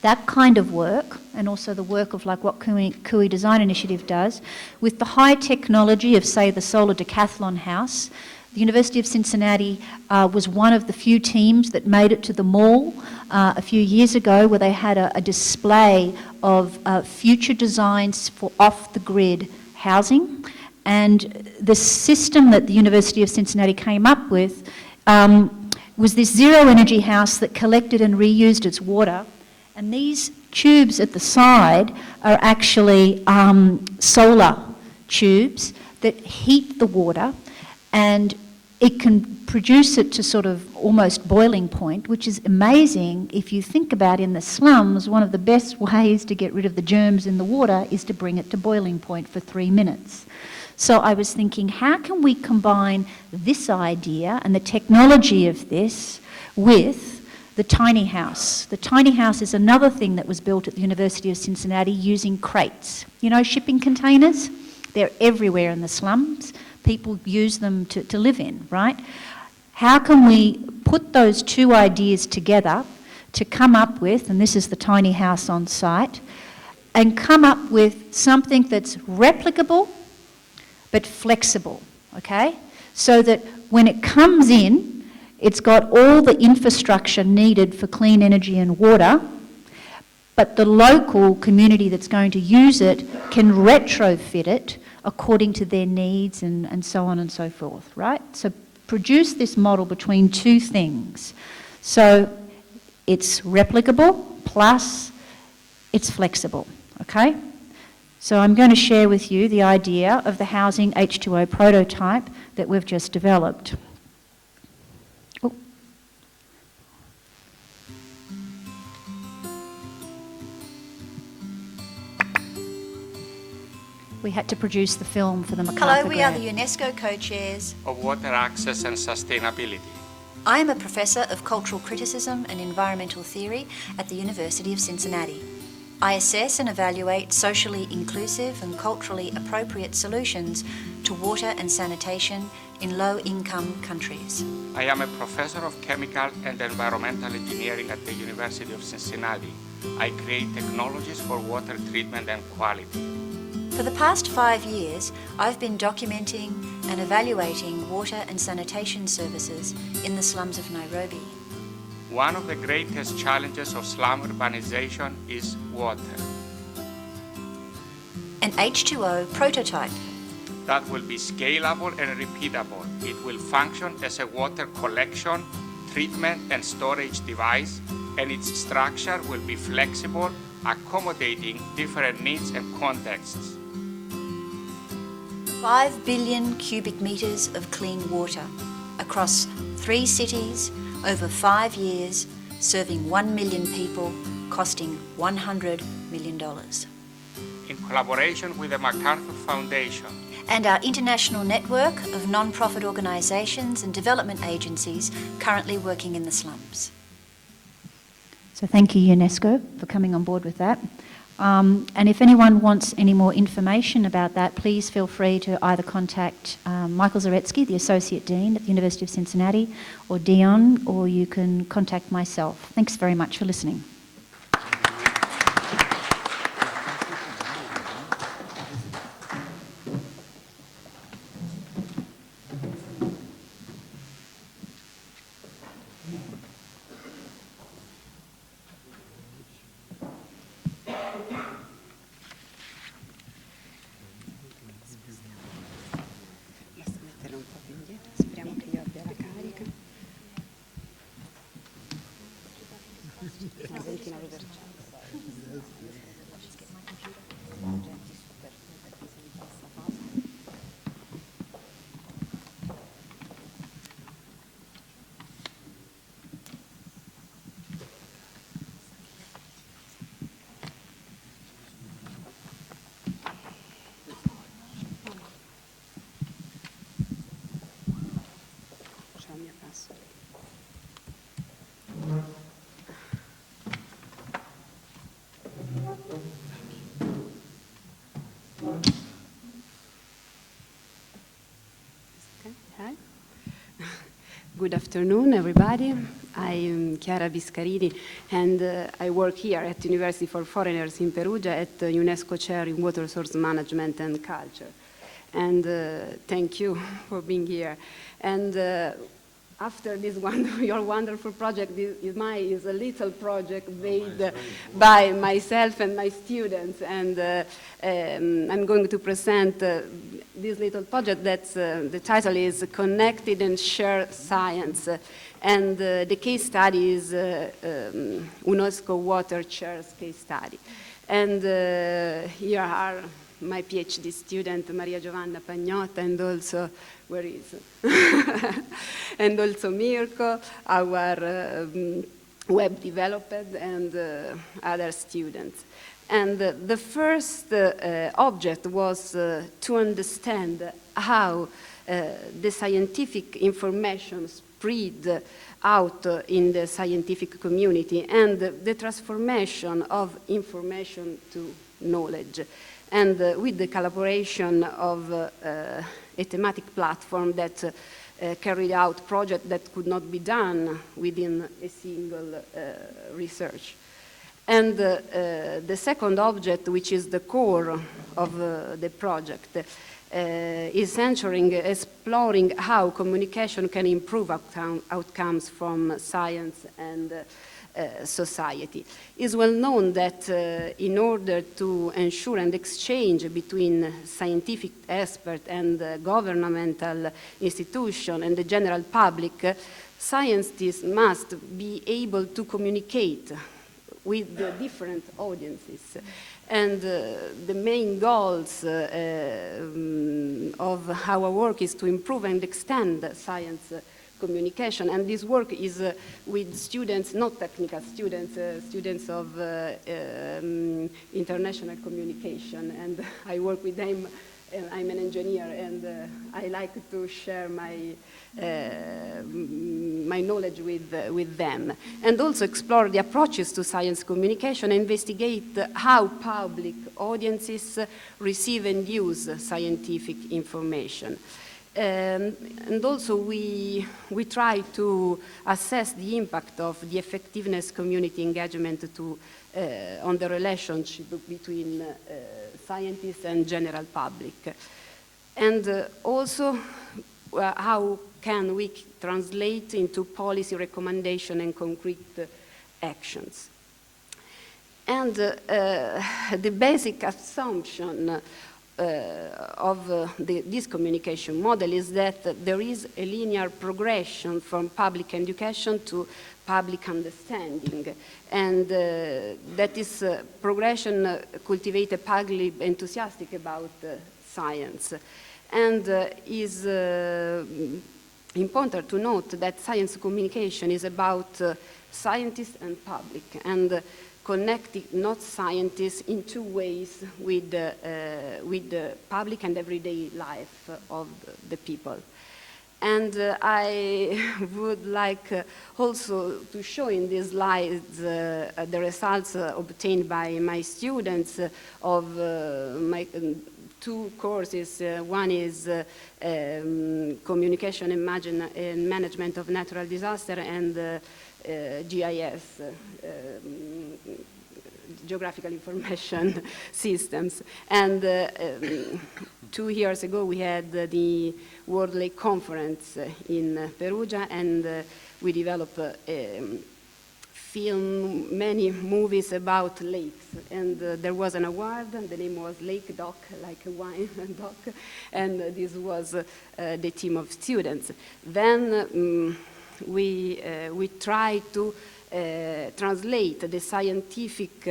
that kind of work, and also the work of like what Kui Design Initiative does, with the high technology of, say, the solar decathlon house. The University of Cincinnati was one of the few teams that made it to the mall a few years ago, where they had a display of future designs for off-the-grid housing. And the system that the University of Cincinnati came up with was this zero-energy house that collected and reused its water. And these tubes at the side are actually solar tubes that heat the water, and it can produce it to sort of almost boiling point, which is amazing if you think about in the slums, one of the best ways to get rid of the germs in the water is to bring it to boiling point for 3 minutes. So I was thinking, how can we combine this idea and the technology of this with the tiny house? The tiny house is another thing that was built at the University of Cincinnati using crates. You know, shipping containers? They're everywhere in the slums. People use them to live in, right? How can we put those two ideas together to come up with, and this is the tiny house on site, and come up with something that's replicable but flexible, okay? So that when it comes in, it's got all the infrastructure needed for clean energy and water, but the local community that's going to use it can retrofit it according to their needs and so on and so forth, right? So produce this model between two things. So it's replicable plus it's flexible, okay? So I'm going to share with you the idea of the housing H2O prototype that we've just developed. Oh. We had to produce the film for the MacArthur Hello, we are grant. the UNESCO co-chairs of water access and sustainability. I am a professor of cultural criticism and environmental theory at the University of Cincinnati. I assess and evaluate socially inclusive and culturally appropriate solutions to water and sanitation in low-income countries. I am a professor of chemical and environmental engineering at the University of Cincinnati. I create technologies for water treatment and quality. For the past 5 years, I've been documenting and evaluating water and sanitation services in the slums of Nairobi. One of the greatest challenges of slum urbanization is water. An H2O prototype That will be scalable and repeatable. It will function as a water collection, treatment, and storage device, and its structure will be flexible, accommodating different needs and contexts. 5 billion cubic meters of clean water across 3 cities over 5 years, serving 1 million people, costing $100 million. In collaboration with the MacArthur Foundation And our international network of non-profit organisations and development agencies currently working in the slums. So thank you, UNESCO, for coming on board with that. And if anyone wants any more information about that, please feel free to either contact Michael Zaretsky, the Associate Dean at the University of Cincinnati, or Dion, or you can contact myself. Thanks very much for listening. Hi. Good afternoon, everybody. I am Chiara Biscarini, and I work here at the University for Foreigners in Perugia at the UNESCO Chair in Water Source Management and Culture. And thank you for being here. And after this your wonderful project, mine is a little project made by myself and my students. And I'm going to present this little project that's the title is Connected and Shared Science. And the case study is UNESCO Water Chairs case study. And here are my PhD student, Maria Giovanna Pagnotta, and also, where is and also Mirko, our web developer, and other students. And the first object was to understand how the scientific information spread out in the scientific community and the transformation of information to knowledge. And with the collaboration of a thematic platform that carried out projects that could not be done within a single research. And the second object, which is the core of the project, is exploring how communication can improve outcomes from science and society. It is well known that in order to ensure an exchange between scientific experts and governmental institutions and the general public, scientists must be able to communicate with the different audiences. And the main goals of our work is to improve and extend science communication. And this work is with students, not technical students, students of international communication. And I work with them. I'm an engineer, and I like to share my knowledge with them, and also explore the approaches to science communication, and investigate how public audiences receive and use scientific information. And also we try to assess the impact of the effectiveness community engagement on the relationship between scientists and general public. And also how can we translate into policy recommendation and concrete actions. And the basic assumption of this communication model is that there is a linear progression from public education to public understanding, and that is progression cultivate a public enthusiastic about science. And is important to note that science communication is about scientists and public, and connecting not scientists in two ways with the public and everyday life of the people. And I would like also to show in these slides the results obtained by my students of my two courses. One is Communication and Management of Natural Disaster, and GIS, Geographical Information Systems. And 2 years ago we had the World Lake Conference in Perugia, and we developed many movies about lakes, and there was an award, and the name was Lake Doc, like a wine doc, and this was the team of students. Then we tried to translate the scientific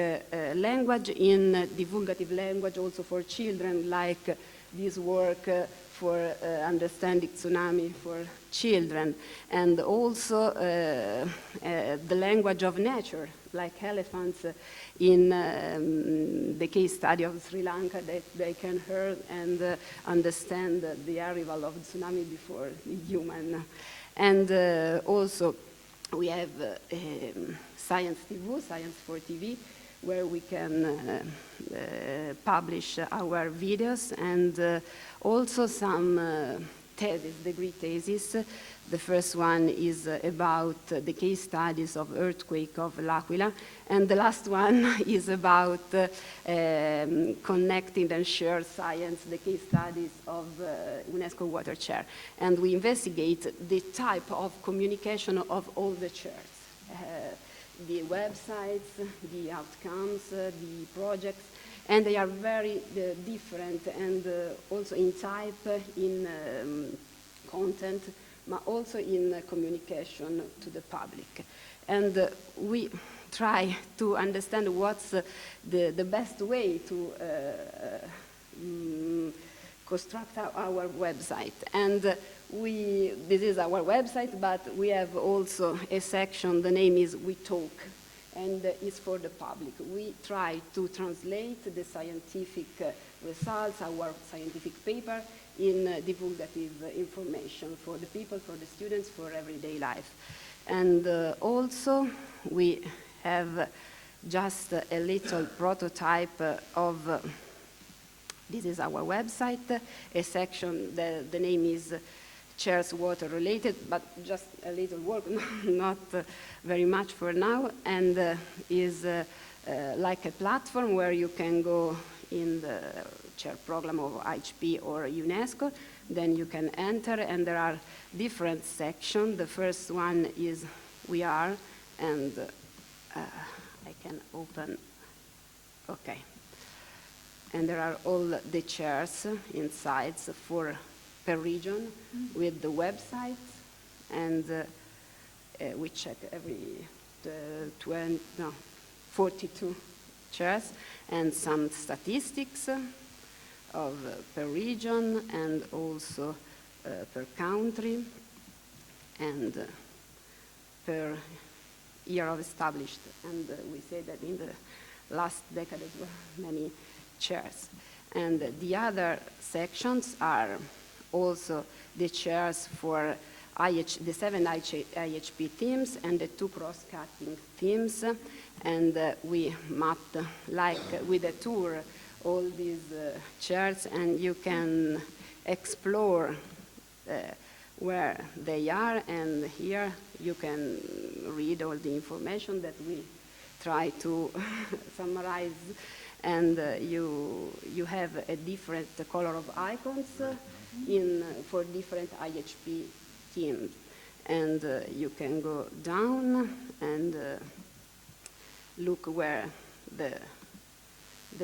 language in divulgative language also for children, like this work for understanding tsunami for children, and also the language of nature, like elephants in the case study of Sri Lanka, that they can hear and understand the arrival of tsunami before the human. And also we have Science TV, Science for TV, where we can publish our videos, and also some thesis, degree thesis. The first one is about the case studies of earthquake of L'Aquila, and the last one is about connecting and share science, the case studies of UNESCO Water Chair. And we investigate the type of communication of all the chairs. The websites, the outcomes, the projects, and they are very different, and also in type, in content, but also in communication to the public. And we try to understand what's the best way to construct our website. And this is our website, but we have also a section, the name is We Talk, and it's for the public. We try to translate the scientific results, our scientific paper, in divulgative information for the people, for the students, for everyday life. And also we have just a little prototype of, this is our website, a section, the name is Chairs Water Related, but just a little work, not very much for now, and is like a platform where you can go in the chair program of IHP or UNESCO, then you can enter, and there are different sections. The first one is We Are, and I can open, okay. And there are all the chairs inside per region with the websites, and we check every 42 chairs, and some statistics of per region and also per country and per year of established. And we say that in the last decade there were many chairs. And the other sections are also the chairs for the 7 IHP themes and the 2 cross-cutting themes. And we mapped, like with a tour, all these chairs, and you can explore where they are, and here you can read all the information that we try to summarize, and you have a different color of icons for different IHP themes, and you can go down and look where the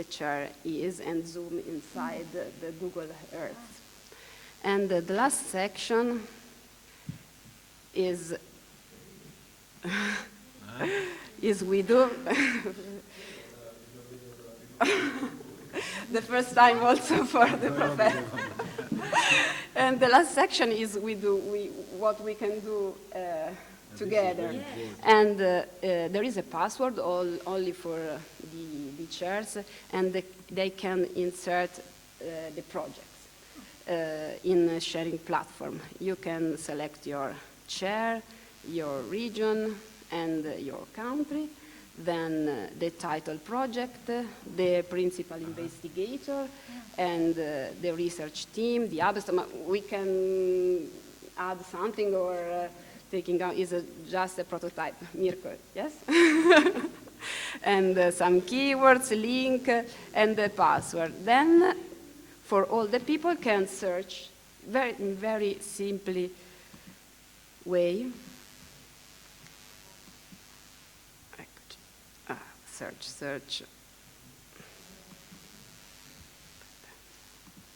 chair is and zoom inside the Google Earth. And the last section is we do. The first time also for the professor. And the last section is what we can do together. And there is a password only for the chairs, and they can insert the projects in a sharing platform. You can select your chair, your region, and your country, then the title project, the principal investigator, and the research team, the others. We can add something or taking out is just a prototype. Mirko, yes? And some keywords, link, and the password. Then, for all the people can search in very simply way. Search.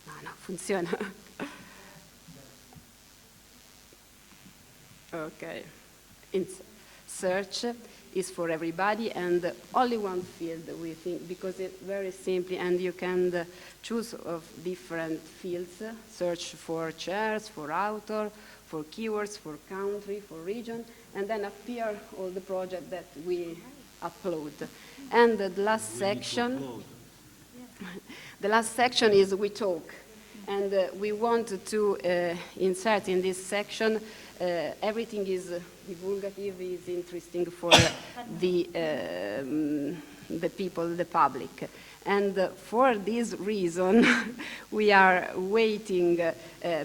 No, funziona. Okay. Search is for everybody, and only one field, we think, because it's very simple, and you can choose of different fields. Search for chairs, for author, for keywords, for country, for region, and then appear all the projects that we upload. And the last section, is we talk, and we want to insert in this section everything is divulgative, is interesting for the people, the public. And for this reason, we are waiting,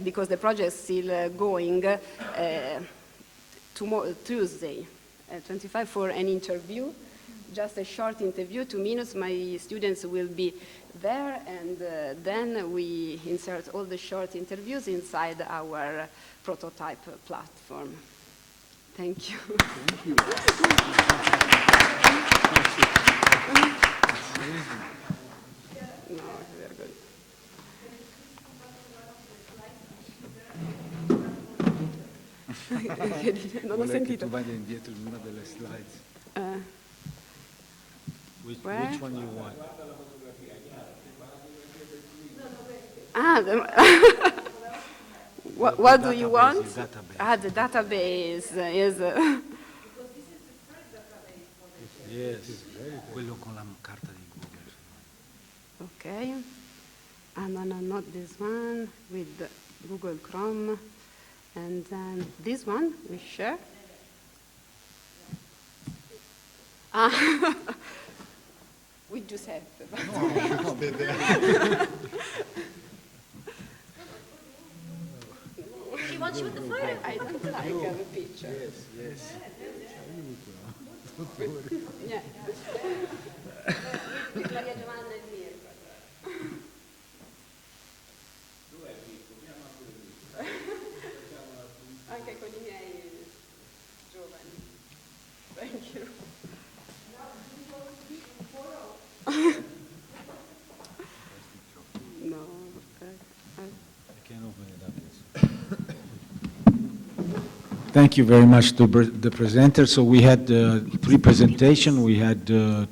because the project is still going, Tuesday, 25, for an interview, just a short interview, 2 minutes. My students will be there, and then we insert all the short interviews inside our prototype platform. Thank you. Thank you. No, very good. Non ho sentito. Tu vada indietro in una delle slides. Which one you want? What do you want? The database is... Yes, quello con la carta di Google. Okay. No, not this one, with Google Chrome. And then this one, we share. With Giuseppe. No, She wants you with the photo. I don't like a picture. Yes. Yeah. Maria Giovanna e Mirko. Anche con i miei giovani. Thank you. No, Thank you very much to the presenter. So we had 3 presentations. We had 2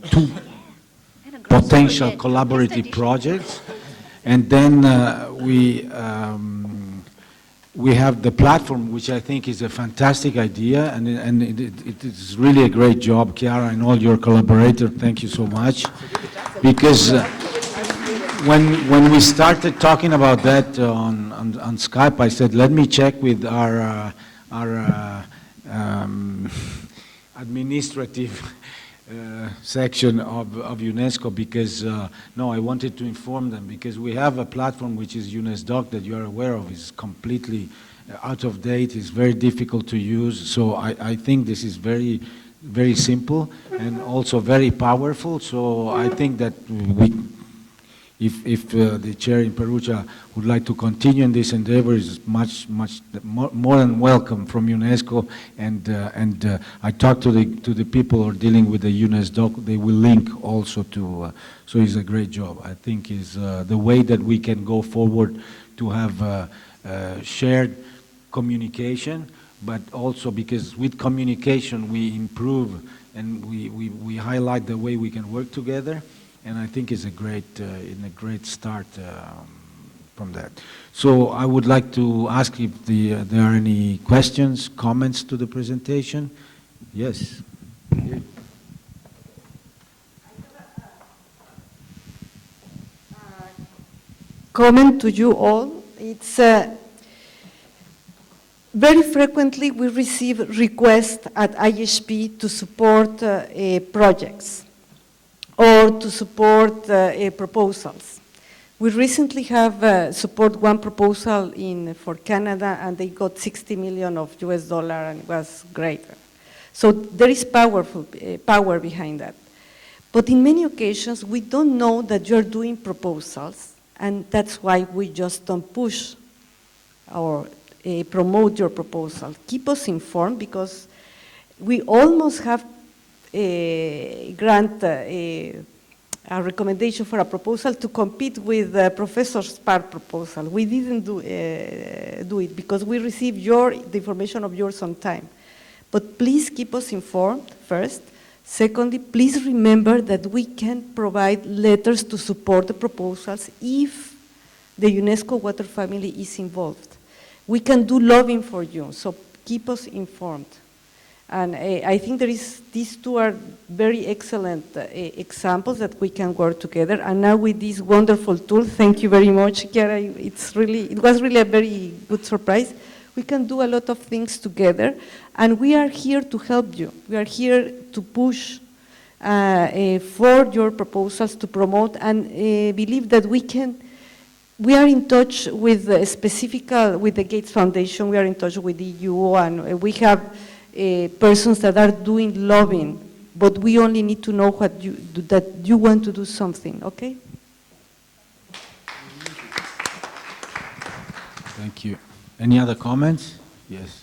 potential collaborative projects, and then we have the platform, which I think is a fantastic idea, and it is really a great job, Chiara, and all your collaborators. Thank you so much, because when we started talking about that on Skype, I said, let me check with our administrative section of UNESCO, because no, I wanted to inform them, because we have a platform which is UNESCO that you are aware of, is completely out of date, is very difficult to use. So I think this is very, very simple and also very powerful. So I think that if the chair in Perugia would like to continue in this endeavor, is much more than welcome from UNESCO. And I talked to the people who are dealing with the UNESCO. They will link also to. So it's a great job. I think is the way that we can go forward to have shared communication, but also because with communication we improve and we highlight the way we can work together. And I think it's a great start from that. So I would like to ask if there are any questions, comments to the presentation. Yes. Comment to you all. It's very frequently we receive requests at IHP to support projects or to support proposals. We recently have support one proposal for Canada, and they got $60 million of US dollar, and it was great. So there is power behind that. But in many occasions, we don't know that you're doing proposals, and that's why we just don't push or promote your proposal. Keep us informed, because we almost have grant a recommendation for a proposal to compete with Professor Spark's proposal. We didn't do it because we received the information of yours on time. But please keep us informed first. Secondly, please remember that we can provide letters to support the proposals if the UNESCO water family is involved. We can do lobbying for you, so keep us informed. And I think these two are very excellent examples that we can work together. And now with this wonderful tool, thank you very much, Chiara. It was really a very good surprise. We can do a lot of things together, and we are here to help you. We are here to push for your proposals, to promote, and believe that we are in touch with with the Gates Foundation. We are in touch with the EU, and we have persons that are doing lobbying, but we only need to know that you want to do something, okay? Thank you. Any other comments? Yes.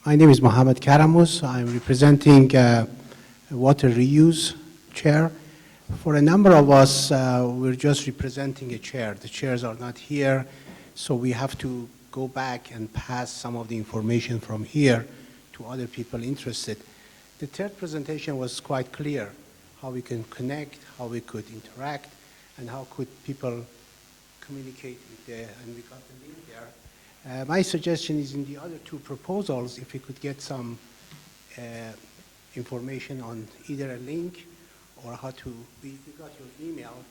My name is Mohammed Karamus. I'm representing Water Reuse Chair. For a number of us, we're just representing a chair. The chairs are not here, so we have to go back and pass some of the information from here to other people interested. The third presentation was quite clear, how we can connect, how we could interact, and how could people communicate with and we got the link there. My suggestion is in the other two proposals, if we could get some information on either a link or how to, we got your email,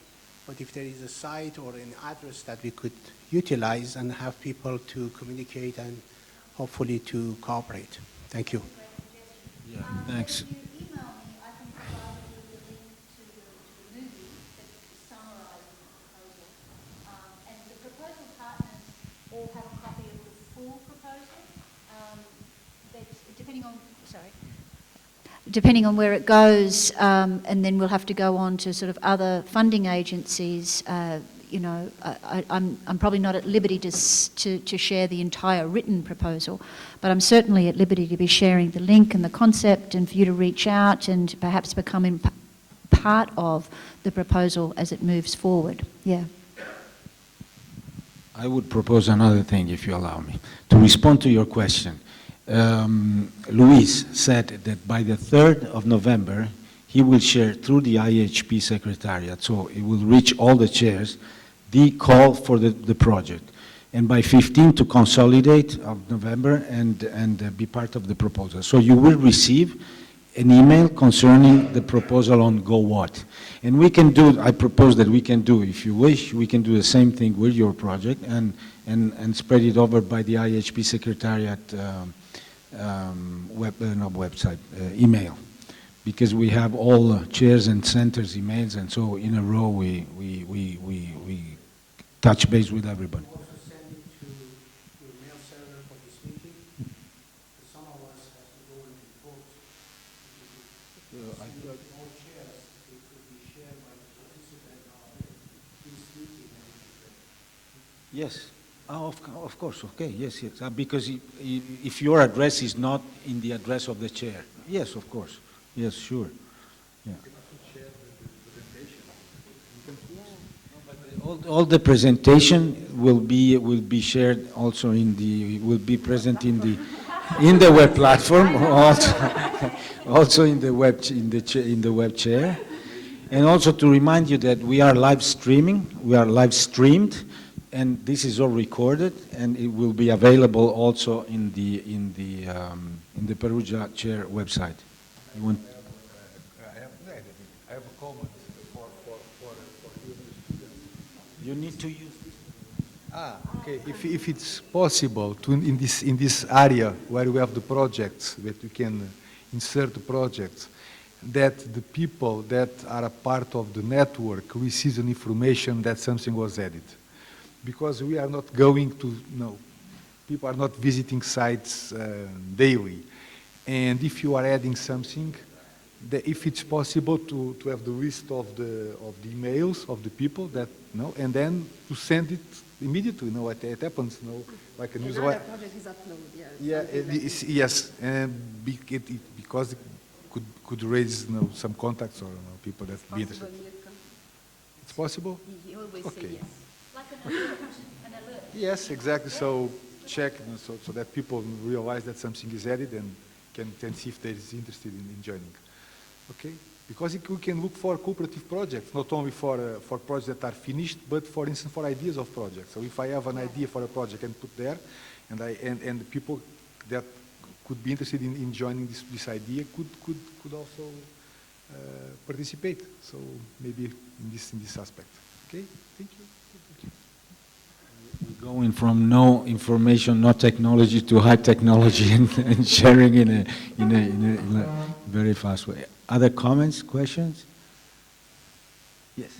but if there is a site or an address that we could utilize and have people to communicate and hopefully to cooperate. Thank you. Yeah, thanks. depending on where it goes, and then we'll have to go on to sort of other funding agencies, you know, I'm probably not at liberty to share the entire written proposal, but I'm certainly at liberty to be sharing the link and the concept, and for you to reach out and perhaps become part of the proposal as it moves forward. Yeah. I would propose another thing, if you allow me, to respond to your question. Luis said that by the 3rd of November, he will share through the IHP Secretariat, so it will reach all the chairs, the call for the project. And by 15 to consolidate of November and be part of the proposal. So you will receive an email concerning the proposal on Go What. And we can do, I propose that we can do, if you wish, we can do the same thing with your project and spread it over by the IHP Secretariat email. Because we have all chairs and centers emails, and so in a row we touch base with everybody. Yes, of course, okay, yes, because if your address is not in the address of the chair, yes, of course, yes, sure. Yeah. All the presentation will be shared also will be present in the web platform, also in the web chair, and also to remind you that we are live streamed. And this is all recorded, and it will be available also in the Perugia Chair website. You want? I have a comment for you need to use. Okay. If it's possible to in this area where we have the projects that we can insert the projects, that the people that are a part of the network receive an information that something was added. Because we are not going to, people are not visiting sites daily. And if you are adding something, if it's possible to have the list of the emails of the people that, and then to send it immediately, it happens, like a newsletter. Another project is uploaded, yeah. Yes, and because it could raise some contacts or people that be interested. It's possible? He always okay. say yes. Yes, exactly. So check so that people realize that something is added and can see if they is interested in joining. Okay? Because we can look for cooperative projects, not only for projects that are finished, but for instance for ideas of projects. So if I have an idea for a project and put there, and the people that could be interested in joining this idea could also participate. So maybe in this aspect. Okay? Thank you. We're going from no information, no technology to high technology and sharing in a very fast way. Other comments, questions? Yes.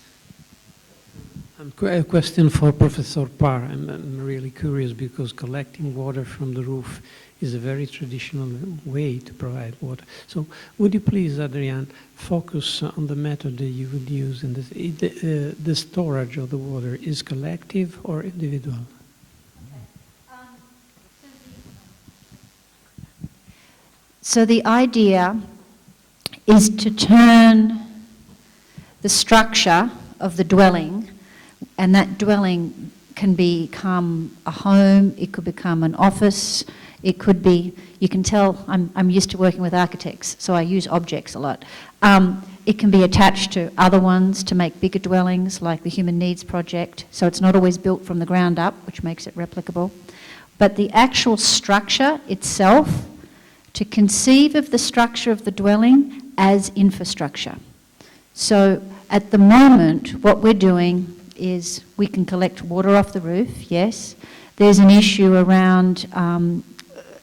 A question for Professor Parr. I'm really curious because collecting water from the roof is a very traditional way to provide water. So would you please, Adrian, focus on the method that you would use in this? The storage of the water is collective or individual? So the idea is to turn the structure of the dwelling, and that dwelling can become a home, it could become an office, it could be, you can tell I'm used to working with architects, so I use objects a lot. It can be attached to other ones to make bigger dwellings, like the Human Needs Project, so it's not always built from the ground up, which makes it replicable. But the actual structure itself, to conceive of the structure of the dwelling as infrastructure. So at the moment, what we're doing is we can collect water off the roof, yes. There's an issue around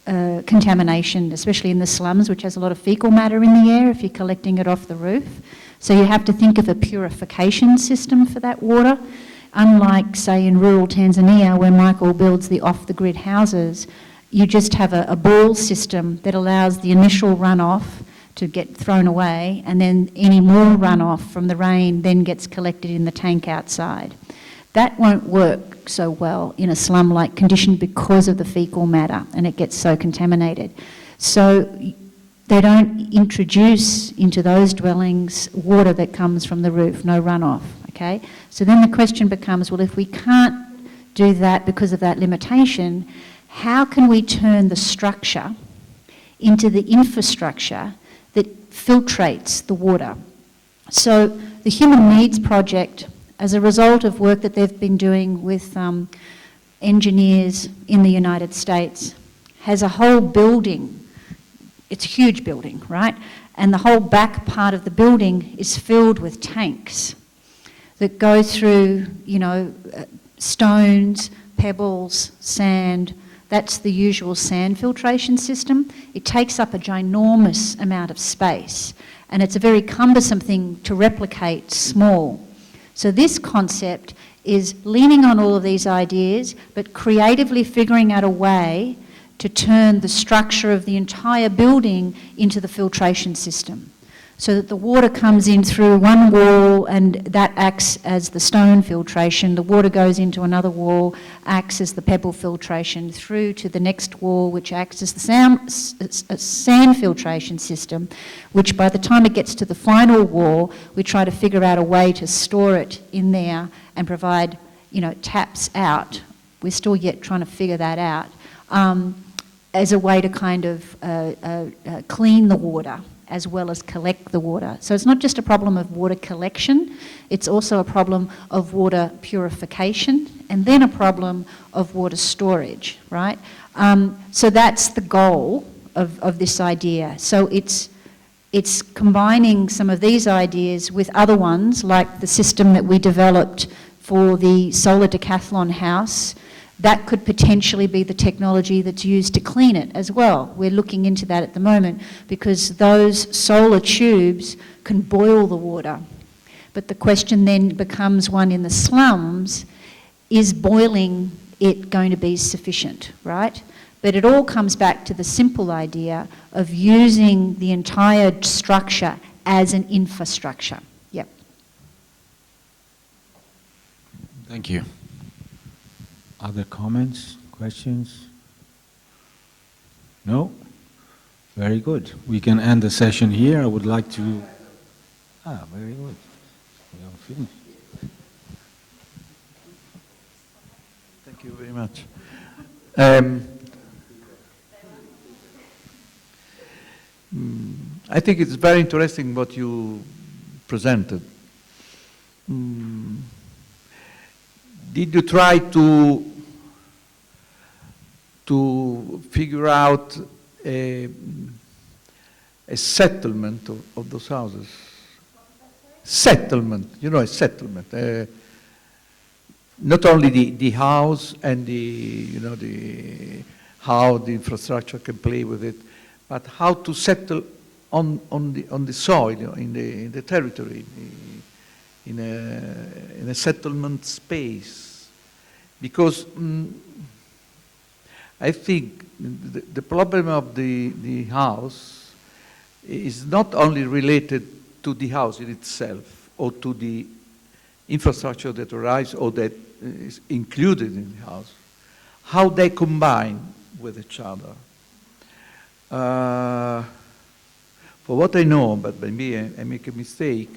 contamination, especially in the slums, which has a lot of fecal matter in the air if you're collecting it off the roof. So you have to think of a purification system for that water. Unlike, say, in rural Tanzania, where Michael builds the off-the-grid houses, you just have a ball system that allows the initial runoff to get thrown away, and then any more runoff from the rain then gets collected in the tank outside. That won't work so well in a slum-like condition because of the fecal matter, and it gets so contaminated. So they don't introduce into those dwellings water that comes from the roof, no runoff, okay? So then the question becomes, well, if we can't do that because of that limitation, how can we turn the structure into the infrastructure that filtrates the water? So the Human Needs Project, as a result of work that they've been doing with engineers in the United States, has a whole building. It's a huge building, right? And the whole back part of the building is filled with tanks that go through, you know, stones, pebbles, sand. That's the usual sand filtration system. It takes up a ginormous amount of space, and it's a very cumbersome thing to replicate small. So this concept is leaning on all of these ideas, but creatively figuring out a way to turn the structure of the entire building into the filtration system, so that the water comes in through one wall and that acts as the stone filtration. The water goes into another wall, acts as the pebble filtration, through to the next wall, which acts as the sand filtration system, which by the time it gets to the final wall, we try to figure out a way to store it in there and provide, you know, taps out. We're still yet trying to figure that out, as a way to kind of clean the water as well as collect the water. So it's not just a problem of water collection, it's also a problem of water purification, and then a problem of water storage, right? So that's the goal of this idea. So it's combining some of these ideas with other ones, like the system that we developed for the solar decathlon house. That could potentially be the technology that's used to clean it as well. We're looking into that at the moment, because those solar tubes can boil the water. But the question then becomes one in the slums, is boiling it going to be sufficient, right? But it all comes back to the simple idea of using the entire structure as an infrastructure. Yep. Thank you. Other comments, questions? No? Very good. We can end the session here. I would like to... very good. We are finished. Thank you very much. I think it's very interesting what you presented. Did you try to figure out a settlement of those houses? Settlement, you know, a settlement. Not only the house and how the infrastructure can play with it, but how to settle on the soil, in the territory, in a settlement space. Because I think the problem of the house is not only related to the house in itself, or to the infrastructure that arrives or that is included in the house, how they combine with each other. For what I know, but maybe I make a mistake,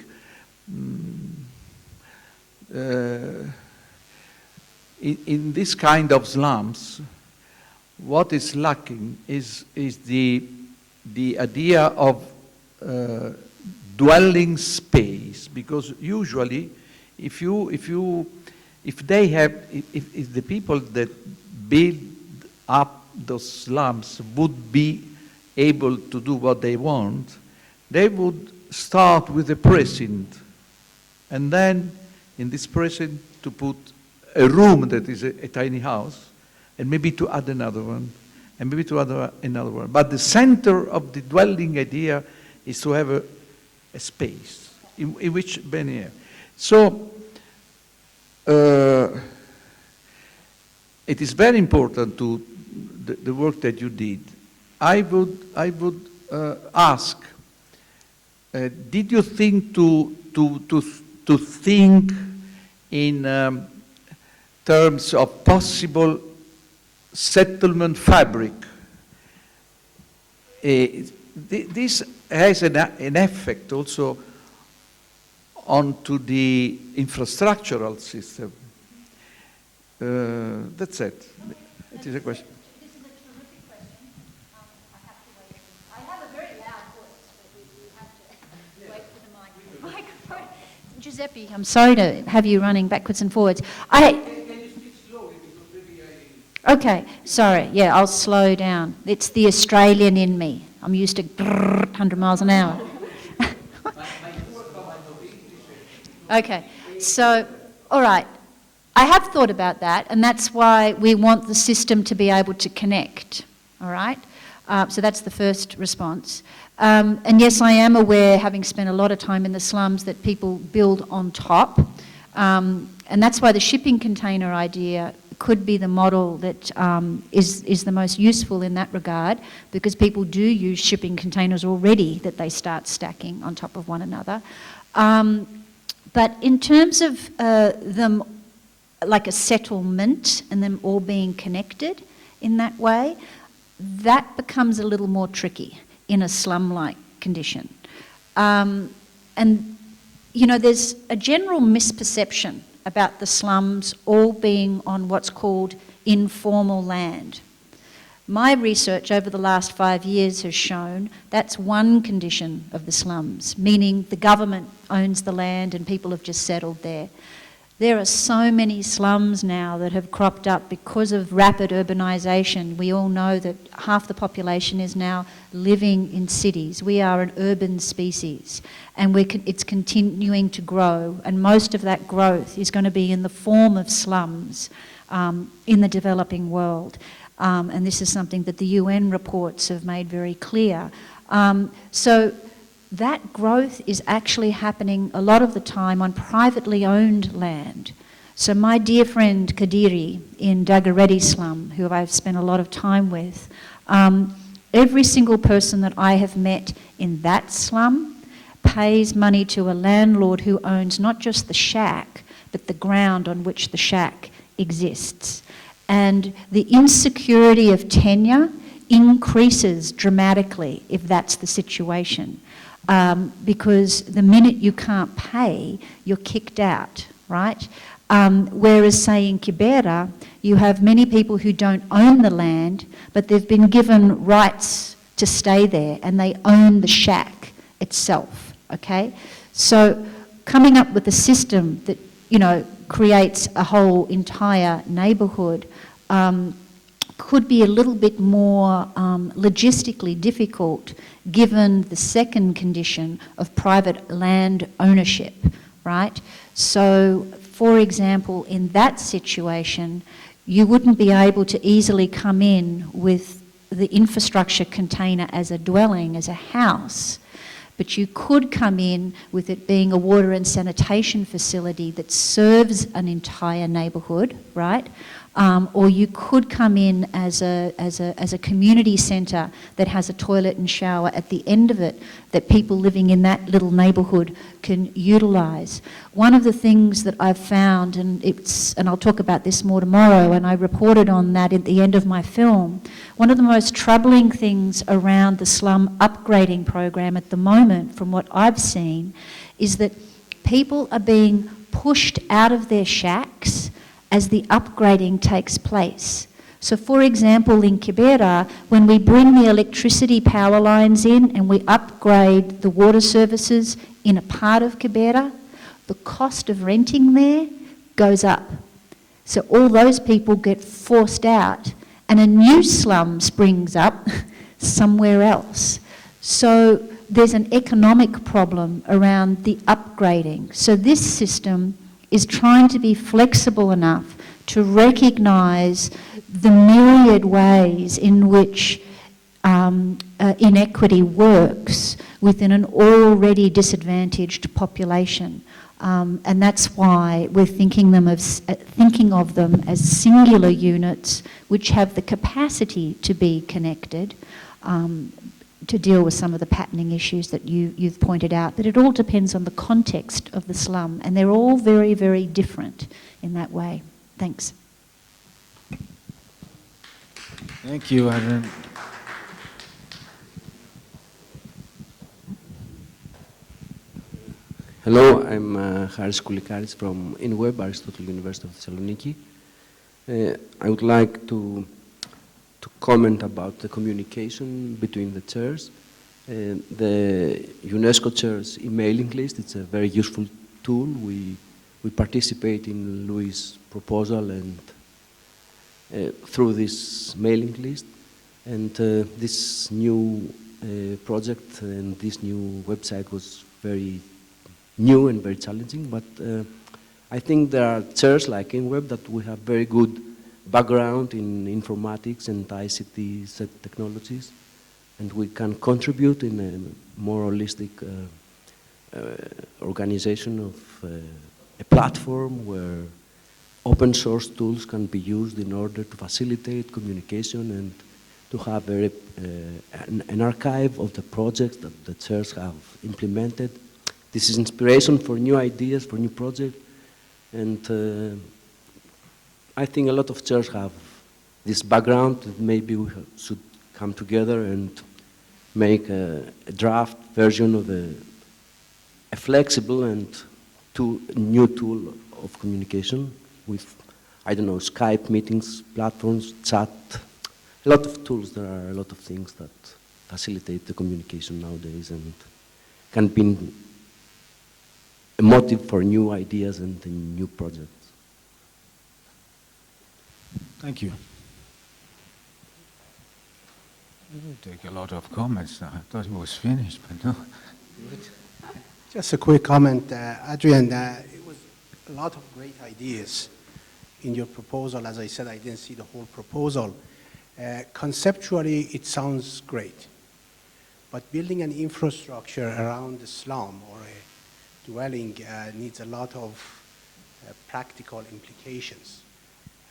in this kind of slums, what is lacking is the idea of dwelling space, because usually if the people that build up those slums would be able to do what they want, they would start with a precinct, and then in this precinct to put a room that is a tiny house, and maybe to add another one, and maybe to add another one. But the center of the dwelling idea is to have a space in which many have. So it is very important to the work that you did. I would ask did you think to think in terms of possible settlement fabric? This has an effect also onto the infrastructural system. That's it. It is a question. This is a terrific question. I have to wait. I have a very loud voice, but you have to wait for the microphone. Giuseppe, I'm sorry to have you running backwards and forwards. Okay, sorry. Yeah, I'll slow down. It's the Australian in me. I'm used to 100 miles an hour. Okay, so, all right. I have thought about that, and that's why we want the system to be able to connect, all right? So that's the first response. And yes, I am aware, having spent a lot of time in the slums, that people build on top. And that's why the shipping container idea could be the model that is the most useful in that regard, because people do use shipping containers already that they start stacking on top of one another. But in terms of them like a settlement and them all being connected in that way, that becomes a little more tricky in a slum-like condition. And, you know, there's a general misperception about the slums all being on what's called informal land. My research over the last 5 years has shown that's one condition of the slums, meaning the government owns the land and people have just settled there. There are so many slums now that have cropped up because of rapid urbanisation. We all know that half the population is now living in cities. We are an urban species, and it's continuing to grow, and most of that growth is going to be in the form of slums in the developing world. And this is something that the UN reports have made very clear. So that growth is actually happening a lot of the time on privately owned land. So my dear friend Kadiri in Dagareddy slum, who I've spent a lot of time with, every single person that I have met in that slum pays money to a landlord who owns not just the shack, but the ground on which the shack exists. And the insecurity of tenure increases dramatically if that's the situation. Because the minute you can't pay, you're kicked out, right? Whereas, say, in Kibera, you have many people who don't own the land, but they've been given rights to stay there, and they own the shack itself, okay? So coming up with a system that, you know, creates a whole entire neighbourhood could be a little bit more logistically difficult given the second condition of private land ownership, right? So, for example, in that situation, you wouldn't be able to easily come in with the infrastructure container as a dwelling, as a house, but you could come in with it being a water and sanitation facility that serves an entire neighbourhood, right? Or you could come in as a community centre that has a toilet and shower at the end of it that people living in that little neighbourhood can utilise. One of the things that I've found, and I'll talk about this more tomorrow, and I reported on that at the end of my film, one of the most troubling things around the slum upgrading program at the moment, from what I've seen, is that people are being pushed out of their shacks as the upgrading takes place. So for example, in Kibera, when we bring the electricity power lines in and we upgrade the water services in a part of Kibera, the cost of renting there goes up. So all those people get forced out and a new slum springs up somewhere else. So there's an economic problem around the upgrading. So this system is trying to be flexible enough to recognise the myriad ways in which inequity works within an already disadvantaged population. And that's why we're thinking of them as singular units which have the capacity to be connected to deal with some of the patterning issues that you've pointed out, but it all depends on the context of the slum, and they're all very, very different in that way. Thanks. Thank you, Adrian. Hello, I'm Haris Koulikaris from InWeb, Aristotle University of Thessaloniki. I would like to comment about the communication between the chairs. The UNESCO chairs emailing list, it's a very useful tool. We participate in Louis' proposal and through this mailing list. And this new project and this new website was very new and very challenging, but I think there are chairs like InWeb that we have very good background in informatics and ICT set technologies, and we can contribute in a more holistic organization of a platform where open source tools can be used in order to facilitate communication and to have an archive of the projects that the chairs have implemented. This is inspiration for new ideas, for new projects, and I think a lot of chairs have this background that maybe we should come together and make a draft version of a flexible and new tool of communication with, I don't know, Skype meetings, platforms, chat, a lot of tools. There are a lot of things that facilitate the communication nowadays and can be a motive for new ideas and new projects. Thank you. It will take a lot of comments. I thought it was finished, but no. Just a quick comment, Adrian. It was a lot of great ideas in your proposal. As I said, I didn't see the whole proposal. Conceptually, it sounds great. But building an infrastructure around the slum or a dwelling needs a lot of practical implications.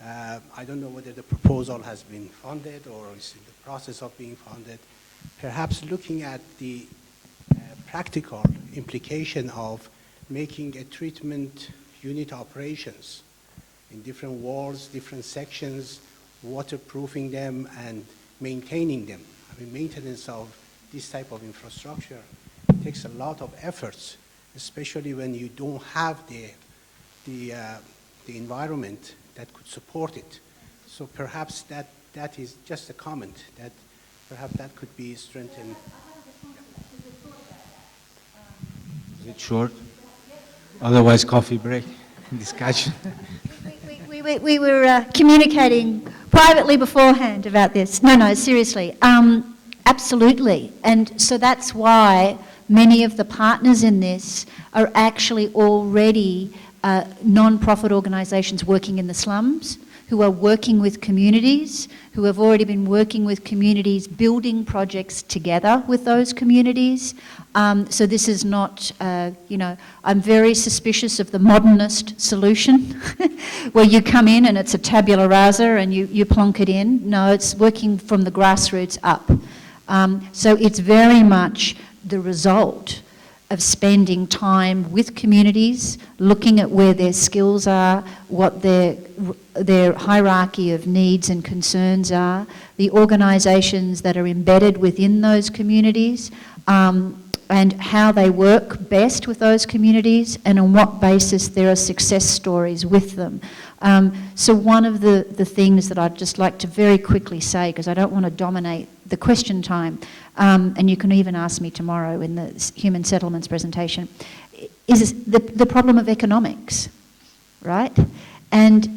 I don't know whether the proposal has been funded or is in the process of being funded. Perhaps looking at the practical implication of making a treatment unit operations in different walls, different sections, waterproofing them and maintaining them. I mean, maintenance of this type of infrastructure takes a lot of efforts, especially when you don't have the environment that could support it. So perhaps that is just a comment, that perhaps that could be strengthened. Is it short? Otherwise, coffee break, discussion. We were communicating privately beforehand about this. No, seriously. Absolutely. And so that's why many of the partners in this are actually already non-profit organisations working in the slums, who are working with communities, who have already been working with communities, building projects together with those communities. So this is not, I'm very suspicious of the modernist solution, where you come in and it's a tabula rasa and you plonk it in. No, it's working from the grassroots up. So it's very much the result of spending time with communities, looking at where their skills are, what their hierarchy of needs and concerns are, the organisations that are embedded within those communities, and how they work best with those communities, and on what basis there are success stories with them. So one of the things that I'd just like to very quickly say, because I don't want to dominate the question time, and you can even ask me tomorrow in the Human Settlements presentation, is the problem of economics, right? And,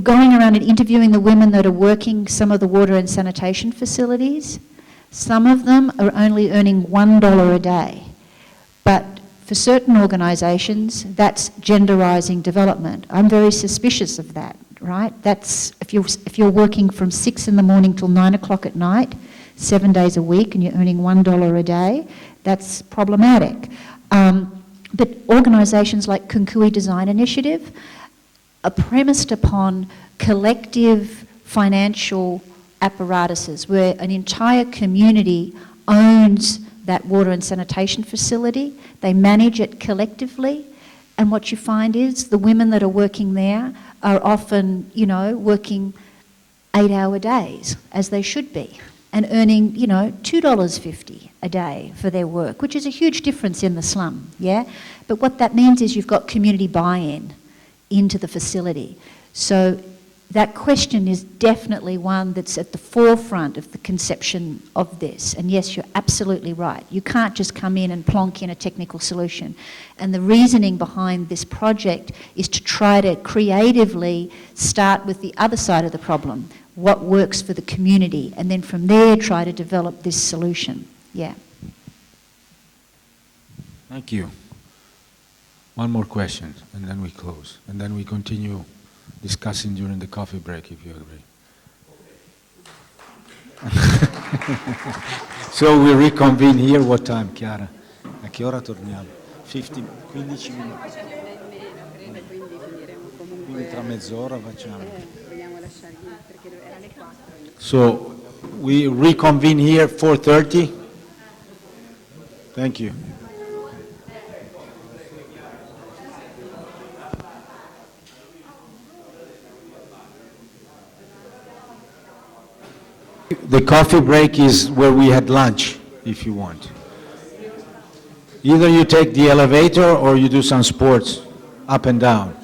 going around and interviewing the women that are working some of the water and sanitation facilities, some of them are only earning $1 a day. But for certain organisations, that's genderising development. I'm very suspicious of that, right? That's, if you're working from 6 in the morning till 9 o'clock at night, 7 days a week, and you're earning $1 a day, that's problematic. But organisations like Kunkui Design Initiative are premised upon collective financial apparatuses where an entire community owns that water and sanitation facility. They manage it collectively. And what you find is the women that are working there are often, you know, working 8-hour days, as they should be, and earning, you know, $2.50 a day for their work, which is a huge difference in the slum, yeah? But what that means is you've got community buy-in into the facility. So that question is definitely one that's at the forefront of the conception of this. And yes, you're absolutely right. You can't just come in and plonk in a technical solution. And the reasoning behind this project is to try to creatively start with the other side of the problem, what works for the community, and then from there try to develop this solution. Yeah. Thank you. One more question, and then we close. And then we continue discussing during the coffee break, if you agree. So we reconvene here. What time, Chiara? A che ora torniamo? 15 minuti. Quindi tra mezz'ora facciamo. So we reconvene here 4:30. Thank you. The coffee break is where we had lunch, if you want. Either you take the elevator or you do some sports up and down.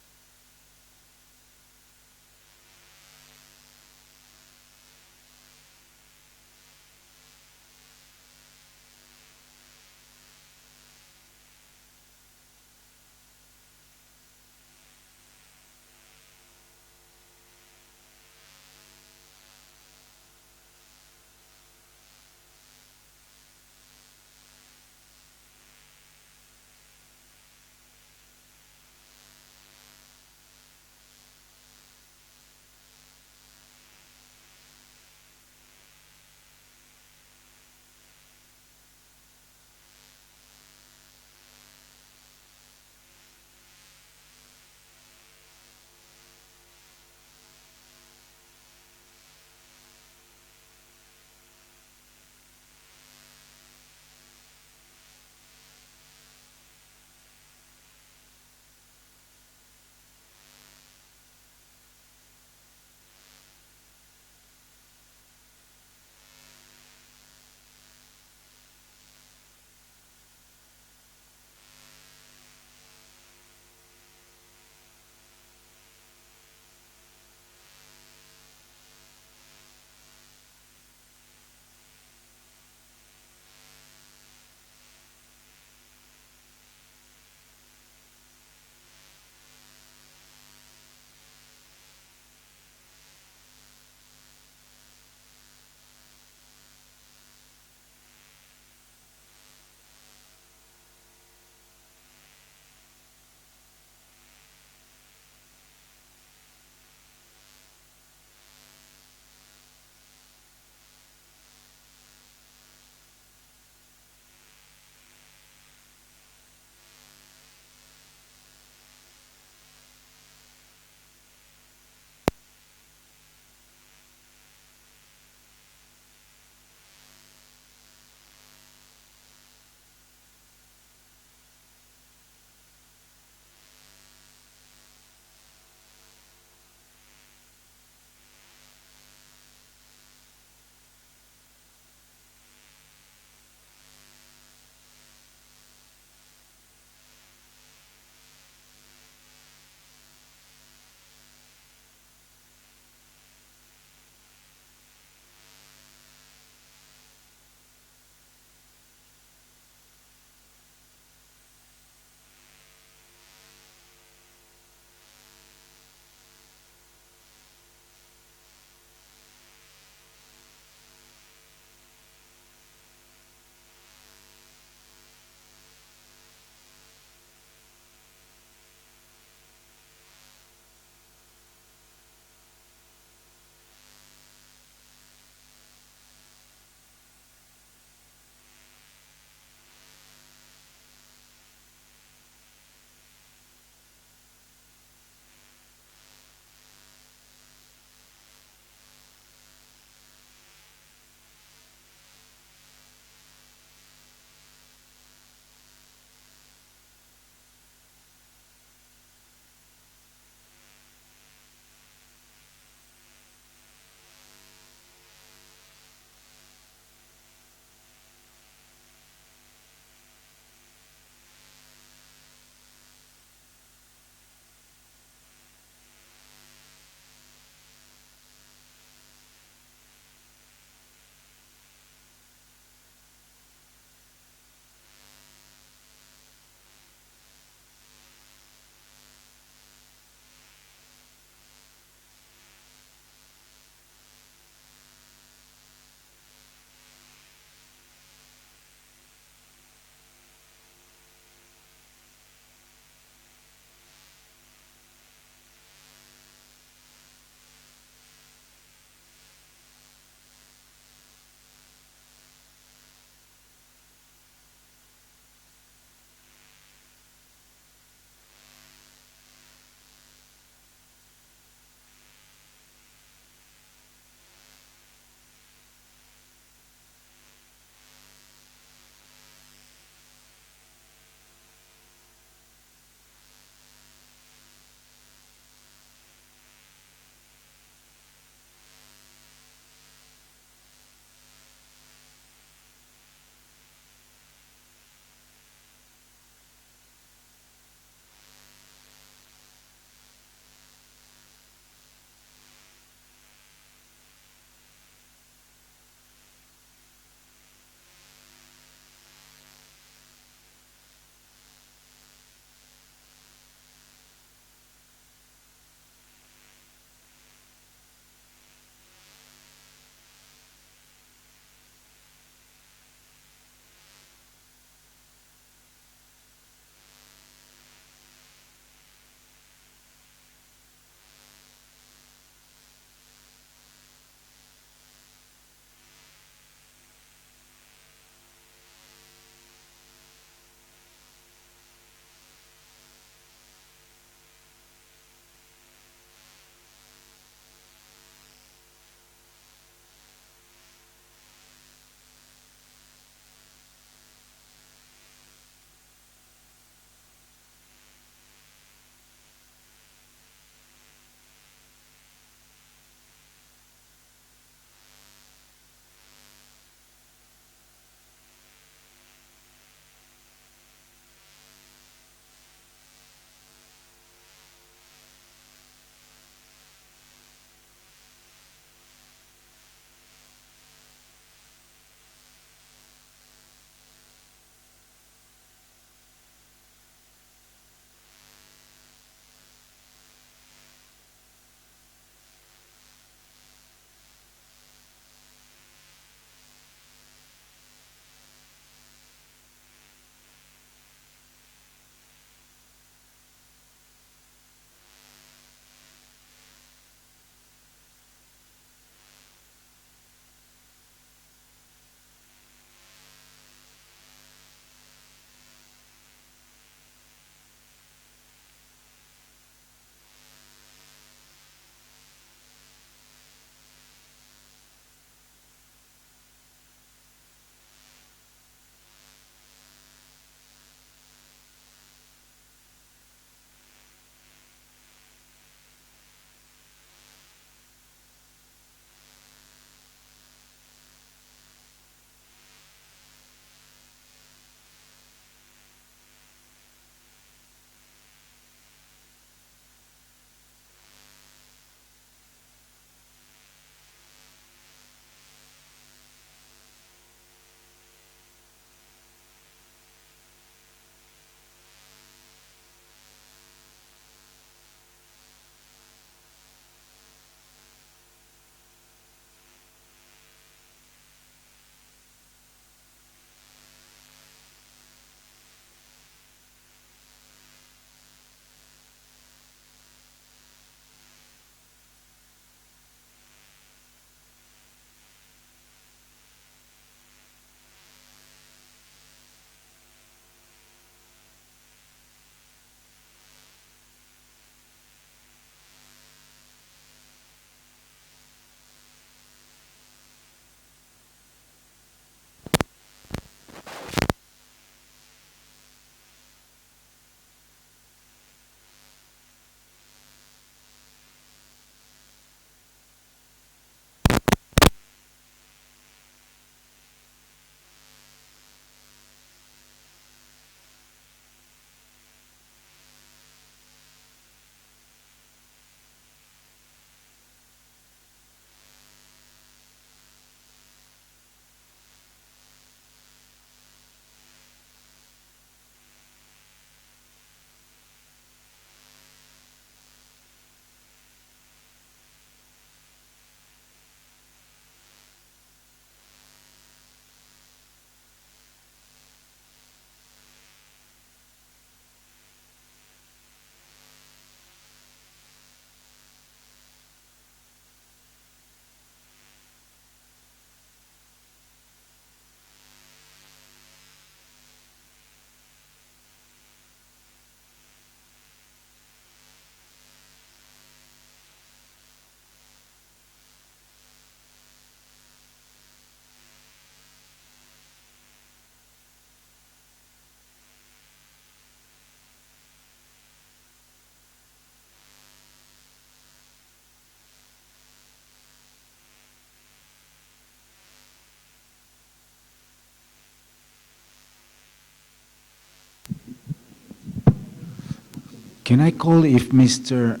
Can I call if Mr.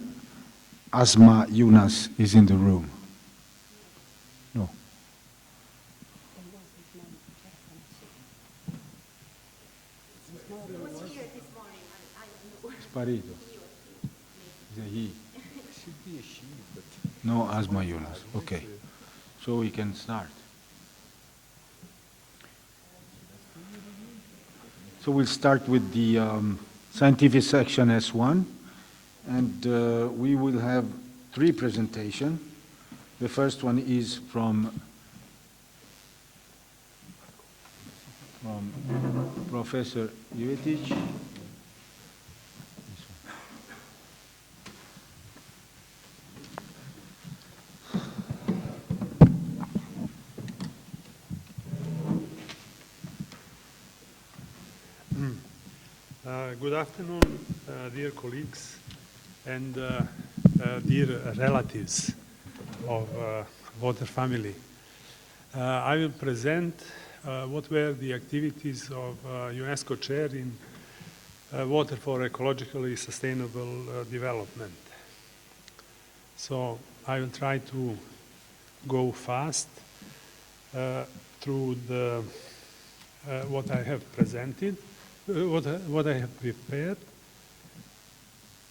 Asma Yunus is in the room? No. Sparito. Is it he? Should be a she, but No, Asma Yunus. Okay. So we can start. So we'll start with the scientific section S1, and we will have 3 presentations. The first one is from Professor Jovetić. Good afternoon, dear colleagues and dear relatives of water family. I will present what were the activities of UNESCO chair in water for ecologically sustainable development. So I will try to go fast through the what I have presented. What I have prepared,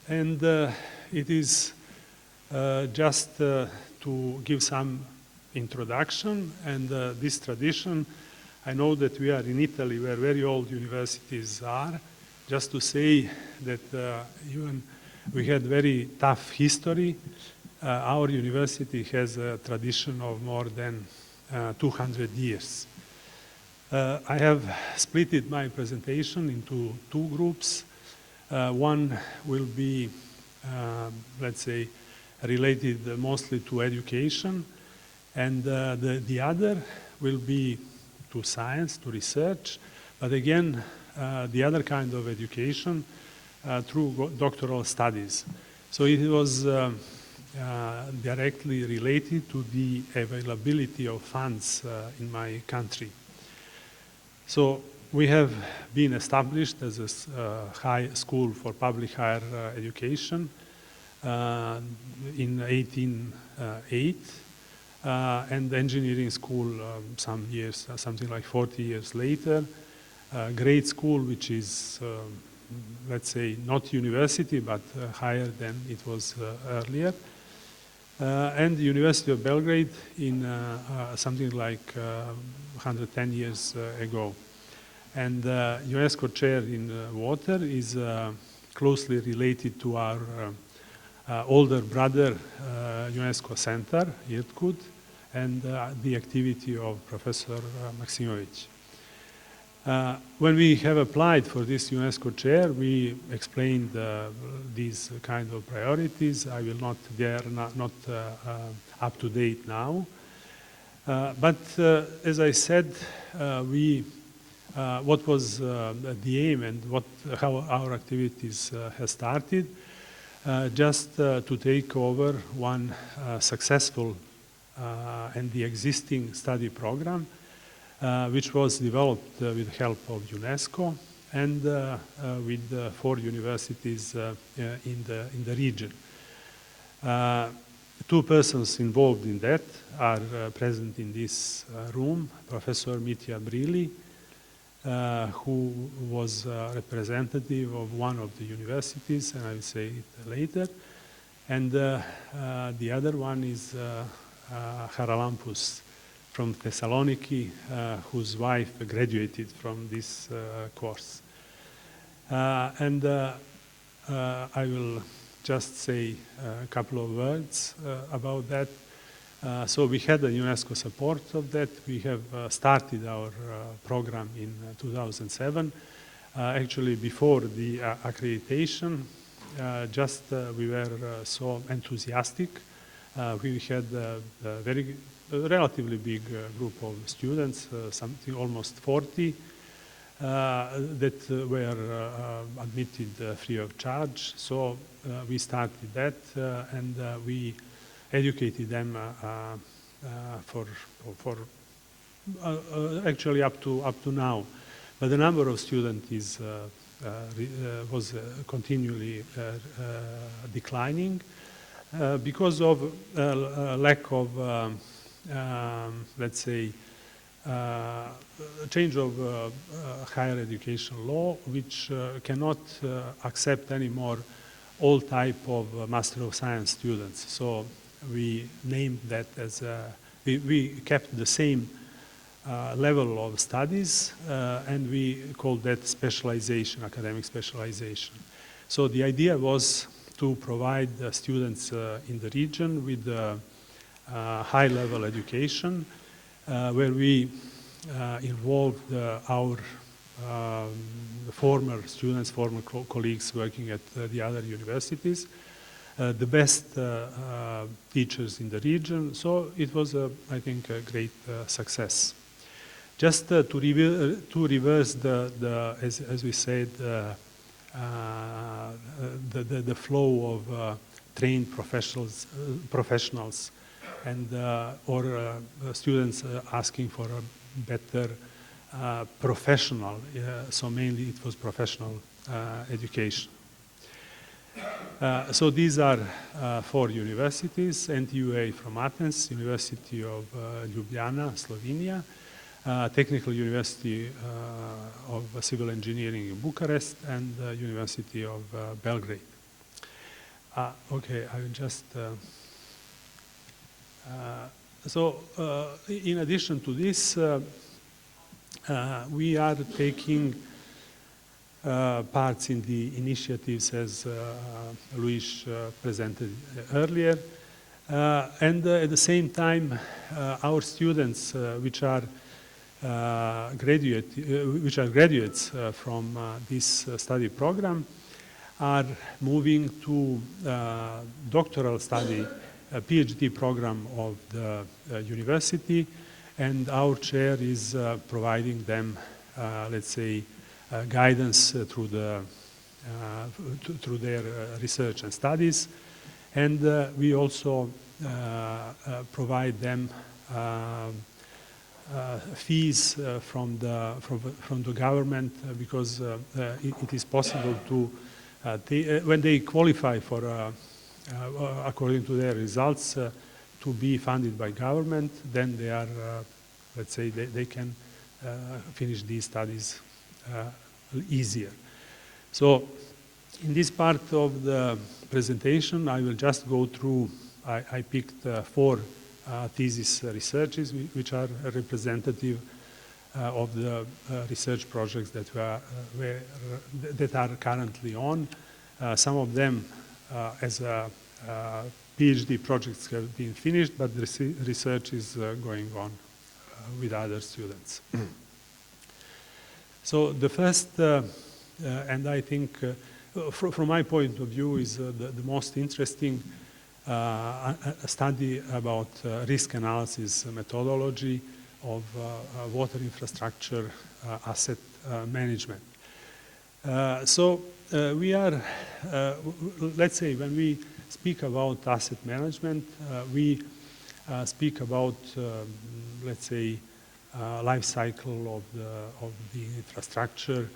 and it is just to give some introduction and this tradition. I know that we are in Italy where very old universities are, just to say that even we had very tough history. Our university has a tradition of more than 200 years. I have split my presentation into 2 groups. One will be, let's say, related mostly to education, and the other will be to science, to research, but again, the other kind of education through doctoral studies. So it was directly related to the availability of funds in my country. So we have been established as a high school for public higher education in 1808, and engineering school some years, something like 40 years later. Grade school, which is, let's say, not university, but higher than it was earlier. And the University of Belgrade in something like 110 years ago. And UNESCO chair in water is closely related to our older brother UNESCO center, Irtkut, and the activity of Professor Maksimovic. When we have applied for this UNESCO chair, we explained these kind of priorities. I will not, they are not up to date now. But as I said, what was the aim and how our activities have started, just to take over one successful and the existing study program, which was developed with the help of UNESCO and with 4 universities in the region. 2 persons involved in that are present in this room, Professor Mitja Brili, who was a representative of one of the universities, and I will say it later. And the other one is Haralampus from Thessaloniki, whose wife graduated from this course. And I will just say a couple of words about that. So we had the UNESCO support of that. We have started our program in 2007. Actually, before the accreditation, just we were so enthusiastic. We had a relatively big group of students, something almost 40, that were admitted free of charge. So we started that, and we educated them for actually up to now. But the number of students is was continually declining because of lack of, let's say, change of higher education law, which cannot accept anymore all type of Master of Science students. So we named that as, we kept the same level of studies, and we called that specialization, academic specialization. So the idea was to provide students in the region with high-level education, where we involved our former students, former colleagues working at the other universities, the best teachers in the region. So it was, I think, a great success. Just to reverse as we said, the flow of trained professionals and or students asking for a better professional, so mainly it was professional education. So these are 4 universities: NTUA from Athens, University of Ljubljana, Slovenia, Technical University of Civil Engineering in Bucharest, and University of Belgrade. Okay, I will just... in addition to this, we are taking parts in the initiatives as Luis presented earlier, and at the same time, our students, which are graduates from this study program, are moving to doctoral study, a PhD program of the university, and our chair is providing them, let's say, guidance through their research and studies, and we also provide them fees from the government, because it is possible to when they qualify for according to their results to be funded by government, then they are let's say they can finish these studies easier. So in this part of the presentation, I will just go through, I picked 4 thesis researches which are representative of the research projects that that are currently on. Some of them as PhD projects have been finished, but the research is going on with other students. So the first, and I think from my point of view, is the most interesting study about risk analysis methodology of water infrastructure asset management. So we are, let's say, when we speak about asset management, we speak about, let's say, life cycle of the infrastructure,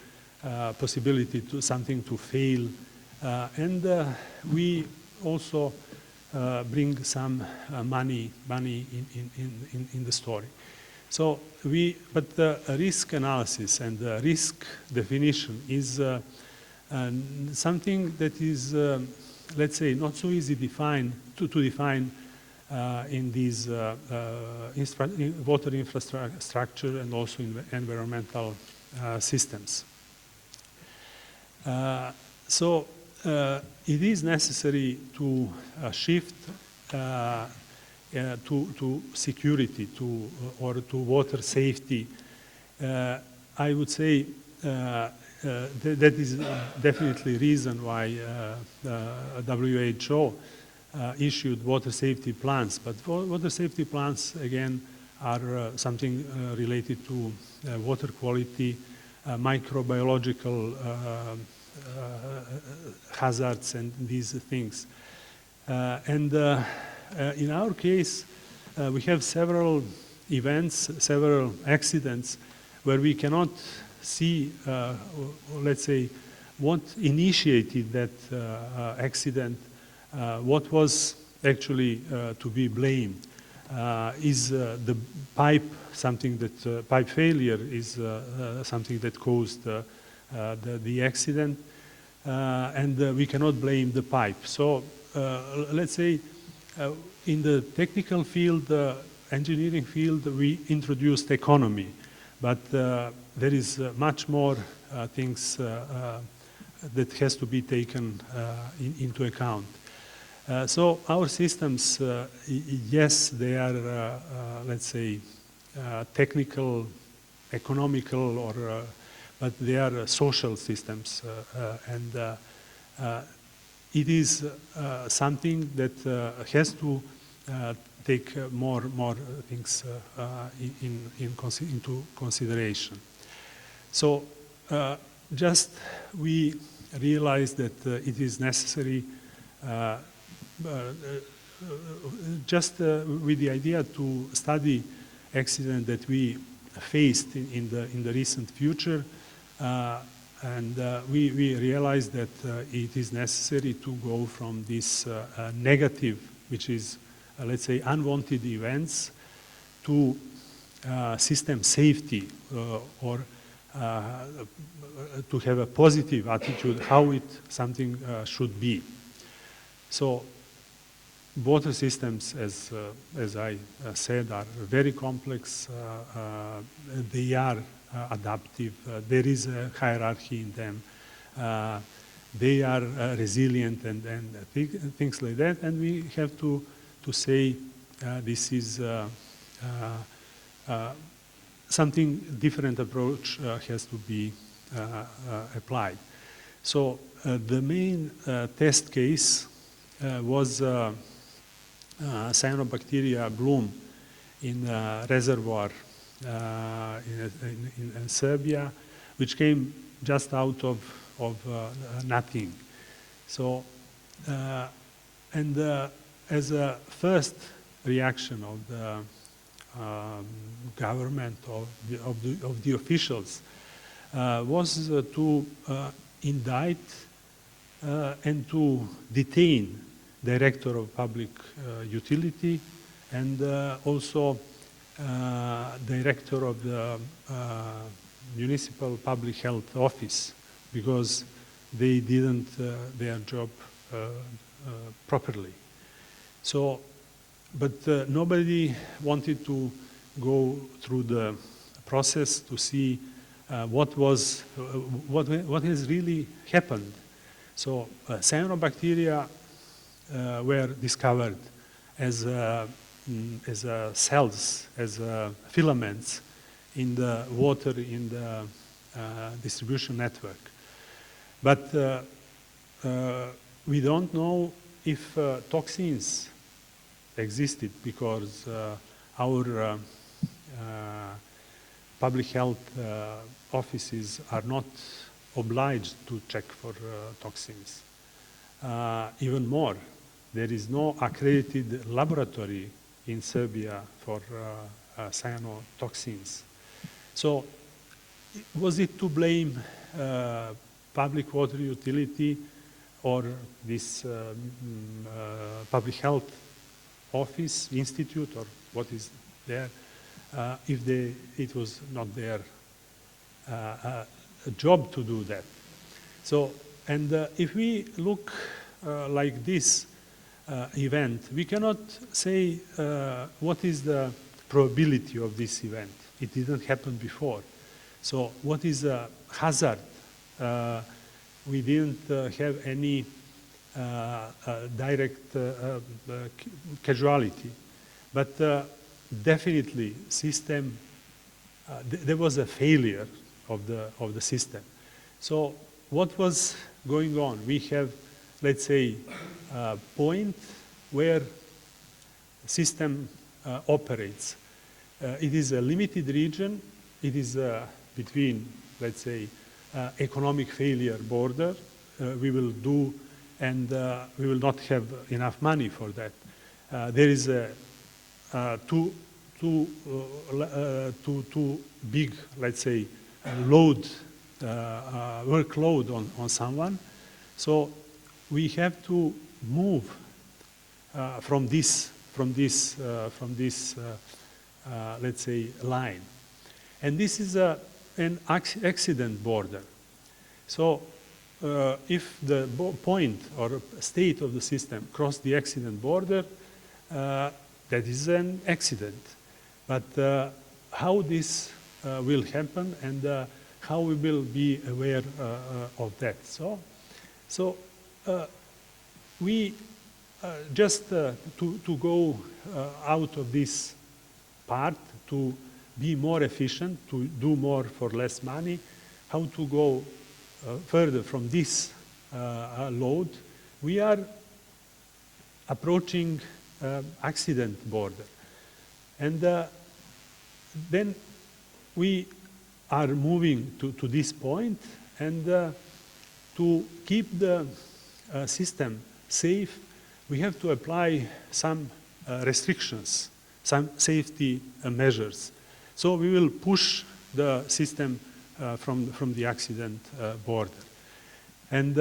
possibility to something to fail, and we also bring some money in the story. So but the risk analysis and the risk definition is something that is, let's say, not so easy to define in these water infrastructure and also in environmental systems. So it is necessary to shift to security, or to water safety. I would say that is definitely reason why WHO issued water safety plans. But water safety plans, again, are something related to water quality, microbiological hazards and these things. And in our case, we have several events, several accidents where we cannot see, let's say, what initiated that accident, what was actually to be blamed. Is the pipe something that, pipe failure is something that caused the accident, and we cannot blame the pipe. So let's say in the technical field, engineering field, we introduced economy, but there is much more things that has to be taken into account. So our systems, yes, they are, let's say, technical, economical, or but they are social systems, and it is something that has to take more things into consideration. So just we realize that it is necessary just with the idea to study accident that we faced in the recent future, and we realized that it is necessary to go from this negative, which is let's say unwanted events, to system safety, or to have a positive attitude how something should be. So water systems, as I said, are very complex. They are adaptive. There is a hierarchy in them. They are resilient and things like that. And we have to say this is something different approach has to be applied. So the main test case was cyanobacteria bloom in a reservoir in Serbia, which came just out of nothing. So, and as a first reaction of the government, of the officials, was to indict and to detain director of public utility and also director of the municipal public health office, because they didn't their job properly. So, but nobody wanted to go through the process to see what has really happened. So cyanobacteria were discovered as cells, as filaments in the water in the distribution network. But we don't know if toxins existed, because our public health offices are not obliged to check for toxins. Even more, there is no accredited laboratory in Serbia for cyanotoxins. So was it to blame public water utility or this public health office, institute, or what is there, if it was not their job to do that? So, and if we look like this event, we cannot say what is the probability of this event. It didn't happen before. So what is a hazard? We didn't have any direct casualty, but definitely system, there was a failure of the system. So what was going on? We have, let's say, a point where system operates. It is a limited region. It is between, let's say, economic failure border. We will do, and we will not have enough money for that. There is too big, let's say, load workload on someone. So we have to move from this, let's say, line. And this is an accident border. So if the point or state of the system cross the accident border, that is an accident. But how this will happen and how we will be aware of that. So we just to go out of this part, to be more efficient, to do more for less money, how to go further from this load, we are approaching accident border. And then we are moving to this point, and to keep the system safe, we have to apply some restrictions, some safety measures. So we will push the system from the accident border. And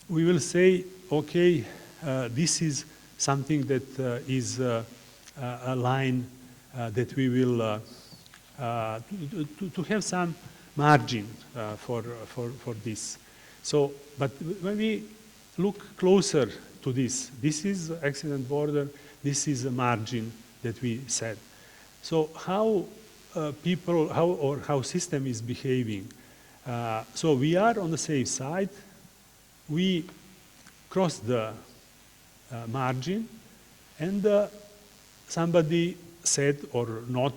we will say, okay, this is something that is a line that we will, to have some margin for this. So, but when we look closer to this is accident border, this is a margin that we set. So how how system is behaving. So we are on the safe side. We cross the margin, and somebody said or not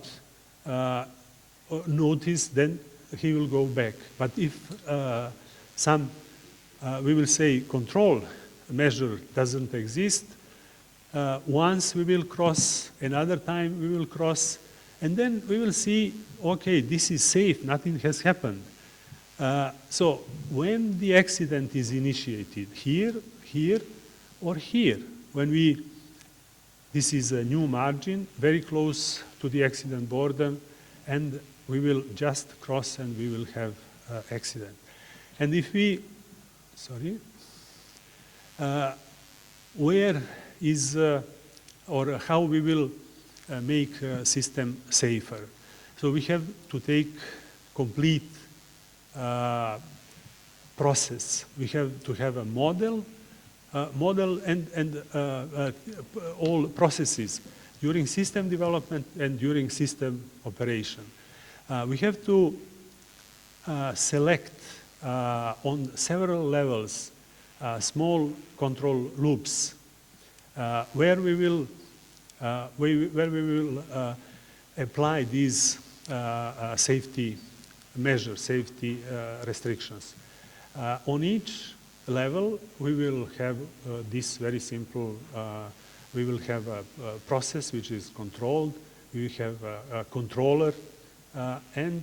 noticed, then he will go back. But if some, we will say, control measure doesn't exist, once we will cross, another time we will cross, and then we will see, okay, this is safe, nothing has happened. So when the accident is initiated, here, or here, when this is a new margin, very close to the accident border, and we will just cross and we will have accident. And if we, where is, or how we will make a system safer. So we have to take complete process. We have to have a model and all processes during system development and during system operation. We have to select on several levels small control loops where we will apply these safety measures, safety restrictions. On each level, we will have this very simple, we will have a process which is controlled, we will have a controller, and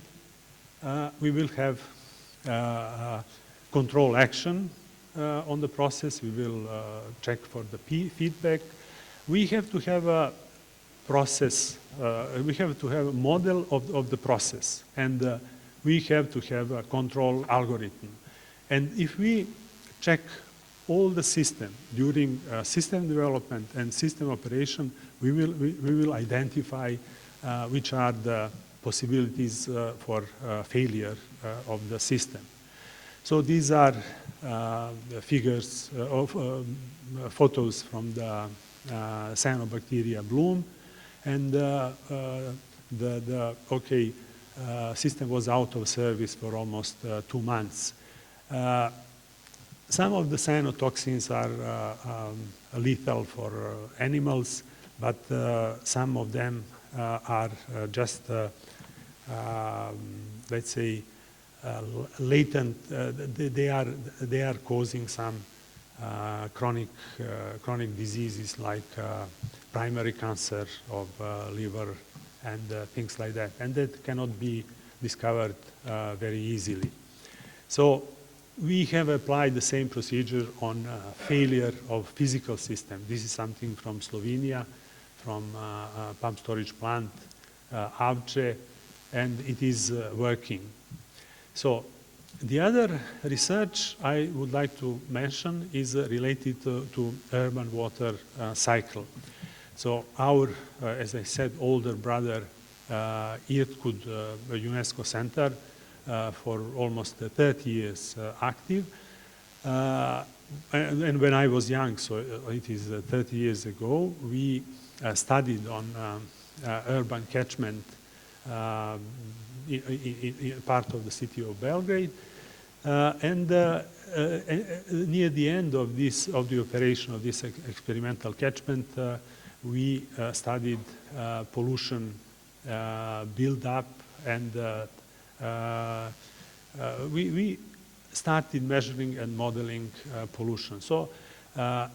we will have control action on the process. We will check for the feedback. We have to have a process, we have to have a model of the process, and we have to have a control algorithm. And if we check all the system during system development and system operation, we will identify which are the possibilities for failure of the system. So these are figures of photos from the cyanobacteria bloom, and system was out of service for almost 2 months. Some of the cyanotoxins are lethal for animals, but some of them are just, let's say, latent. They are causing some chronic diseases like primary cancer of liver and things like that, and that cannot be discovered very easily. So we have applied the same procedure on failure of physical system. This is something from Slovenia, from pump storage plant, Avče, and it is working. So The other research I would like to mention is related to urban water cycle. So our, as I said, older brother, Irtkut UNESCO Center, for almost 30 years active. And when I was young, so it is 30 years ago, we studied on urban catchment in part of the city of Belgrade. Near the end of the operation of this experimental catchment, we studied pollution build-up, and we started measuring and modeling pollution. So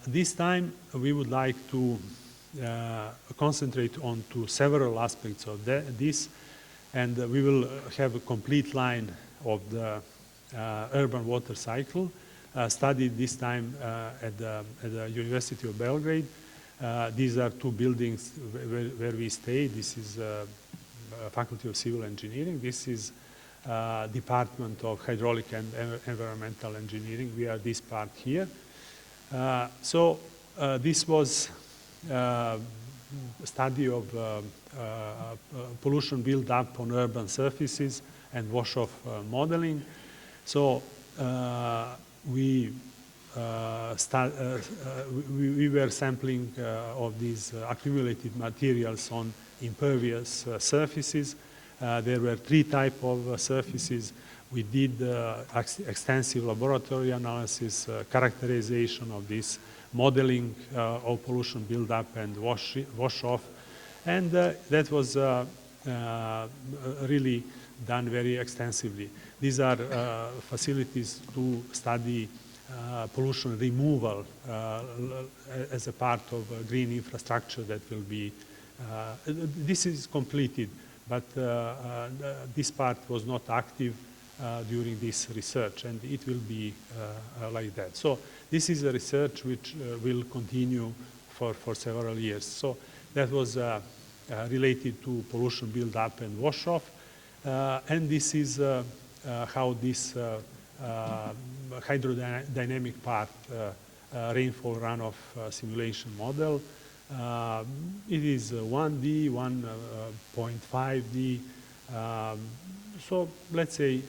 this time we would like to concentrate on several aspects of this, and we will have a complete line of the urban water cycle, studied this time at the University of Belgrade. These are two buildings where we stay. This is Faculty of Civil Engineering. This is Department of Hydraulic and Environmental Engineering. We are this part here. So this was a study of pollution build-up on urban surfaces and wash-off modeling. So we were sampling of these accumulated materials on impervious surfaces. There were 3 types of surfaces. We did extensive laboratory analysis, characterization of this, modeling of pollution buildup and wash-off. And that was really done very extensively. These are facilities to study pollution removal as a part of green infrastructure that will be, this is completed, but this part was not active during this research, and it will be like that. So this is a research which will continue for several years. So that was related to pollution build-up and wash-off, and this is how this hydrodynamic part, rainfall runoff simulation model. It is 1D, 1.5D. So let's say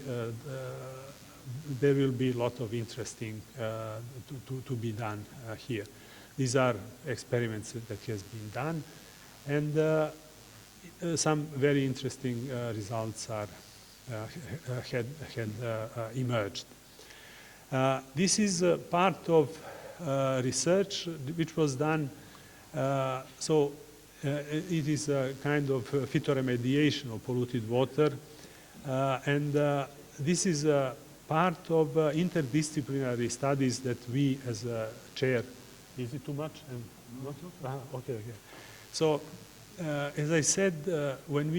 there will be a lot of interesting to be done here. These are experiments that has been done, and some very interesting results are had emerged. This is part of research which was done. So it is a kind of phytoremediation of polluted water, and this is a part of interdisciplinary studies that we, as a chair, is it too much? Okay. So as I said, when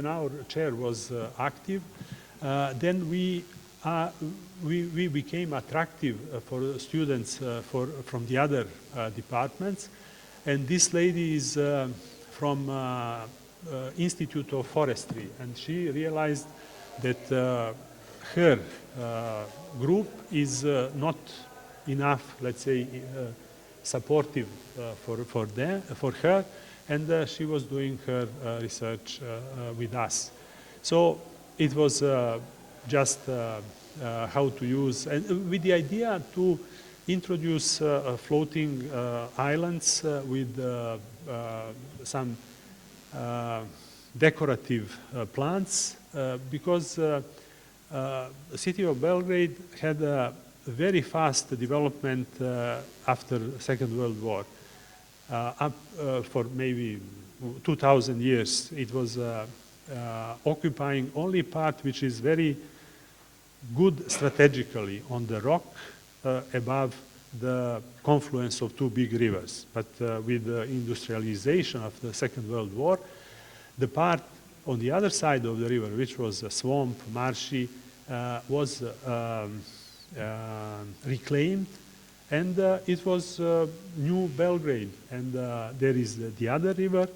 our chair was active, then we became attractive for students from the other departments. And this lady is from Institute of Forestry, and she realized that her group is not enough, let's say, supportive for her, and she was doing her research with us. So it was just how to use, and with the idea to introduce floating islands with some decorative plants, because the city of Belgrade had a very fast development after the Second World War. Up for maybe 2,000 years, it was occupying only part which is very good strategically on the rock above the confluence of 2 big rivers. But with the industrialization of the Second World War, the part on the other side of the river, which was a swamp, marshy, was reclaimed, and it was New Belgrade. And there is the other river,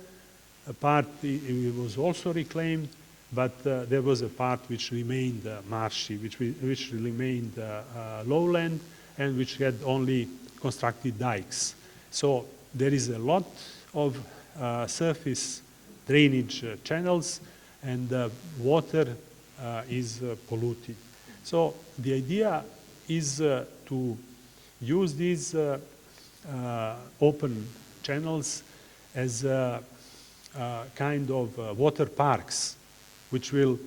a part it was also reclaimed, but there was a part which remained marshy, which remained lowland, and which had only constructed dikes. So there is a lot of surface drainage channels, and water is polluted. So the idea is to use these open channels as a kind of water parks, which will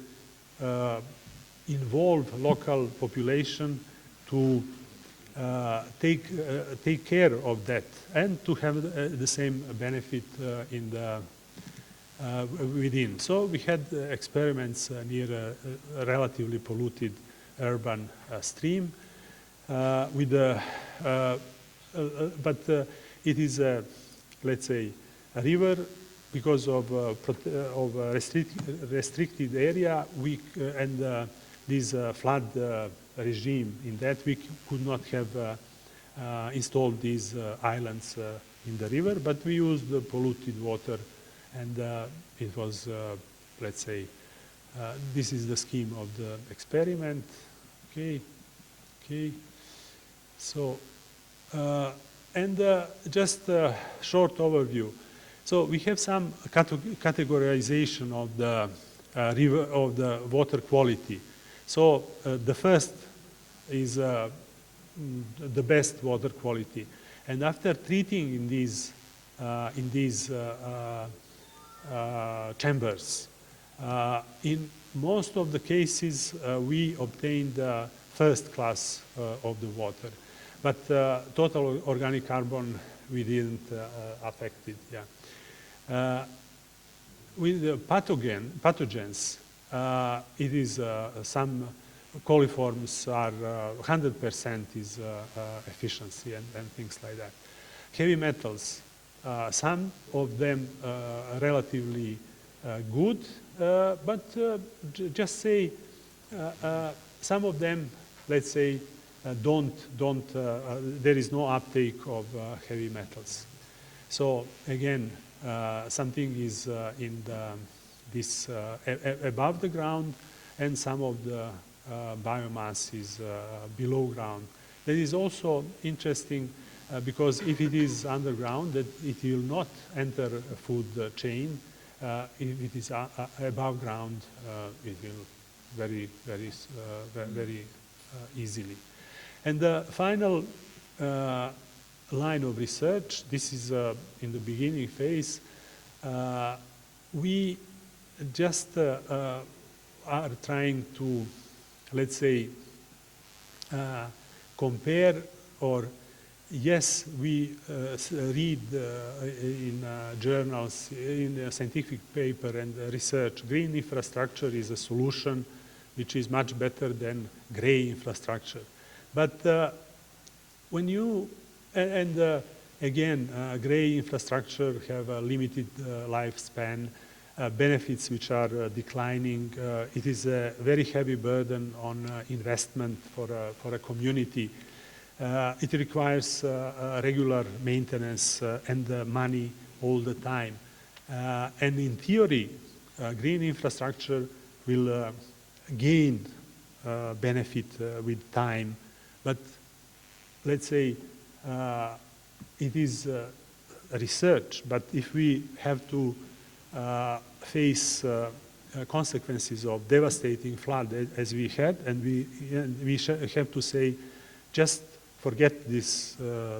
involve local population to take care of that and to have the same benefit in the within. So we had experiments near a relatively polluted urban stream with but it is let's say a river. Because of restricted area, and this flood regime in that, we could not have installed these islands in the river, but we used the polluted water, and it was, let's say, this is the scheme of the experiment. Okay. So, and just a short overview. So we have some categorization of the river, of the water quality. So the first is the best water quality, and after treating in these chambers, in most of the cases we obtained first class of the water, but total organic carbon we didn't affect it. Yeah. With the pathogens, it is some coliforms are 100% is efficiency and things like that. Heavy metals, some of them relatively good, but just say some of them, let's say, there is no uptake of heavy metals. So again, something is in this above the ground, and some of the biomass is below ground. That is also interesting because if it is underground, that it will not enter a food chain. If it is above ground, it will very easily. And the final line of research, this is in the beginning phase, we just are trying to, let's say, compare, or yes, we read in journals, in a scientific paper and research, green infrastructure is a solution which is much better than gray infrastructure. But when you, again, gray infrastructure have a limited lifespan, benefits which are declining. It is a very heavy burden on investment for a community. It requires regular maintenance and money all the time. And in theory, green infrastructure will gain benefit with time. But let's say it is research, but if we have to face consequences of devastating flood as we had, and we have to say, just forget these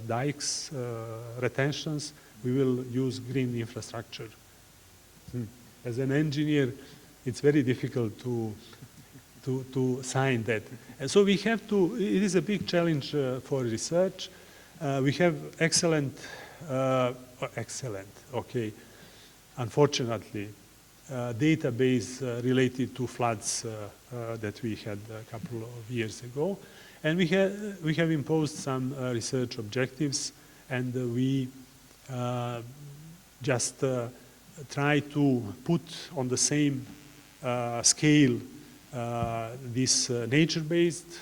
dikes, retentions, we will use green infrastructure. As an engineer, it's very difficult to sign that. And so we have to, it is a big challenge for research. We have excellent, okay, unfortunately, database related to floods that we had a couple of years ago. And we have imposed some research objectives, and we just try to put on the same scale this nature-based,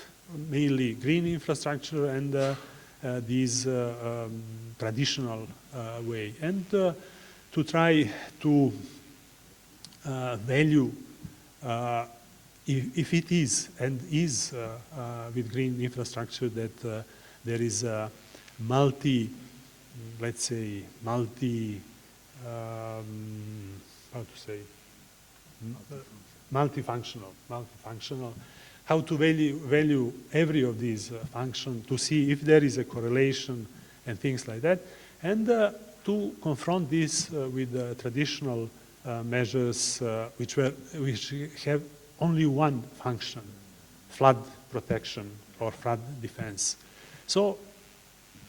mainly green infrastructure, and this traditional way, and to try to value if it is and is with green infrastructure that there is a let's say, how to say, multifunctional, how to value every of these functions to see if there is a correlation and things like that, and to confront this with traditional measures which have only one function, flood protection or flood defense. So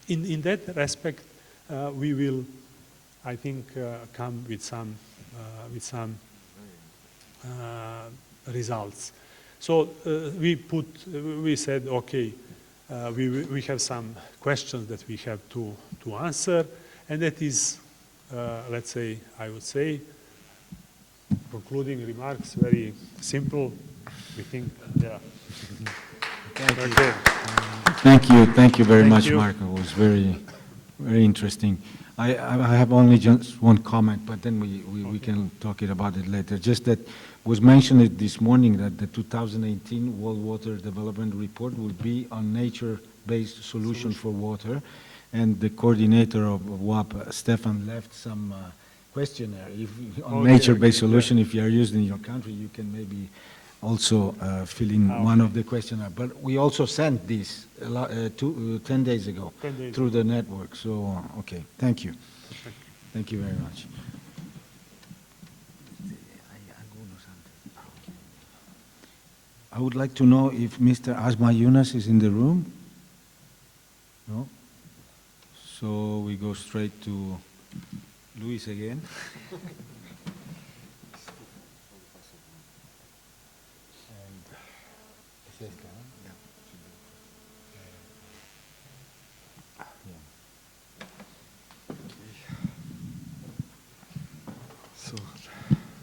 in that respect, we will, I think, come with some results. So we said, okay, we have some questions that we have to answer, and that is, let's say, I would say, concluding remarks, very simple. We think, yeah. Thank you very much, Marco. It was very interesting. I have only just one comment, but then we can talk about it later. Just that was mentioned this morning that the 2018 World Water Development Report will be on nature-based solution for water, and the coordinator of WAP, Stefan, left some questionnaire on nature-based solution. If you are used in your country, you can maybe also fill in one of the questionnaire. But we also sent this 10 days ago through the network. So, okay, thank you. Thank you very much. I would like to know if Mr. Asma Yunus is in the room. No? So we go straight to Luis again. So,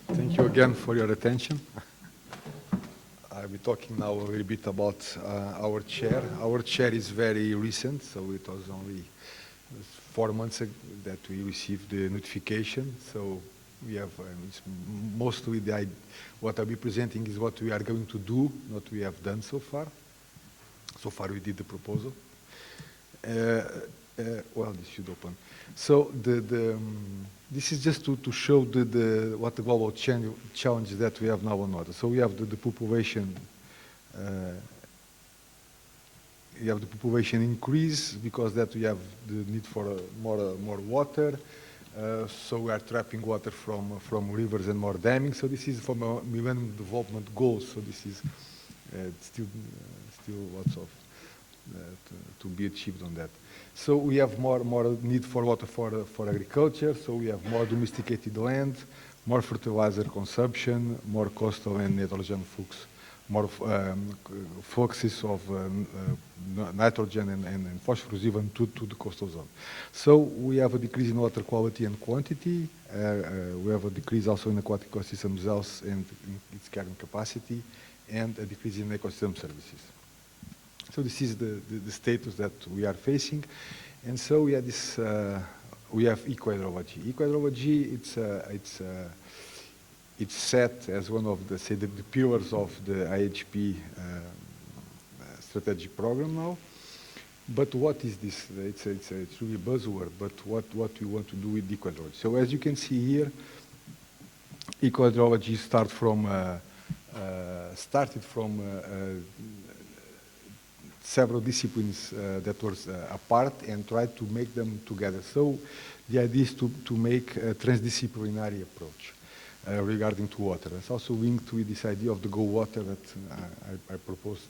thank you again for your attention. I'll be talking now a little bit about our chair. Our chair is very recent, so it was only 4 months ago that we received the notification. So we have it's mostly what I'll be presenting is what we are going to do, not what we have done so far. So far we did the proposal. Well, this should open. So this is just to show what the global challenge that we have now on water. So we have the population. You have the population increase because that we have the need for more water. So we are trapping water from rivers and more damming. So this is from a Millennium Development Goals. So this is still lots of to be achieved on that. So we have more need for water for agriculture. So we have more domesticated land, more fertilizer consumption, more coastal and nitrogen flux, more fluxes of nitrogen and phosphorus even to the coastal zone. So we have a decrease in water quality and quantity. We have a decrease also in aquatic ecosystems health and its carrying capacity, and a decrease in ecosystem services. So this is the status that we are facing. And so we have this, we have eco-hydrology. Eco-hydrology, it's set as one of the pillars of the IHP strategic program now. But what is this? It's really a buzzword, but what we want to do with eco-hydrology. So as you can see here, eco-hydrology started from several disciplines that were apart and tried to make them together. So the idea is to make a transdisciplinary approach regarding to water. It's also linked with this idea of the Go Water that I proposed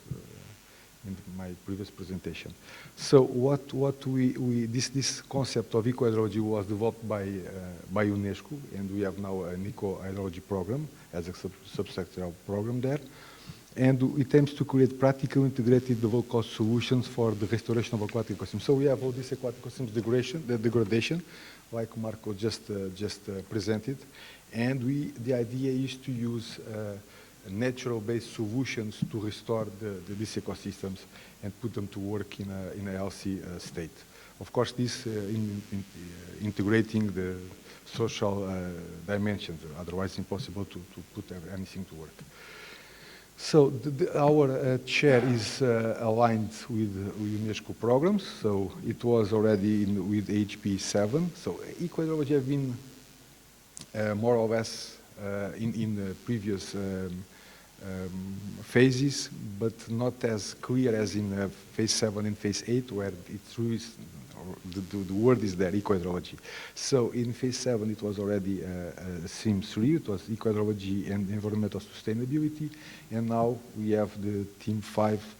in my previous presentation. So this concept of eco-hydrology was developed by UNESCO, and we have now an eco-hydrology program as a subsectoral program there. And it aims to create practical, integrated, low-cost solutions for the restoration of aquatic ecosystems. So we have all this aquatic ecosystems degradation, like Marco just presented. And the idea is to use natural-based solutions to restore these ecosystems and put them to work in a healthy state. Of course, this integrating the social dimensions. Otherwise, impossible to put anything to work. So our chair is aligned with UNESCO programs. So it was already with HP 7. So eco-hydrology have been more or less in the previous phases, but not as clear as in phase 7 and phase 8, where it's really the word is there, eco-hydrology. So in phase 7, it was already theme 3, it was eco-hydrology and environmental sustainability, and now we have the theme 5,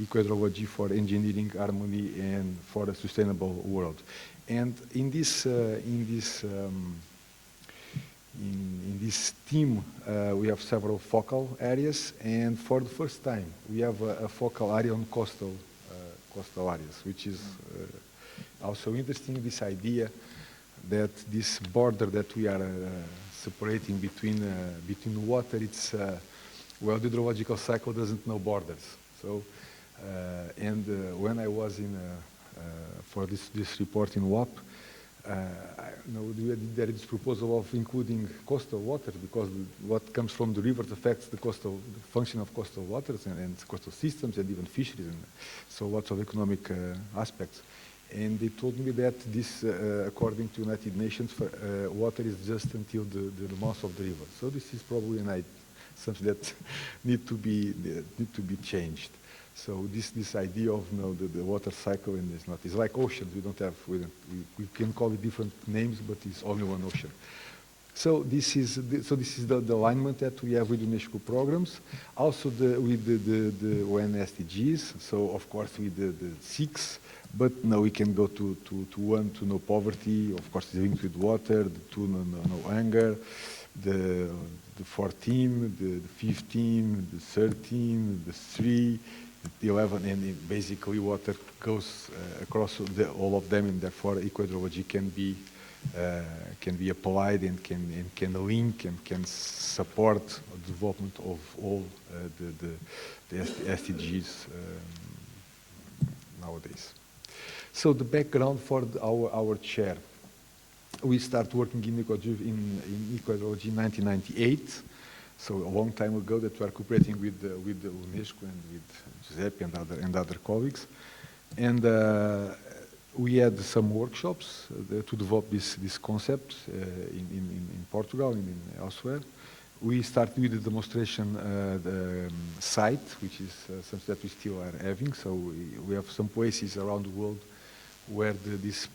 eco-hydrology for engineering, harmony, and for a sustainable world. And in this theme, we have several focal areas, and for the first time, we have a focal area on coastal areas, which is also interesting, this idea that this border that we are separating between water, it's, well, the hydrological cycle doesn't know borders. So, when I was for this report in WAP, there is this proposal of including coastal waters, because what comes from the rivers affects the function of coastal waters and coastal systems and even fisheries, and so lots of economic aspects. And they told me that this, according to United Nations, water is just until the mouth of the river. So this is probably something that need to be changed. So this idea of the water cycle, and it's like oceans. We can call it different names, but it's only one ocean. So this is the alignment that we have with UNESCO programs. Also with the UN SDGs. So of course with the 6, but now we can go to 1, to no poverty. Of course, it's linked with water. The 2, no hunger. The 14, the 15, the 13, the 3. The 11, and basically water goes across all of them, and therefore eco-hydrology can be applied and can link and can support the development of all the SDGs nowadays. So the background for our chair: we start working in eco-hydrology in 1998. So a long time ago that we are cooperating with the UNESCO and with Giuseppe and other colleagues. And we had some workshops to develop this concept in Portugal and elsewhere. We started with the demonstration site, which is something that we still are having. So we have some places around the world where these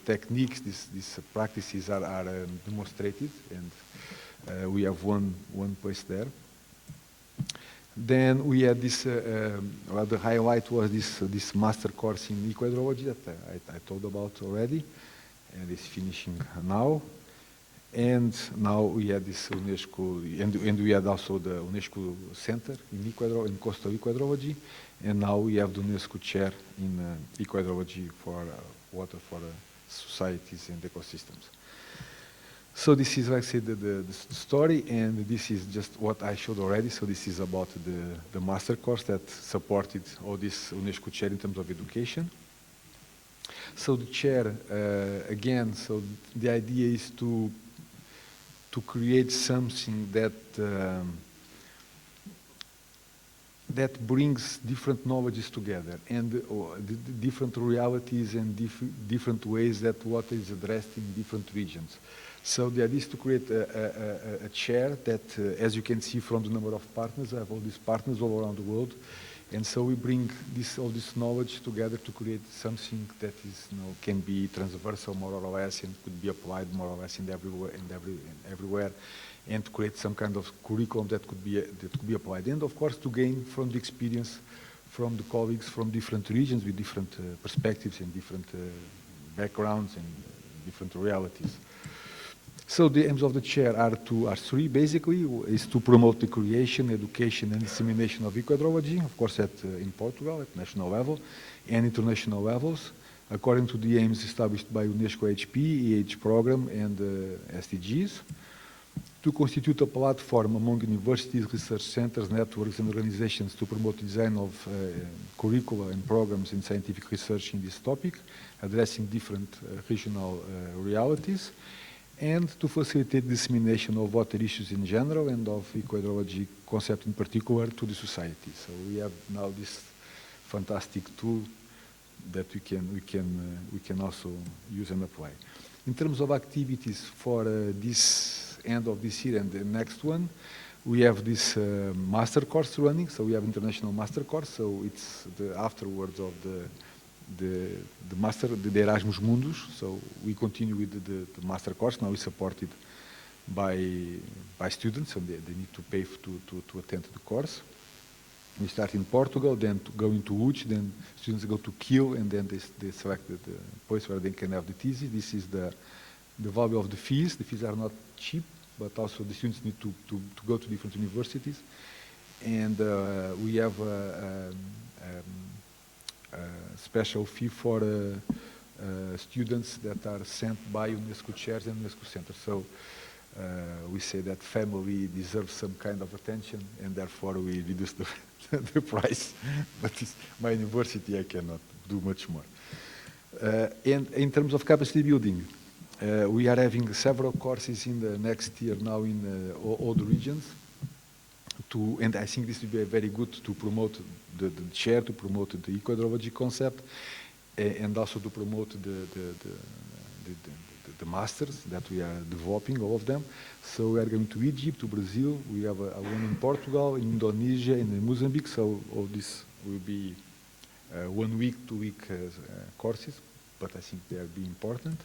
techniques, these practices are demonstrated, and we have one place there. Then we had this, well, the highlight was this master course in eco-hydrology that I told about already, and it's finishing now. And now we had this UNESCO, and we had also the UNESCO Center in coastal eco-hydrology, and now we have the UNESCO chair in eco-hydrology for water for societies and ecosystems. So this is, like I said, the story, and this is just what I showed already. So this is about the master course that supported all this UNESCO chair in terms of education. So the chair, again, so the idea is to create something that brings different knowledges together, and the different realities and different ways that water is addressed in different regions. So the idea is to create a chair that, as you can see from the number of partners, I have all these partners all around the world, and so we bring all this knowledge together to create something that is, can be transversal more or less, and could be applied more or less everywhere, and to create some kind of curriculum that could be applied, and of course to gain from the experience from the colleagues from different regions with different perspectives and different backgrounds and different realities. So the aims of the chair are three, basically, is to promote the creation, education, and dissemination of eco-hydrology, of course in Portugal at national level and international levels, according to the aims established by UNESCO HP, EH program, and SDGs. To constitute a platform among universities, research centers, networks, and organizations to promote the design of curricula and programs in scientific research in this topic, addressing different regional realities. and to facilitate dissemination of water issues in general and of eco-hydrology concept in particular to the society. So we have now this fantastic tool that we can also use and apply. In terms of activities for this end of this year and the next one, we have this master course running. So we have international master course. So it's the afterwards of the master, the Erasmus Mundus. So we continue with the master course. Now it's supported by students, and they need to pay to attend the course. We start in Portugal, then to go into Uch, then students go to Kiel, and then they select the place where they can have the thesis. This is the value of the fees. The fees are not cheap, but also the students need to go to different universities. And we have a special fee for students that are sent by UNESCO chairs and UNESCO centers. So we say that family deserves some kind of attention, and therefore we reduce the price. But it's my university, I cannot do much more. And in terms of capacity building, we are having several courses in the next year now in all the regions. And I think this will be very good to promote the chair, to promote the eco-hydrology concept, and also to promote the masters that we are developing, all of them. So we are going to Egypt, to Brazil. We have a one in Portugal, in Indonesia, and in Mozambique. So all this will be 1 week, 2 week courses, but I think they will be important.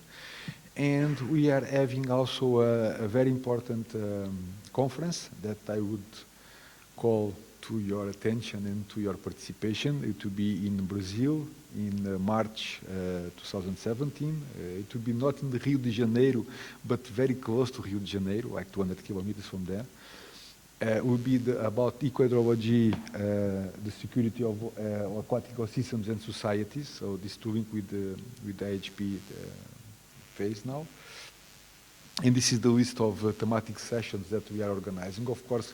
And we are having also a very important conference that I would call to your attention and to your participation. It will be in Brazil in March 2017. It will be not in Rio de Janeiro, but very close to Rio de Janeiro, like 200 kilometers from there. It will be about eco-hydrology, the security of aquatic ecosystems and societies. So this to link with the IHP phase now. And this is the list of thematic sessions that we are organizing. Of course,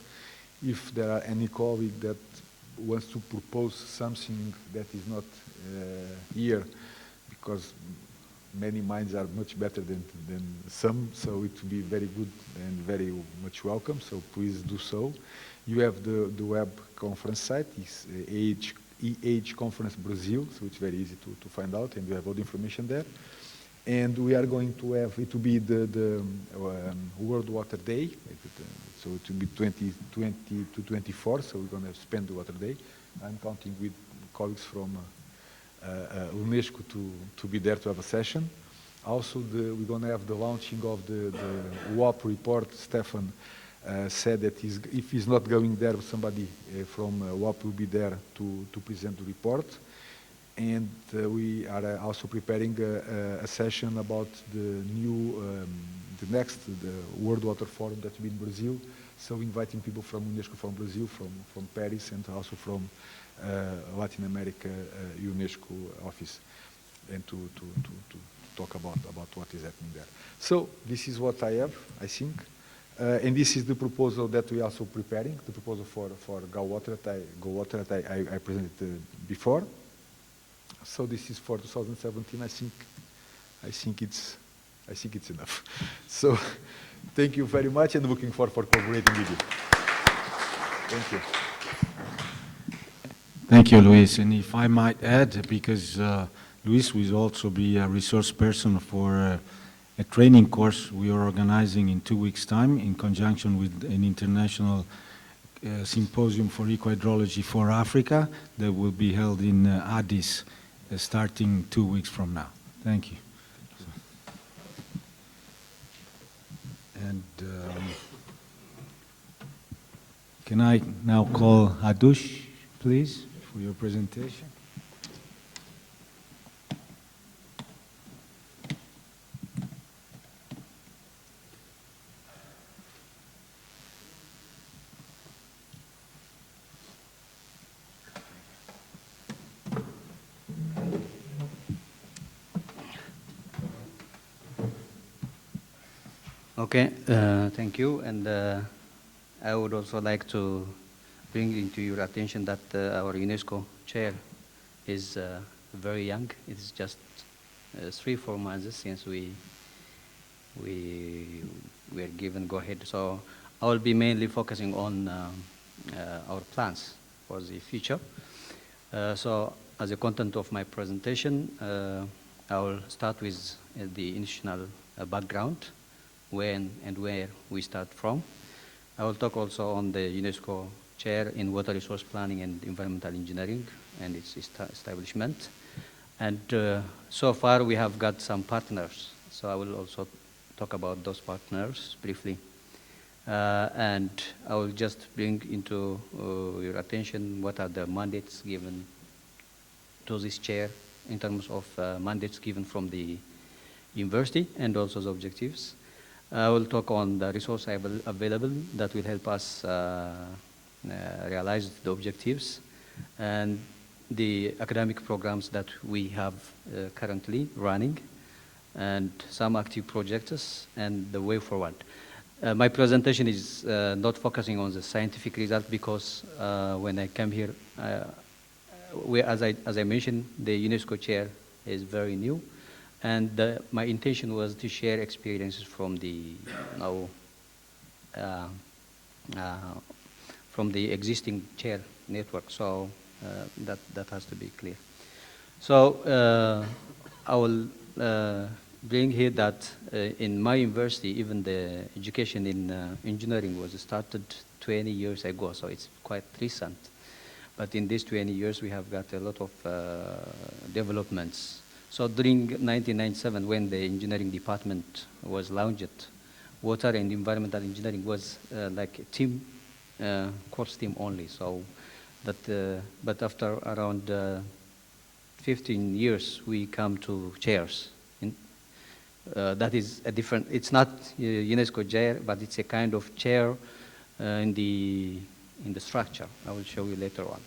if there are any colleague that wants to propose something that is not here, because many minds are much better than some, so it will be very good and very much welcome, so please do so. You have the web conference site, it's EH Conference Brazil, so it's very easy to find out, and you have all the information there. And we are going to have, it will be the World Water Day, so it will be 2020 to 24, so we're going to spend the Water Day. I'm counting with colleagues from UNESCO to be there to have a session. Also, we're going to have the launching of the WAP report. Stefan said that if he's not going there, somebody from WAP will be there to present the report. And we are also preparing a session about the next World Water Forum that will be in Brazil. So inviting people from UNESCO from Brazil, from Paris, and also from Latin America UNESCO office, and to talk about what is happening there. So this is what I have, I think. And this is the proposal that we are also preparing, the proposal for Go Water that I presented before. So this is for 2017. I think it's enough. So thank you very much, and looking forward for collaborating with you. Thank you. Thank you, Luis. And if I might add, because Luis will also be a resource person for a training course we are organizing in 2 weeks' time in conjunction with an international symposium for eco-hydrology for Africa that will be held in Addis starting 2 weeks from now. Thank you. And can I now call Hadush, please, for your presentation? Okay, thank you. And I would also like to bring into your attention that our UNESCO chair is very young. It's just 3-4 months since we we were given go-ahead. So I will be mainly focusing on our plans for the future. So as a content of my presentation, I will start with the initial background, when and where we start from. I will talk also on the UNESCO chair in water resource planning and environmental engineering and its establishment. And so far we have got some partners, so I will also talk about those partners briefly. And I will just bring into your attention what are the mandates given to this chair in terms of mandates given from the university and also the objectives. I will talk on the resource available that will help us realize the objectives, and the academic programs that we have currently running, and some active projects, and the way forward. My presentation is not focusing on the scientific result because when I came here, as I mentioned, the UNESCO chair is very new, and my intention was to share experiences from the from the existing chair network. So that has to be clear. So I will bring here that in my university, even the education in engineering was started 20 years ago, so it's quite recent. But in these 20 years, we have got a lot of developments. So during 1997, when the engineering department was launched, water and environmental engineering was like a team, course team only. So that, but after around 15 years, we come to chairs. That is a different, it's not UNESCO chair, but it's a kind of chair in the structure. I will show you later on.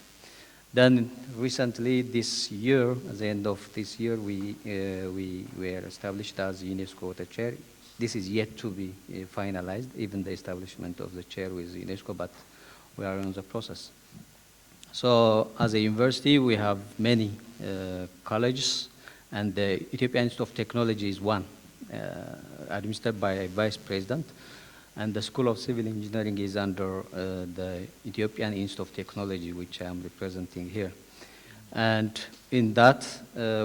Then recently, this year, at the end of this year, we were established as UNESCO Water Chair. This is yet to be finalized, even the establishment of the chair with UNESCO, but we are in the process. So as a university, we have many colleges, and the Ethiopian Institute of Technology is one, administered by a vice president. And the School of Civil Engineering is under the Ethiopian Institute of Technology, which I am representing here. And in that,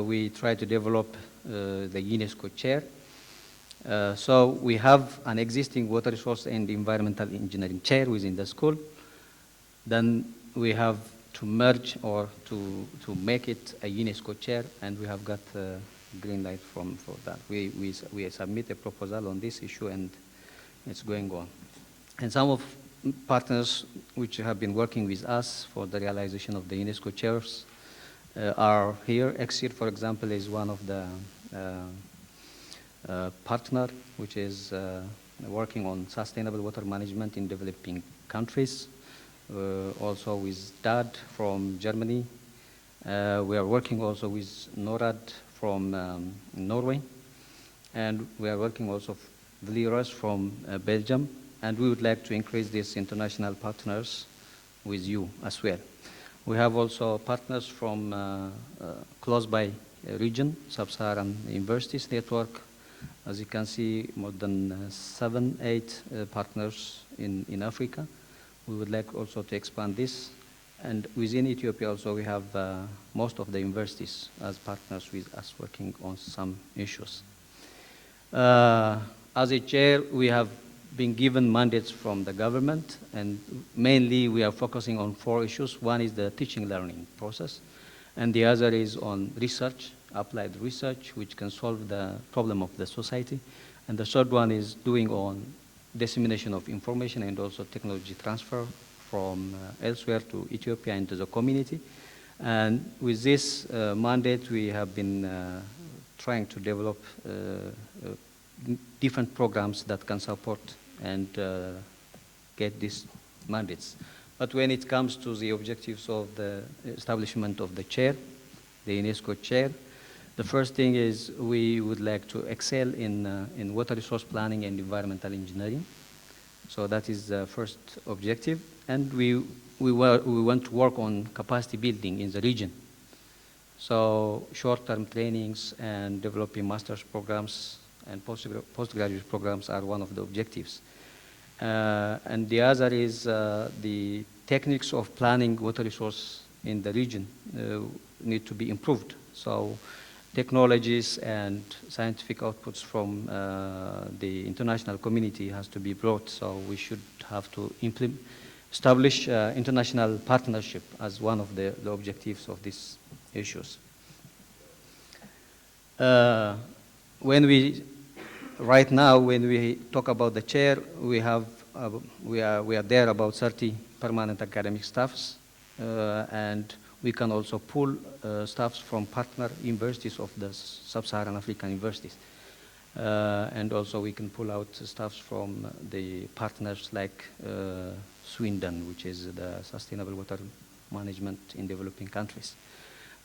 we try to develop the UNESCO chair. So we have an existing water resource and environmental engineering chair within the school. Then we have to merge or to make it a UNESCO chair, and we have got a green light for that. We submit a proposal on this issue, and it's going on. And some of partners which have been working with us for the realization of the UNESCO chairs are here. XXI, for example, is one of the partner which is working on sustainable water management in developing countries. Also with DAD from Germany. We are working also with NORAD from Norway. And we are working also Vliros from Belgium, and we would like to increase these international partners with you as well. We have also partners from close by region, Sub-Saharan Universities Network. As you can see, more than 7, 8 partners in Africa. We would like also to expand this. And within Ethiopia also, we have most of the universities as partners with us working on some issues. As a chair, we have been given mandates from the government, and mainly we are focusing on 4 issues. One is the teaching learning process, and the other is on research, applied research, which can solve the problem of the society. And the third one is doing on dissemination of information and also technology transfer from elsewhere to Ethiopia into the community. And with this mandate, we have been trying to develop different programs that can support and get these mandates. But when it comes to the objectives of the establishment of the chair, the UNESCO chair, the first thing is we would like to excel in water resource planning and environmental engineering. So that is the first objective. And we want to work on capacity building in the region. So short-term trainings and developing master's programs and postgraduate programs are one of the objectives. And the other is the techniques of planning water resource in the region need to be improved. So technologies and scientific outputs from the international community has to be brought. So we should have to establish international partnership as one of the objectives of these issues. Right now, when we talk about the chair, we are there about 30 permanent academic staffs, and we can also pull staffs from partner universities of the sub-Saharan African universities. And also we can pull out staffs from the partners like Sweden, which is the sustainable water management in developing countries.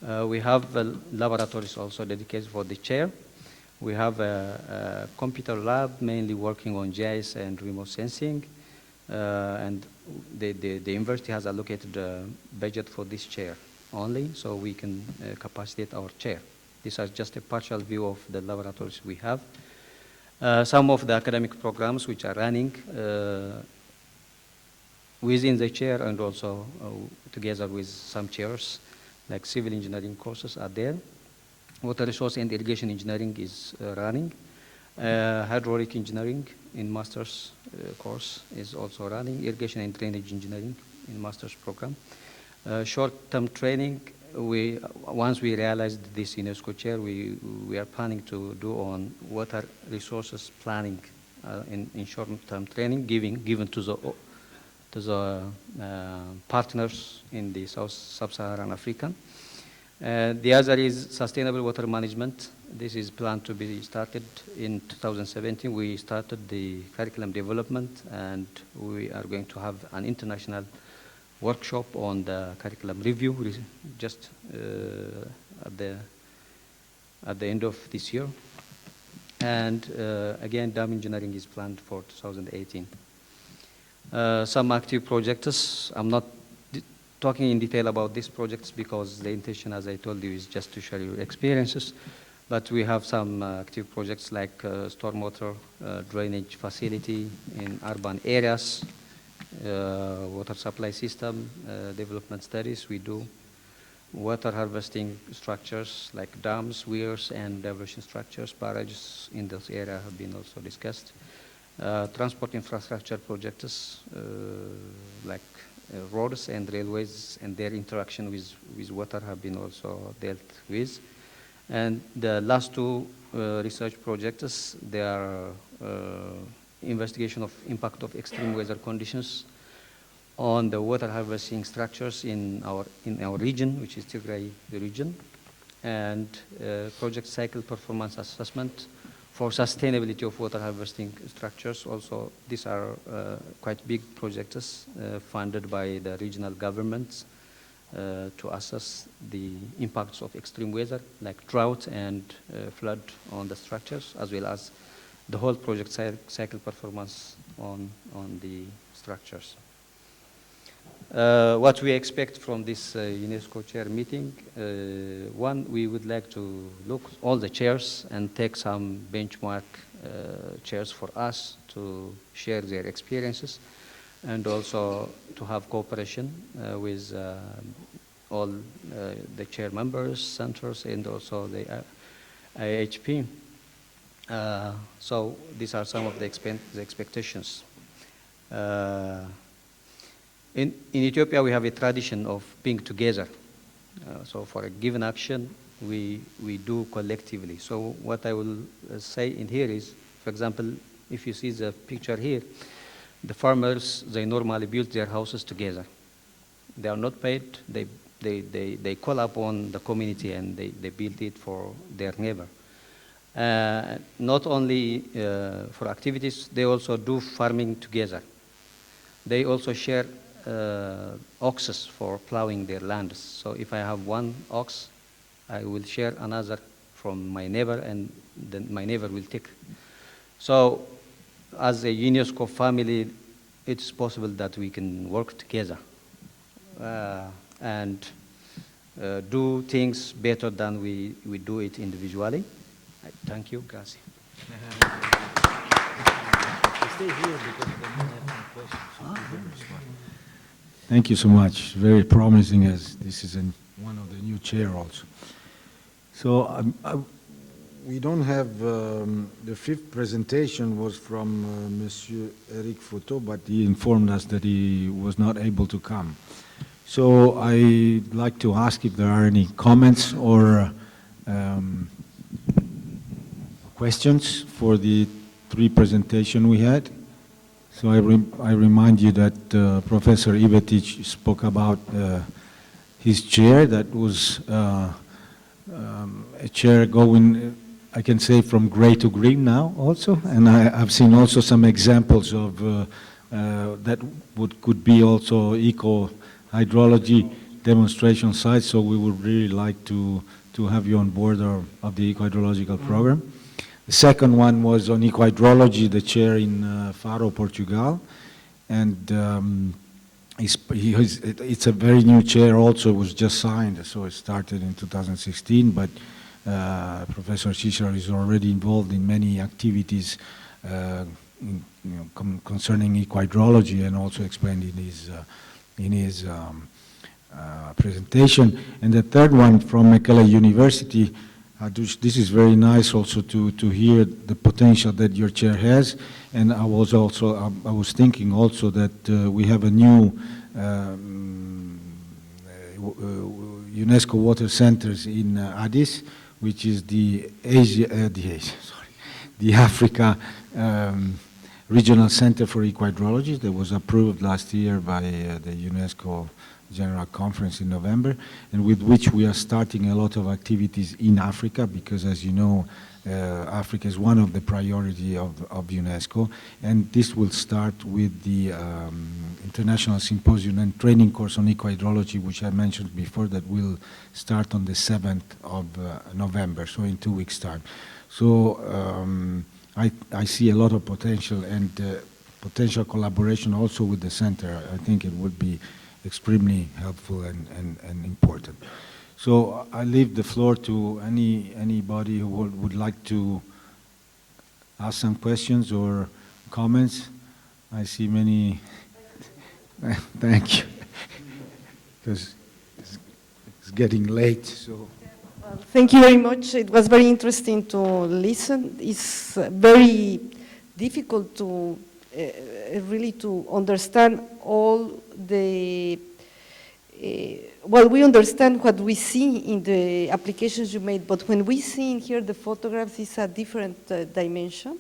We have laboratories also dedicated for the chair. We have a computer lab mainly working on GIS and remote sensing, and the university has allocated a budget for this chair only, so we can capacitate our chair. These are just a partial view of the laboratories we have. Some of the academic programs which are running within the chair and also together with some chairs, like civil engineering courses are there. Water resource and irrigation engineering is running. Hydraulic engineering in master's course is also running. Irrigation and drainage engineering in master's program. Short-term training, once we realized this UNESCO chair, we are planning to do on water resources planning in short-term training, given to the partners in the sub-Saharan Africa. The other is sustainable water management. This is planned to be started in 2017. We started the curriculum development, and we are going to have an international workshop on the curriculum review just at the end of this year. And again, dam engineering is planned for 2018. Some active projects. I'm not talking in detail about these projects because the intention, as I told you, is just to share your experiences. But we have some active projects like stormwater drainage facility in urban areas, water supply system development studies. We do water harvesting structures like dams, weirs, and diversion structures. Barrages in those areas have been also discussed. Transport infrastructure projects like roads and railways and their interaction with water have been also dealt with. And the last two research projects, they are investigation of impact of extreme weather conditions on the water harvesting structures in our region, which is Tigray region, and project cycle performance assessment for sustainability of water harvesting structures. Also, these are quite big projects funded by the regional governments to assess the impacts of extreme weather, like drought and flood on the structures, as well as the whole project cycle performance on the structures. What we expect from this UNESCO chair meeting, one, we would like to look all the chairs and take some benchmark chairs for us to share their experiences, and also to have cooperation with all the chair members, centers, and also the IHP. So these are some of the expectations. In Ethiopia, we have a tradition of being together. So for a given action, we do collectively. So what I will say in here is, for example, if you see the picture here, the farmers, they normally build their houses together. They are not paid. They call upon the community and they build it for their neighbor. Not only for activities, they also do farming together. They also share oxes for plowing their lands. So if I have one ox, I will share another from my neighbor, and then my neighbor will take. So as a UNESCO family, it's possible that we can work together and do things better than we do it individually. Thank you. Grazie. Stay here because then I have some questions. Thank you so much. Very promising, as this is one of the new chair also. So we don't have, the fifth presentation was from Monsieur Eric Foto, but he informed us that he was not able to come. So I'd like to ask if there are any comments or questions for the three presentations we had. So I remind you that Professor Ivetic spoke about his chair. That was a chair going, I can say, from gray to green now also. And I've seen also some examples of that could be also eco-hydrology demonstration sites. So we would really like to have you on board of the eco-hydrological program. The second one was on eco-hydrology, the chair in Faro, Portugal. And it's a very new chair also. It was just signed, so it started in 2016. But Professor Cicero is already involved in many activities concerning eco-hydrology, and also explained in his presentation. And the third one from Mekelle University. This is very nice also to hear the potential that your chair has. And I was thinking also that we have a new UNESCO water centers in Addis, which is the Africa Regional Center for Eco-Hydrology that was approved last year by the UNESCO General Conference in November, and with which we are starting a lot of activities in Africa, because as you know, Africa is one of the priority of UNESCO, and this will start with the International Symposium and Training Course on Eco-Hydrology, which I mentioned before, that will start on the 7th of November, so in 2 weeks' time. So I see a lot of potential and potential collaboration also with the center. I think it would be extremely helpful and important. So I leave the floor to anybody who would like to ask some questions or comments. I see many. Thank you. Because it's getting late. So. Well, thank you very much. It was very interesting to listen. It's very difficult to really to understand all the, well, we understand what we see in the applications you made, but when we see in here the photographs, it's a different dimension.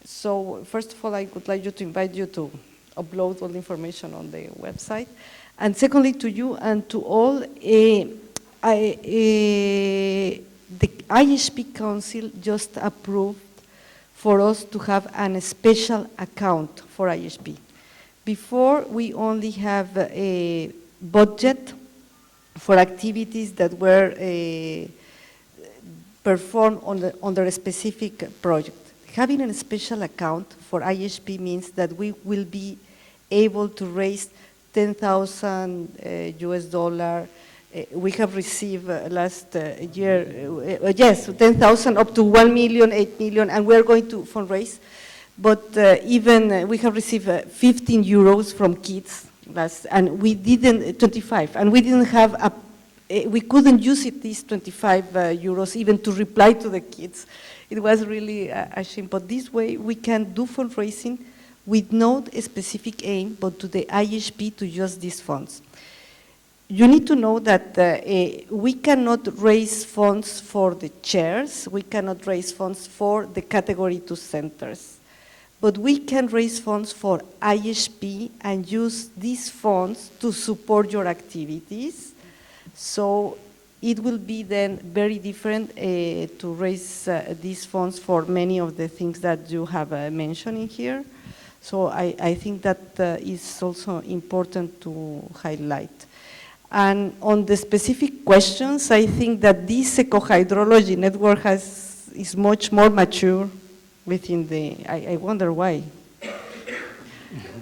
So first of all, I would like to invite you to upload all the information on the website. And secondly, to you and to all, the ISP Council just approved for us to have a special account for ISP. Before, we only have a budget for activities that were performed under a specific project. Having a special account for ISP means that we will be able to raise $10,000 US. We have received last year, yes, 10,000 up to 1 million, 8 million, and we're going to fundraise. But even we have received 15 euros from kids and we didn't, 25, and we didn't have we couldn't use these 25 euros even to reply to the kids. It was really a shame, but this way we can do fundraising with no specific aim, but to the ISP to use these funds. You need to know that we cannot raise funds for the chairs, we cannot raise funds for the Category 2 centers, but we can raise funds for ISP and use these funds to support your activities. So it will be then very different to raise these funds for many of the things that you have mentioned in here. So I think that is also important to highlight. And on the specific questions, I think that this eco-hydrology network is much more mature within the, I wonder why.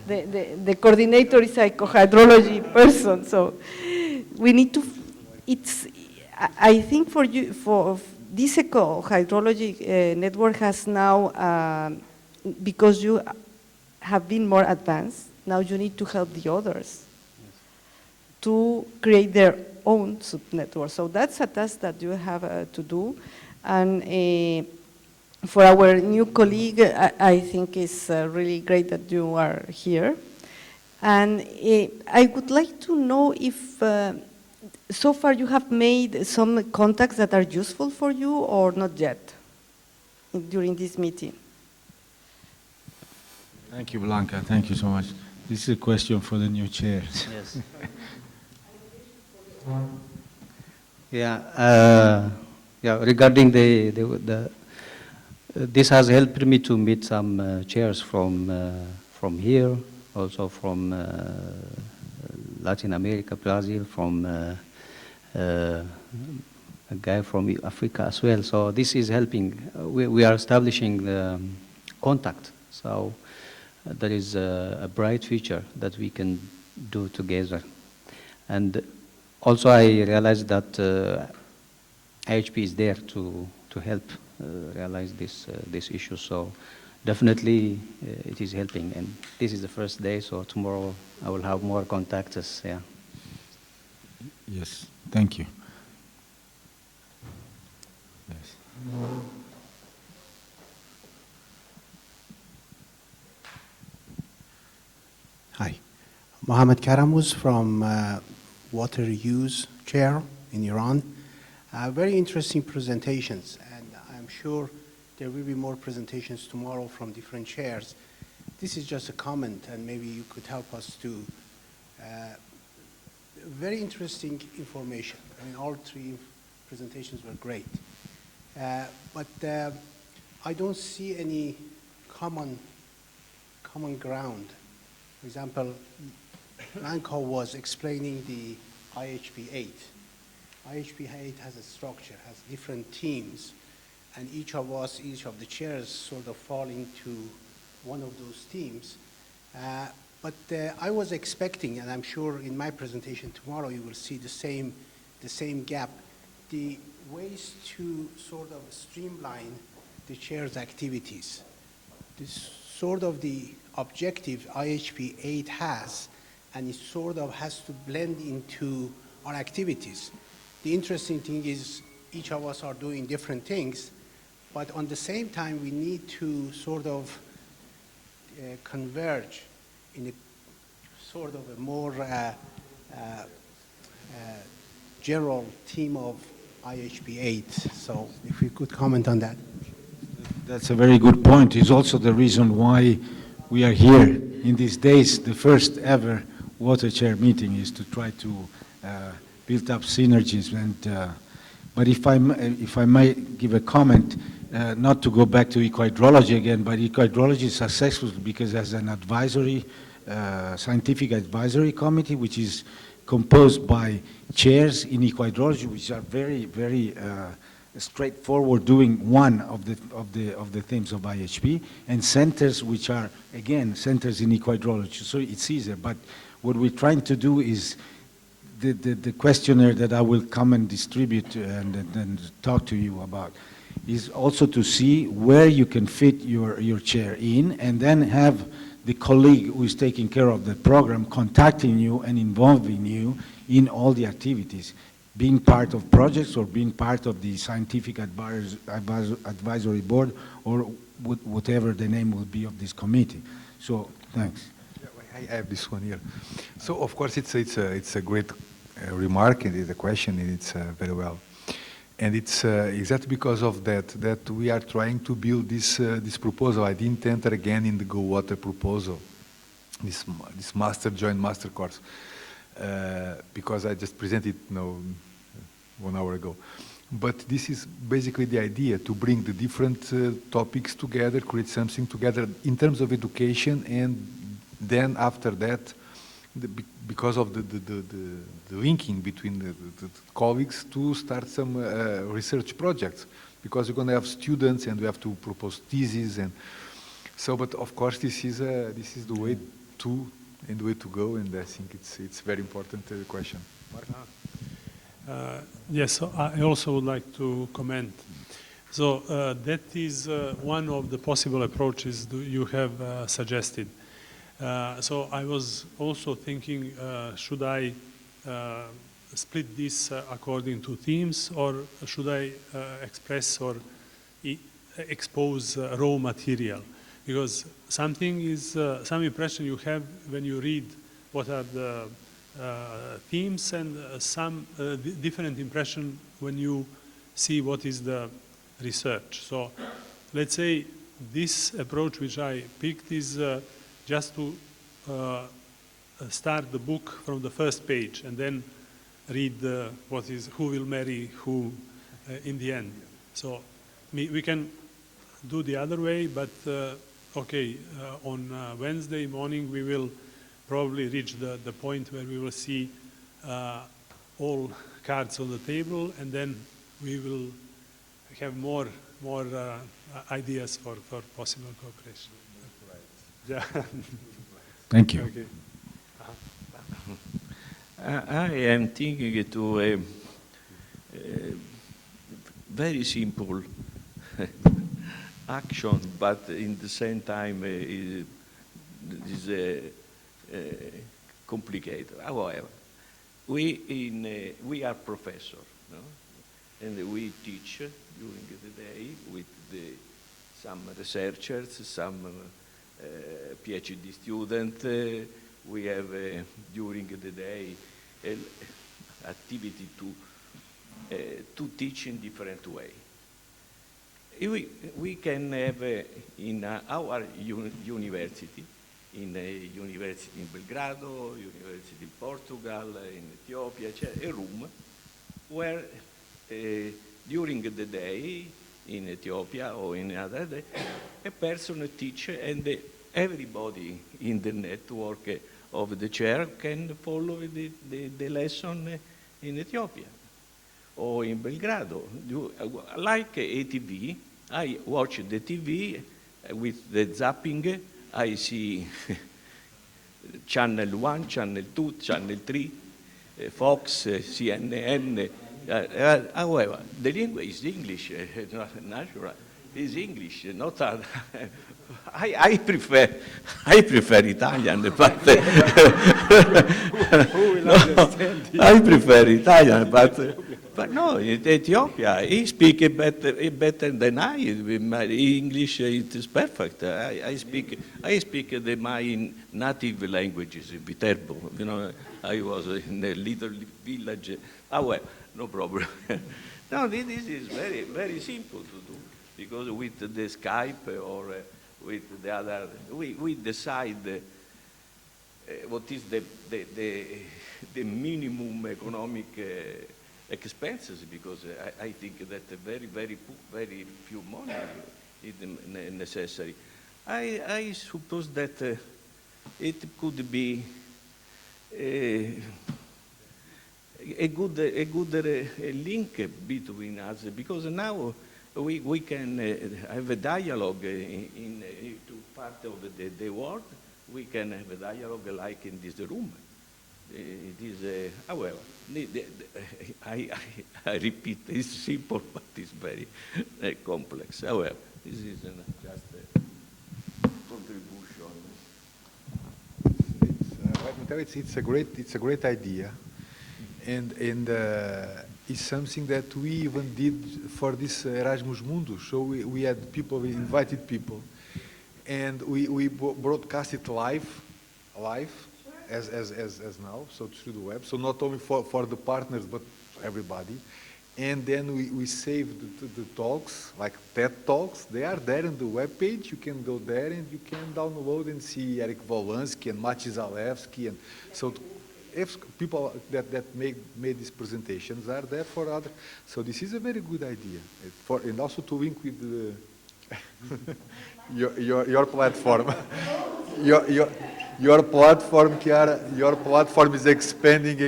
The coordinator is a eco-hydrology person, so we need to, I think for you, this eco-hydrology network has now, because you have been more advanced, now you need to help the others to create their own sub-network. So that's a task that you have to do. And for our new colleague, I think it's really great that you are here. And I would like to know if so far you have made some contacts that are useful for you or not yet during this meeting. Thank you, Blanca. Thank you so much. This is a question for the new chair. Yes. Yeah. Regarding this has helped me to meet some chairs from here, also from Latin America, Brazil, from a guy from Africa as well. So this is helping. We are establishing contact. So there is a bright future that we can do together. And also I realized that IHP is there to help realize this issue. So definitely it is helping. And this is the first day, so tomorrow I will have more contacts. Yeah. Yes, thank you. Yes. Hi, Mohammed Karamuz from Water Use Chair in Iran. Very interesting presentations, and I'm sure there will be more presentations tomorrow from different chairs. This is just a comment, and maybe you could help us to very interesting information. I mean, all three presentations were great. But I don't see any common ground. For example, Blanco was explaining the IHP 8. IHP 8 has a structure, has different teams, and each of the chairs sort of fall into one of those teams. But I was expecting, and I'm sure in my presentation tomorrow you will see the same gap, the ways to sort of streamline the chair's activities. This sort of the objective IHP 8 has, and it sort of has to blend into our activities. The interesting thing is each of us are doing different things, but on the same time we need to sort of converge in a sort of a more general theme of IHP 8. So if you could comment on that. That's a very good point. It's also the reason why we are here in these days. The first ever water chair meeting is to try to build up synergies. And but if I might give a comment, not to go back to eco-hydrology again, but eco-hydrology is successful because as an advisory, scientific advisory committee, which is composed by chairs in eco-hydrology, which are very, very straightforward, doing one of the themes of IHP, and centers which are, again, centers in eco-hydrology. So it's easier. But what we're trying to do is the questionnaire that I will come and distribute and talk to you about is also to see where you can fit your chair in, and then have the colleague who is taking care of the program contacting you and involving you in all the activities, being part of projects or being part of the scientific advisory board or whatever the name will be of this committee. So, thanks. I have this one here. So, of course, it's a great remark, and it's a question, and it's very well. And it's exactly because of that we are trying to build this proposal. I didn't enter again in the Go Water proposal, this joint master course, because I just presented it 1 hour ago. But this is basically the idea, to bring the different topics together, create something together in terms of education, and then after that, because of the linking between the colleagues, to start some research projects, because we're going to have students and we have to propose theses, and so. But of course, this is the way to and the way to go, and I think it's very important question. Yes, so I also would like to comment. So that is one of the possible approaches you have suggested. So I was also thinking, should I split this according to themes, or should I express or expose raw material? Because something is, some impression you have when you read what are the themes, and some different impression when you see what is the research. So let's say this approach which I picked is just to start the book from the first page and then read what is who will marry who in the end. So we can do the other way, but okay, on Wednesday morning we will probably reach the point where we will see all cards on the table, and then we will have more ideas for possible cooperation. Yeah. Thank you. Okay. I am thinking to a very simple action, but in the same time is complicated. However, we are professors, no? And we teach during the day with some researchers, some PhD students. We have during the day activity to teach in different way. We can have in our university, in Belgrado, university in Portugal, in Ethiopia, a room where during the day in Ethiopia or in another day, a person teach, and everybody in the network of the chair can follow the lesson in Ethiopia or in Belgrado. Like a TV, I watch the TV with the zapping. I see channel 1, channel 2, channel 3, Fox, CNN. However, the language is English, natural. Is English, not other. I prefer Italian, but I prefer Italian, but no, in Ethiopia he speaks better than I. My English is perfect. I speak my native languages in Viterbo. You know, I was in a little village. Well, no problem. No, this is very, very simple to do, because with the Skype or with the other, we decide what is the minimum economic expenses, because I think that very few money is necessary. I suppose that it could be a good link between us, because now we can have a dialogue in two parts of the world. We can have a dialogue like in this room. It is, however, I repeat, it's simple, but it's very complex. However, this is just a contribution. Let me tell you, it's a great idea, and it's something that we even did for this Erasmus Mundus. So we had people, we invited people, and we broadcast it live as now, so through the web. So not only for the partners, but everybody. And then we saved the talks, like TED Talks. They are there on the web page. You can go there and you can download and see Eric Volansky and Maciej Zalewski. And so if people that made these presentations are there for other. So this is a very good idea. And also to link with your platform. Your platform, Chiara, your platform is expanding.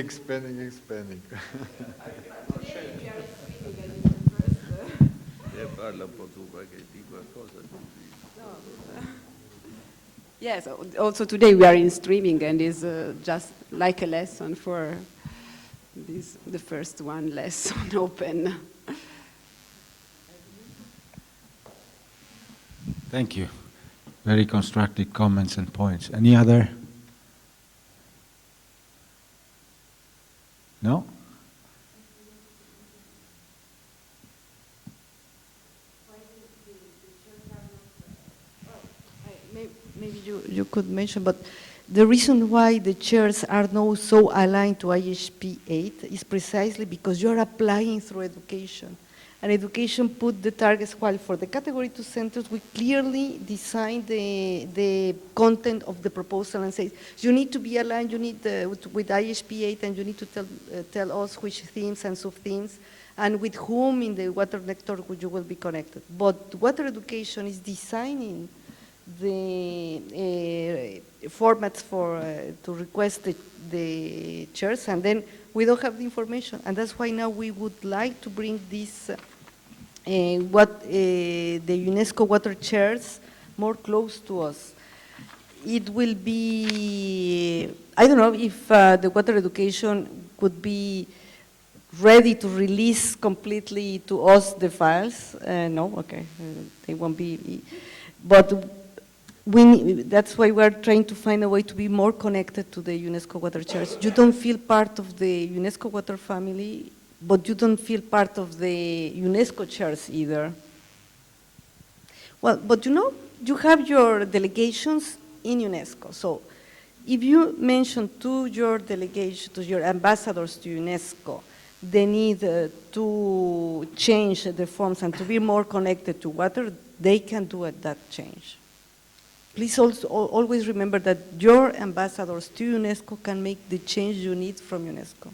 Yes, also today we are in streaming, and is just like a lesson for the first one lesson open. Thank you. Very constructive comments and points. Any other? No? Maybe you could mention, but the reason why the chairs are now so aligned to IHP 8 is precisely because you're applying through education. And education put the targets, while for the Category 2 centers, we clearly design the content of the proposal and say, you need to be aligned, you need with IHP 8, and you need to tell us which themes and sub-themes, and with whom in the water network you will be connected. But water education is designing the formats for to request the chairs, and then we don't have the information, and that's why now we would like to bring this the UNESCO water chairs more close to us. It will be, I don't know if the water education could be ready to release completely to us the files. No, okay, they won't be, but that's why we're trying to find a way to be more connected to the UNESCO water chairs. You don't feel part of the UNESCO water family, but you don't feel part of the UNESCO chairs either. Well, but you know, you have your delegations in UNESCO. So if you mention to your delegation, to your ambassadors to UNESCO, the need to change the forms and to be more connected to water, they can do that change. Please also always remember that your ambassadors to UNESCO can make the change you need from UNESCO.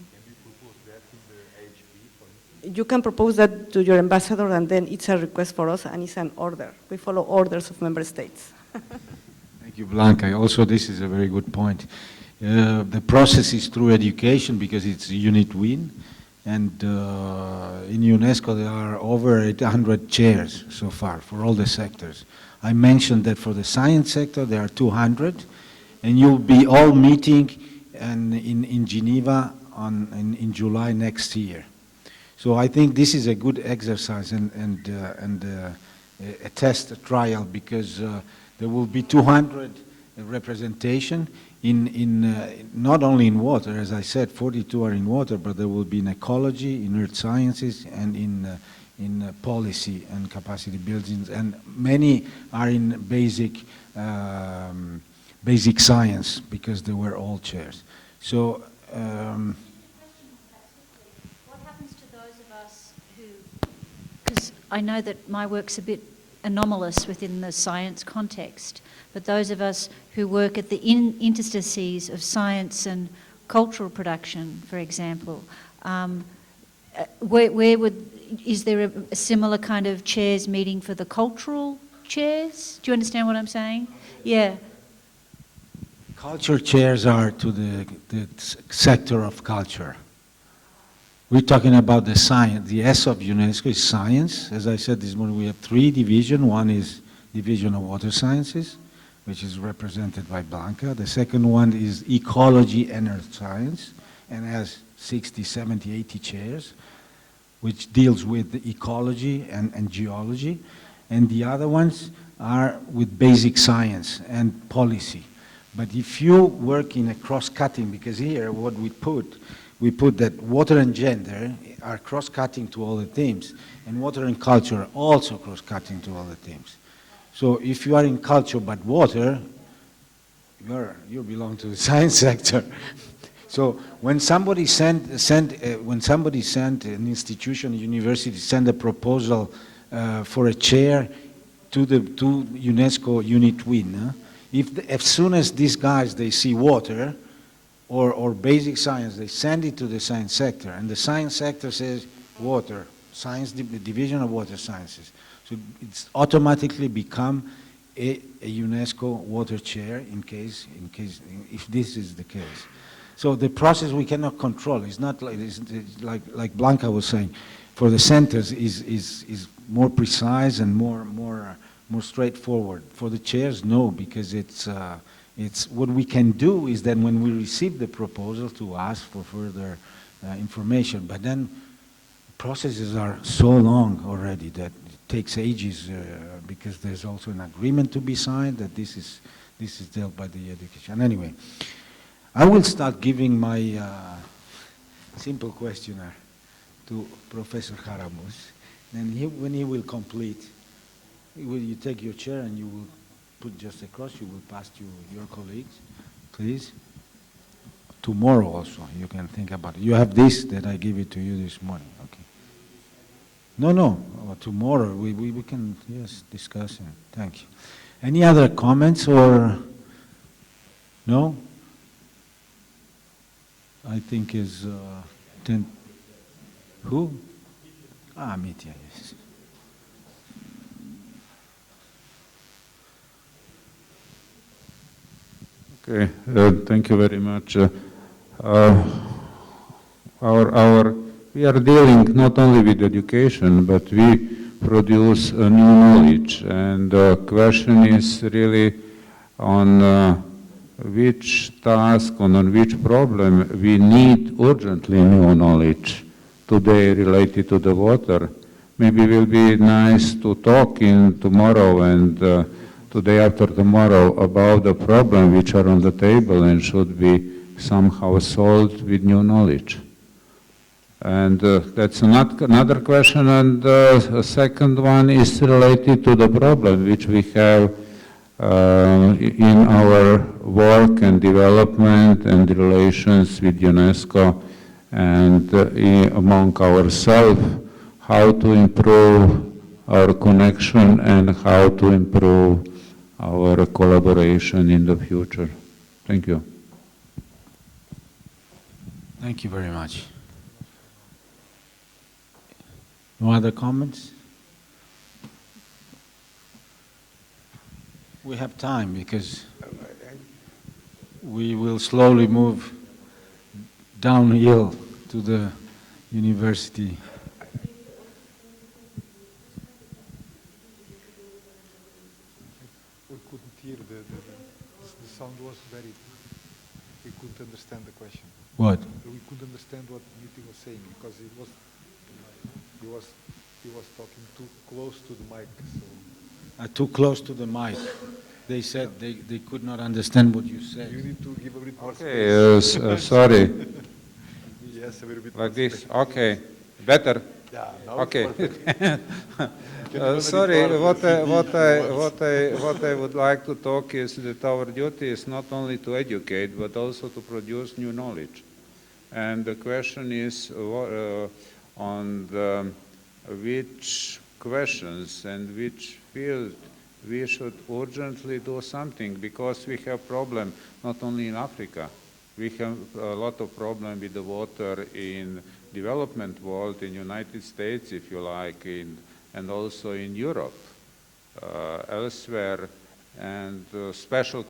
You can propose that to your ambassador, and then it's a request for us, and it's an order. We follow orders of member states. Thank you, Blanca. Also, this is a very good point. The process is through education because it's unit win, and in UNESCO there are over 800 chairs so far for all the sectors. I mentioned that for the science sector there are 200, and you'll be all meeting in Geneva in July next year. So I think this is a good exercise and a test, a trial, because there will be 200 representation in not only in water, as I said, 42 are in water, but there will be in ecology, in earth sciences, and in policy and capacity buildings, and many are in basic science because they were all chairs. So. What happens to those of us who, because I know that my work's a bit anomalous within the science context, but those of us who work at the interstices of science and cultural production, for example, is there a similar kind of chairs meeting for the cultural chairs? Do you understand what I'm saying? Yeah. Culture chairs are to the sector of culture. We're talking about the science. The S of UNESCO is science. As I said this morning, we have 3 divisions. One is Division of Water Sciences, which is represented by Blanca. The second one is Ecology and Earth Science, and has 60, 70, 80 chairs, which deals with the ecology and geology. And the other ones are with basic science and policy. But if you work in a cross-cutting, because here what we put that water and gender are cross-cutting to all the themes, and water and culture are also cross-cutting to all the themes. So if you are in culture but water, you belong to the science sector. So when somebody sent an institution, a university, send a proposal for a chair to UNESCO Unit Win, as soon as these guys, they see water or basic science, they send it to the science sector, and the science sector says water, science, division of water sciences. So it's automatically become a UNESCO water chair if this is the case. So the process we cannot control. It's not like Blanca was saying. For the centers is more precise and more straightforward. For the chairs, no, because it's what we can do is that when we receive the proposal to ask for further information, but then processes are so long already that it takes ages because there's also an agreement to be signed that this is dealt by the education. Anyway, I will start giving my simple questionnaire to Professor Haramus. Then when he will complete, you take your chair and you will put just across, you will pass to your colleagues, please. Tomorrow also, you can think about it. You have this that I gave it to you this morning, okay? No, tomorrow we can, yes, discuss it. Thank you. Any other comments or, no? I think is, who? Ah, Mitya, yes. Okay, thank you very much. We are dealing not only with education, but we produce new knowledge. And the question is really on which task, on which problem we need urgently new knowledge today related to the water. Maybe it will be nice to talk in tomorrow and today after tomorrow about the problem which are on the table and should be somehow solved with new knowledge. And that's another question. And the second one is related to the problem which we have in our work and development and relations with UNESCO and among ourselves, how to improve our connection and how to improve our collaboration in the future. Thank you. Thank you very much. No other comments? We have time because we will slowly move downhill to the university. We couldn't hear the sound was very, we couldn't understand the question. What? We couldn't understand what Mitya was saying because he was talking too close to the mic. So. Too close to the mic. They said they could not understand what you said. You need to give a bit more space. Okay, sorry. Yes, a little bit like this. Okay, better. Yeah. Okay. Sorry. What I would like to talk is that our duty is not only to educate but also to produce new knowledge. And the question is on which questions and which field we should urgently do something, because we have problem not only in Africa. We have a lot of problem with the water in development world, in United States, if you like, and also in Europe, elsewhere, and special